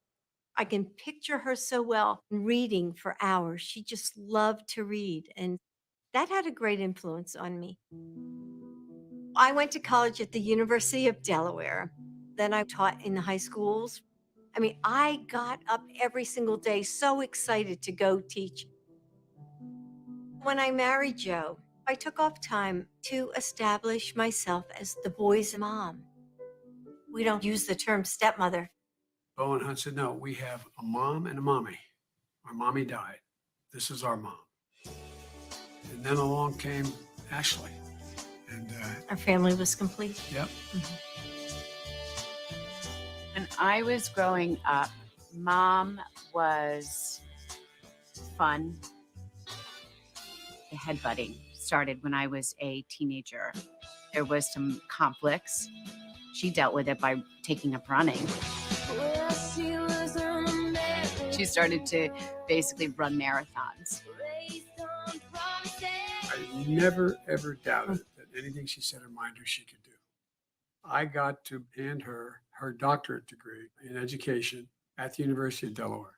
I can picture her so well reading for hours. She just loved to read, and that had a great influence on me. I went to college at the University of Delaware. Then I taught in the high schools. I mean, I got up every single day so excited to go teach. When I married Joe, I took off time to establish myself as the boys' mom. We don't use the term stepmother. Bo and Hunt said, no, we have a mom and a mommy. Our mommy died. This is our mom. And then along came Ashley. And our family was complete. Yep. Mm-hmm. When I was growing up, Mom was fun. The headbutting started when I was a teenager. There was some conflicts. She dealt with it by taking up running. She started to basically run marathons. I never, ever doubted that anything she set her mind to, she could do. I got to hand her her doctorate degree in education at the University of Delaware.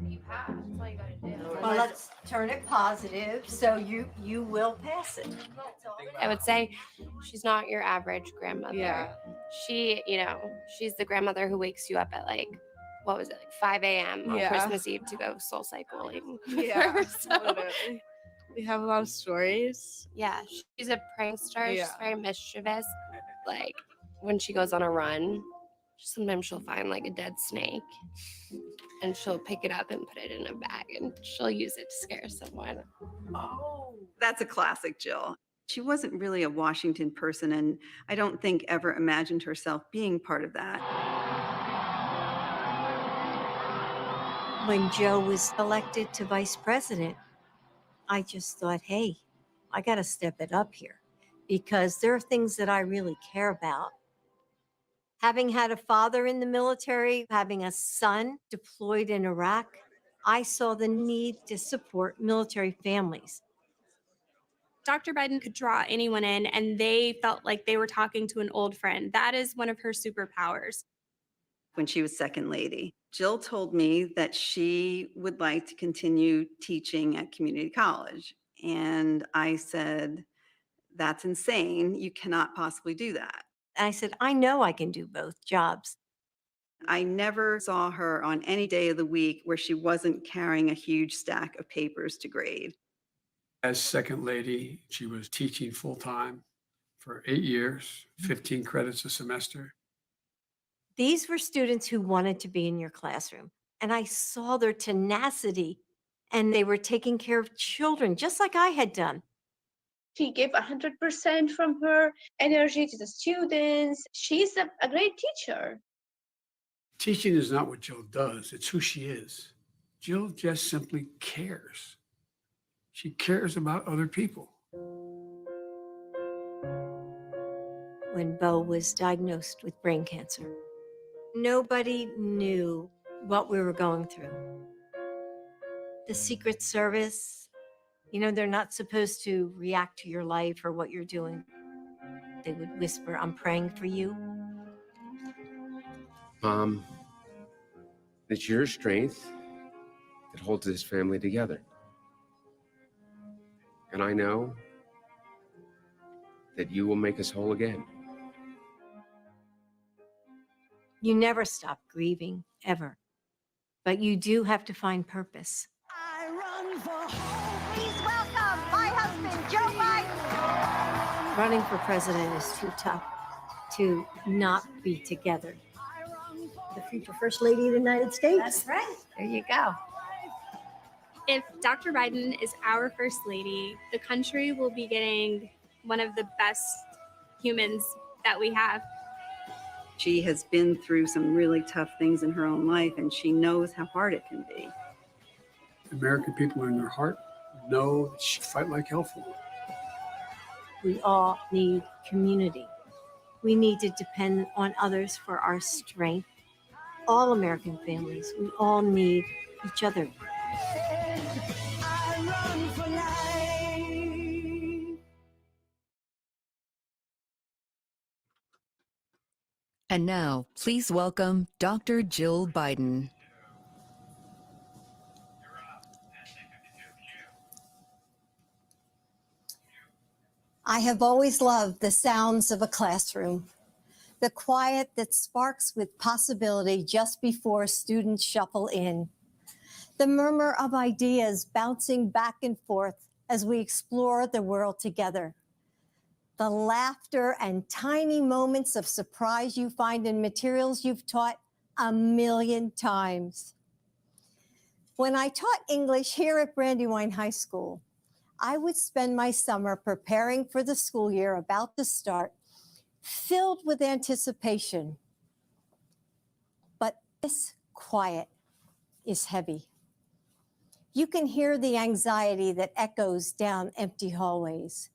You pass. That's all you gotta do. Well, let's turn it positive, so you will pass it. I would say she's not your average grandmother. Yeah. She, she's the grandmother who wakes you up at 5 a.m. on Yeah. Christmas Eve to go soul cycling. Yeah, So, literally. We have a lot of stories. yeah, she's a prankster. Yeah. She's very mischievous. When she goes on a run, sometimes she'll find a dead snake and she'll pick it up and put it in a bag and she'll use it to scare someone. Oh, that's a classic Jill. She wasn't really a Washington person, and I don't think ever imagined herself being part of that. When Joe was elected to vice president, I just thought, hey, I got to step it up here because there are things that I really care about. Having had a father in the military, having a son deployed in Iraq, I saw the need to support military families. Dr. Biden could draw anyone in and they felt like they were talking to an old friend. That is one of her superpowers. When she was second lady, Jill told me that she would like to continue teaching at community college. And I said, that's insane. You cannot possibly do that. I said, I know I can do both jobs. I never saw her on any day of the week where she wasn't carrying a huge stack of papers to grade. As second lady, she was teaching full-time for 8 years, 15 credits a semester. These were students who wanted to be in your classroom, and I saw their tenacity, and they were taking care of children just like I had done. She gave 100% from her energy to the students. She's a great teacher. Teaching is not what Jill does, it's who she is. Jill just simply cares. She cares about other people. When Bo was diagnosed with brain cancer, nobody knew what we were going through. The Secret Service, you know, they're not supposed to react to your life or what you're doing. They would whisper, I'm praying for you. Mom, it's your strength that holds this family together. And I know that you will make us whole again. You never stop grieving, ever. But you do have to find purpose. Please welcome my husband, Joe Biden. Running for president is too tough to not be together. The future First Lady of the United States. That's right. There you go. If Dr. Biden is our first lady, the country will be getting one of the best humans that we have. She has been through some really tough things in her own life, and she knows how hard it can be. The American people in their heart know that she fight like hell for them. We all need community. We need to depend on others for our strength. All American families, we all need each other. And now, please welcome Dr. Jill Biden. I have always loved the sounds of a classroom, the quiet that sparks with possibility just before students shuffle in, the murmur of ideas bouncing back and forth as we explore the world together, the laughter and tiny moments of surprise you find in materials you've taught 1,000,000 times. When I taught English here at Brandywine High School, I would spend my summer preparing for the school year about to start, filled with anticipation. But this quiet is heavy. You can hear the anxiety that echoes down empty hallways.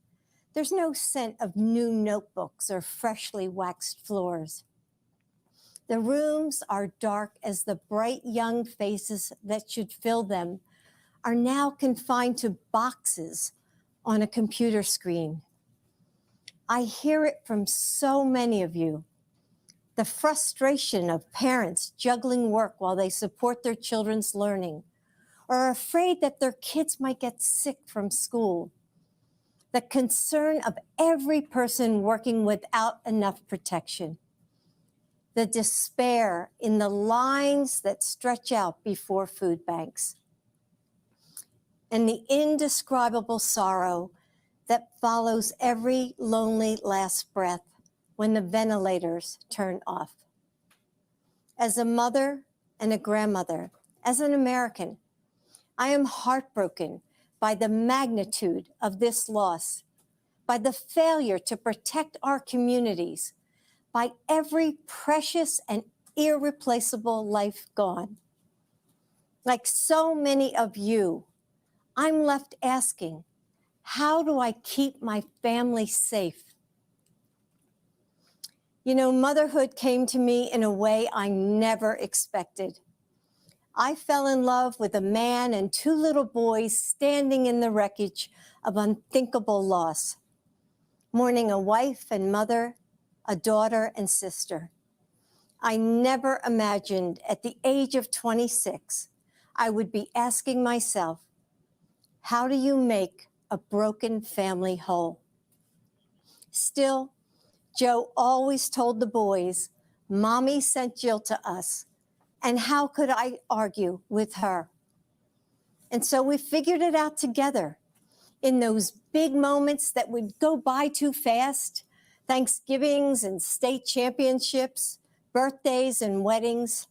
There's no scent of new notebooks or freshly waxed floors. The rooms are dark as the bright young faces that should fill them are now confined to boxes on a computer screen. I hear it from so many of you. The frustration of parents juggling work while they support their children's learning, or are afraid that their kids might get sick from school. The concern of every person working without enough protection. The despair in the lines that stretch out before food banks. And the indescribable sorrow that follows every lonely last breath when the ventilators turn off. As a mother and a grandmother, as an American, I am heartbroken by the magnitude of this loss, by the failure to protect our communities, by every precious and irreplaceable life gone. Like so many of you, I'm left asking, how do I keep my family safe? You know, motherhood came to me in a way I never expected. I fell in love with a man and two little boys standing in the wreckage of unthinkable loss, mourning a wife and mother, a daughter and sister. I never imagined at the age of 26, I would be asking myself, how do you make a broken family whole? Still, Joe always told the boys, Mommy sent Jill to us, and how could I argue with her? And so we figured it out together in those big moments that would go by too fast, Thanksgivings and state championships, birthdays and weddings,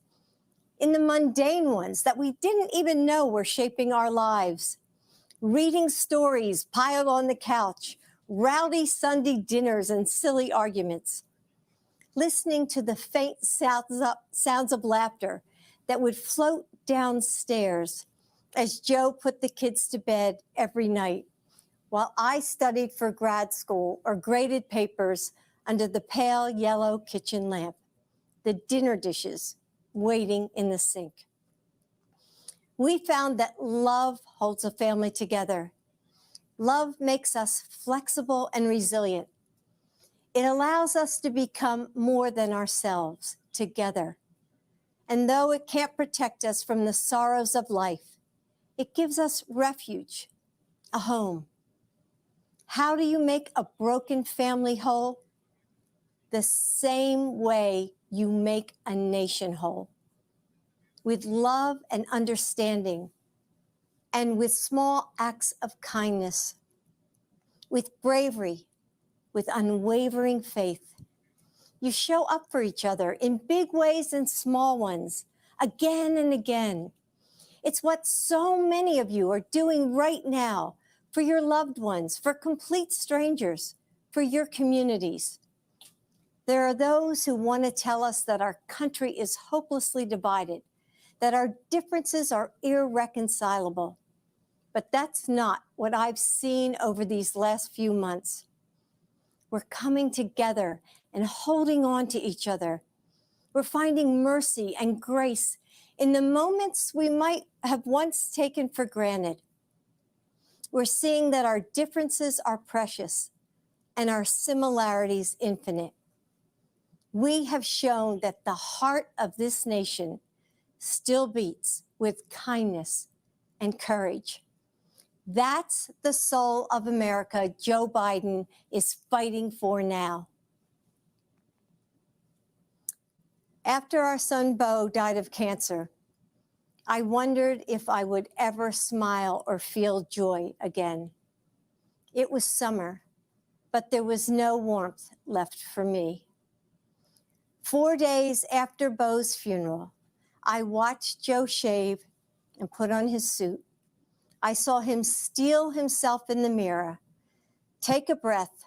in the mundane ones that we didn't even know were shaping our lives, reading stories piled on the couch, rowdy Sunday dinners and silly arguments, listening to the faint sounds of laughter that would float downstairs as Joe put the kids to bed every night, while I studied for grad school or graded papers under the pale yellow kitchen lamp, the dinner dishes waiting in the sink. We found that love holds a family together. Love makes us flexible and resilient. It allows us to become more than ourselves together. And though it can't protect us from the sorrows of life, it gives us refuge, a home. How do you make a broken family whole? The same way you make a nation whole. With love and understanding, and with small acts of kindness, with bravery, with unwavering faith. You show up for each other in big ways and small ones, again and again. It's what so many of you are doing right now for your loved ones, for complete strangers, for your communities. There are those who want to tell us that our country is hopelessly divided, that our differences are irreconcilable. But that's not what I've seen over these last few months. We're coming together and holding on to each other. We're finding mercy and grace in the moments we might have once taken for granted. We're seeing that our differences are precious and our similarities infinite. We have shown that the heart of this nation still beats with kindness and courage. That's the soul of America Joe Biden is fighting for now. After our son Beau died of cancer, I wondered if I would ever smile or feel joy again. It was summer, but there was no warmth left for me. 4 days after Beau's funeral, I watched Joe shave and put on his suit. I saw him steel himself in the mirror, take a breath,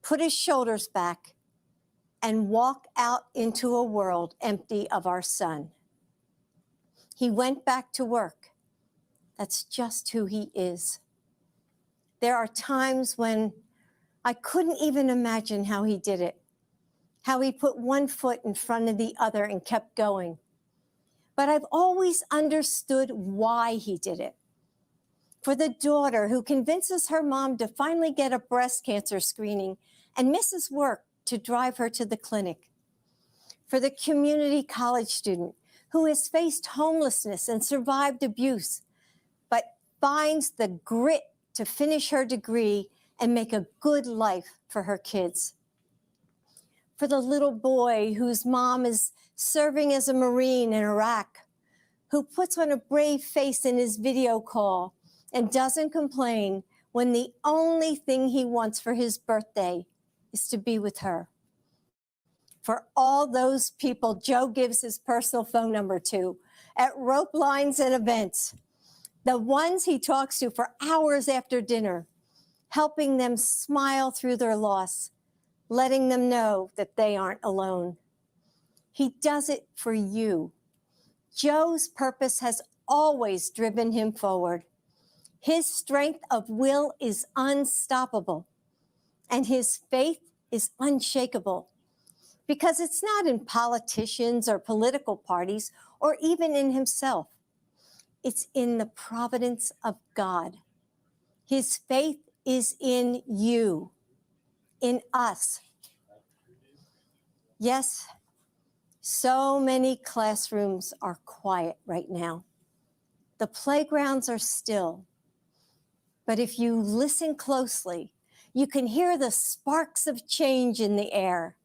put his shoulders back, and walk out into a world empty of our son. He went back to work. That's just who he is. There are times when I couldn't even imagine how he did it, how he put one foot in front of the other and kept going. But I've always understood why he did it. For the daughter who convinces her mom to finally get a breast cancer screening and misses work to drive her to the clinic. For the community college student who has faced homelessness and survived abuse, but finds the grit to finish her degree and make a good life for her kids. For the little boy whose mom is serving as a Marine in Iraq, who puts on a brave face in his video call and doesn't complain when the only thing he wants for his birthday is to be with her. For all those people Joe gives his personal phone number to at rope lines and events, the ones he talks to for hours after dinner, helping them smile through their loss, letting them know that they aren't alone. He does it for you. Joe's purpose has always driven him forward. His strength of will is unstoppable, and his faith is unshakable, because it's not in politicians or political parties or even in himself. It's in the providence of God. His faith is in you, in us. Yes, so many classrooms are quiet right now. The playgrounds are still. But if you listen closely, you can hear the sparks of change in the air.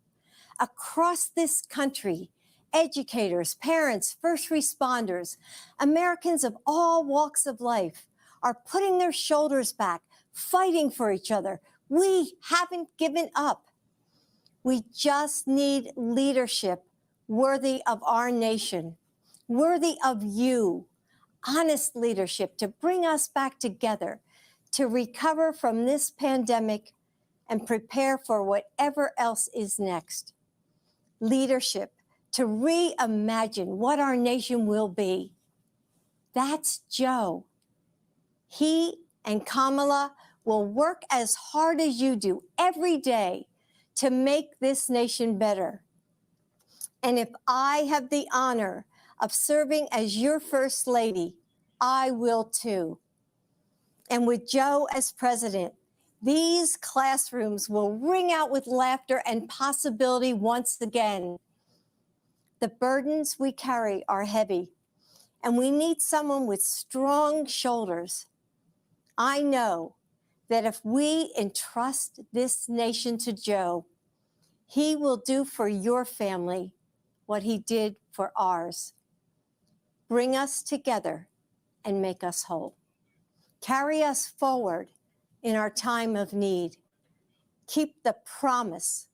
Across this country, educators, parents, first responders, Americans of all walks of life are putting their shoulders back, fighting for each other. We haven't given up. We just need leadership worthy of our nation, worthy of you, honest leadership to bring us back together, to recover from this pandemic and prepare for whatever else is next. Leadership to reimagine what our nation will be. That's Joe. He and Kamala will work as hard as you do every day to make this nation better. And if I have the honor of serving as your First Lady, I will too. And with Joe as president, these classrooms will ring out with laughter and possibility once again. The burdens we carry are heavy, and we need someone with strong shoulders. I know that if we entrust this nation to Joe, he will do for your family what he did for ours. Bring us together and make us whole. Carry us forward in our time of need. Keep the promise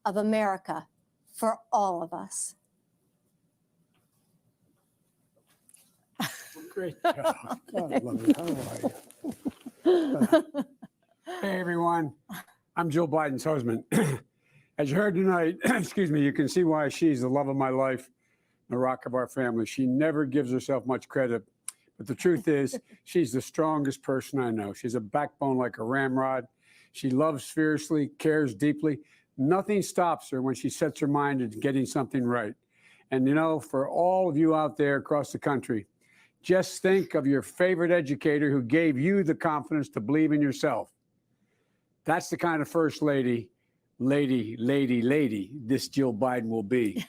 of America for all of us. Great job. God, I love it. How are you? Hey, everyone. I'm Jill Biden's husband. As you heard tonight, excuse me, you can see why she's the love of my life, the rock of our family. She never gives herself much credit, but the truth is she's the strongest person I know. She's a backbone like a ramrod. She loves fiercely, cares deeply. Nothing stops her when she sets her mind to getting something right. And you know, for all of you out there across the country, just think of your favorite educator who gave you the confidence to believe in yourself. That's the kind of First Lady this Jill Biden will be.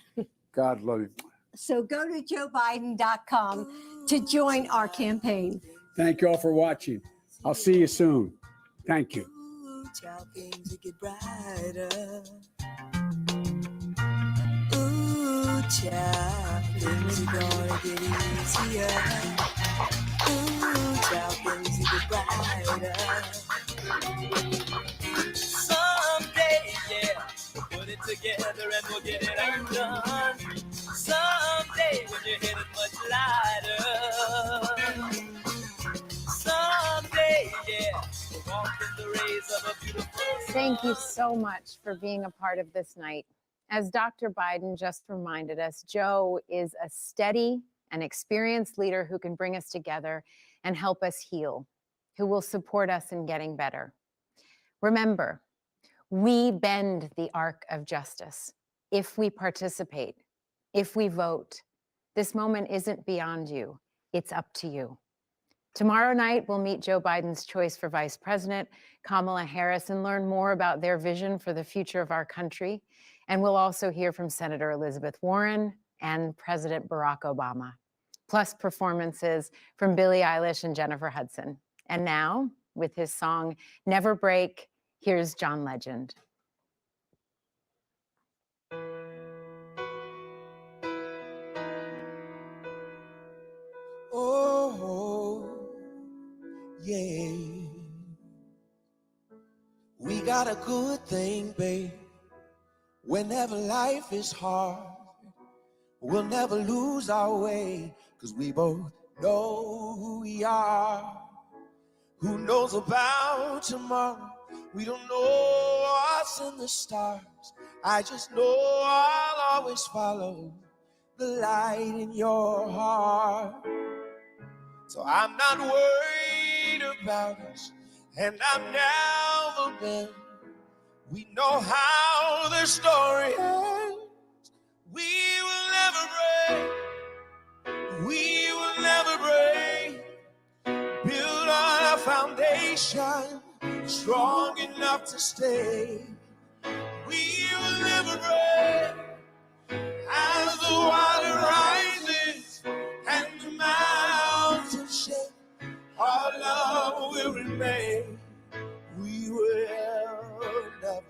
God love you. So go to joebiden.com to join our campaign. Thank you all for watching. I'll see you soon. Thank you. Child, things get brighter. Ooh, child, things are gonna get easier. Ooh, child, things get brighter. Someday, yeah, we'll put it together and we'll get it undone. Someday, when your head is much lighter. Someday, yeah. Thank you so much for being a part of this night. As Dr. Biden just reminded us, Joe is a steady and experienced leader who can bring us together and help us heal, who will support us in getting better. Remember, we bend the arc of justice if we participate, if we vote. This moment isn't beyond you, it's up to you. Tomorrow night, we'll meet Joe Biden's choice for Vice President, Kamala Harris, and learn more about their vision for the future of our country. And we'll also hear from Senator Elizabeth Warren and President Barack Obama, plus performances from Billie Eilish and Jennifer Hudson. And now, with his song, Never Break, here's John Legend. Yeah, we got a good thing, babe. Whenever life is hard, we'll never lose our way, 'cause we both know who we are. Who knows about tomorrow? We don't know what's in the stars. I just know I'll always follow the light in your heart. So I'm not worried about us, and I've never been. We know how the story ends. We will never break. We will never break. foundation strong enough to stay. We will liberate as the water rises and the mountains shake. Our love will remain. We will never,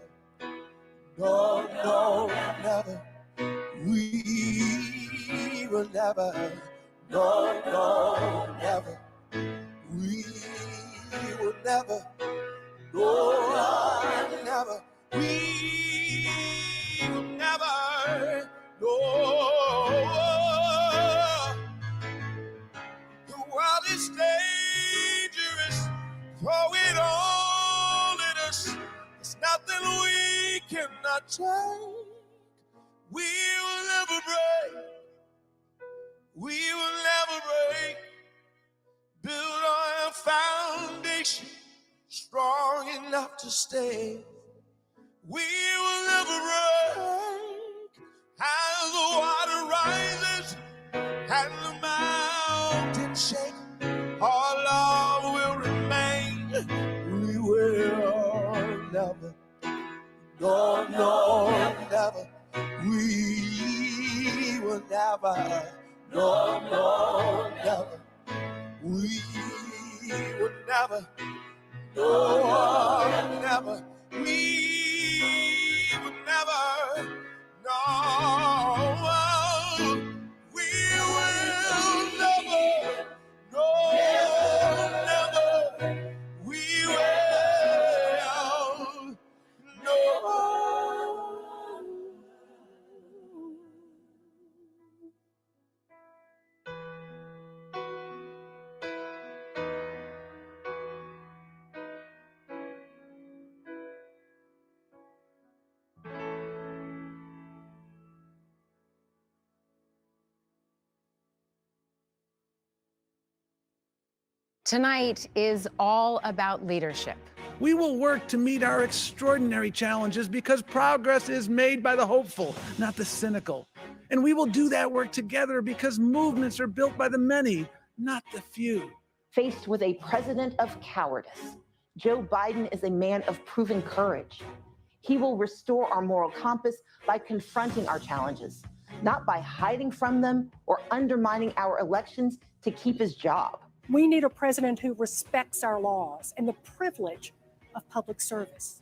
no, no, never. We will never, no, no, never. We will never, no, never. We will never, no. The world is dangerous, throw it all at us. There's nothing we cannot take. We will never break. We will never break. Build on a foundation strong enough to stay. We will never break. As the water rises and the mountains shake, our love will remain. We will never, no, no, never. We will never, no, no, never. We will never, no, never. We will never, no. We will never, no, never. We will, no. Tonight is all about leadership. We will work to meet our extraordinary challenges because progress is made by the hopeful, not the cynical. And we will do that work together because movements are built by the many, not the few. Faced with a president of cowardice, Joe Biden is a man of proven courage. He will restore our moral compass by confronting our challenges, not by hiding from them or undermining our elections to keep his job. We need a president who respects our laws and the privilege of public service,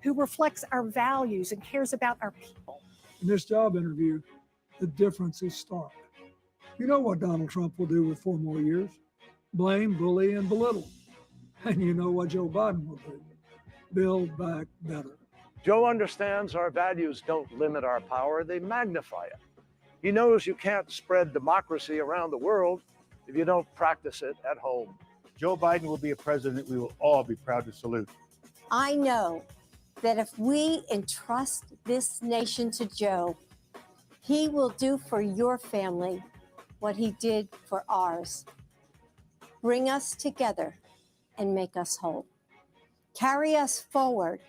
who reflects our values and cares about our people. In this job interview, the difference is stark. You know what Donald Trump will do with 4 more years: blame, bully, and belittle. And you know what Joe Biden will do: build back better. Joe understands our values don't limit our power, they magnify it. He knows you can't spread democracy around the world if you don't practice it at home. Joe Biden will be a president we will all be proud to salute. I know that if we entrust this nation to Joe, he will do for your family what he did for ours. Bring us together and make us whole. Carry us forward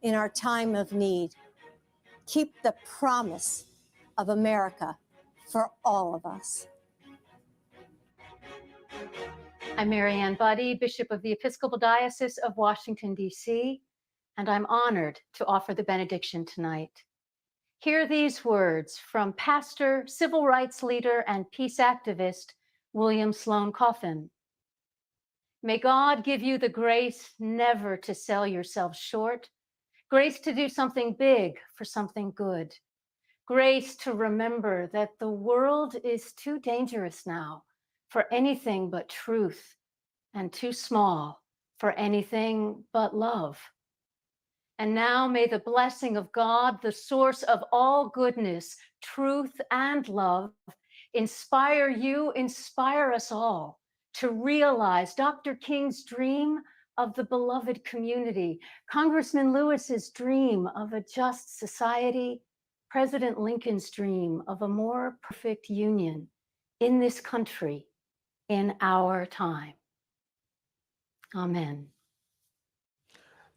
in our time of need. Keep the promise of America for all of us. I'm Mary Ann Buddy, Bishop of the Episcopal Diocese of Washington, D.C., and I'm honored to offer the benediction tonight. Hear these words from pastor, civil rights leader, and peace activist William Sloane Coffin. May God give you the grace never to sell yourself short, grace to do something big for something good, grace to remember that the world is too dangerous now for anything but truth, and too small for anything but love. And now may the blessing of God, the source of all goodness, truth, and love, inspire you, inspire us all to realize Dr. King's dream of the beloved community, Congressman Lewis's dream of a just society, President Lincoln's dream of a more perfect union in this country, in our time. Amen.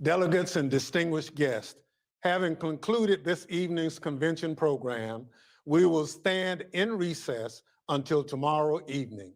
Delegates and distinguished guests, having concluded this evening's convention program, we will stand in recess until tomorrow evening.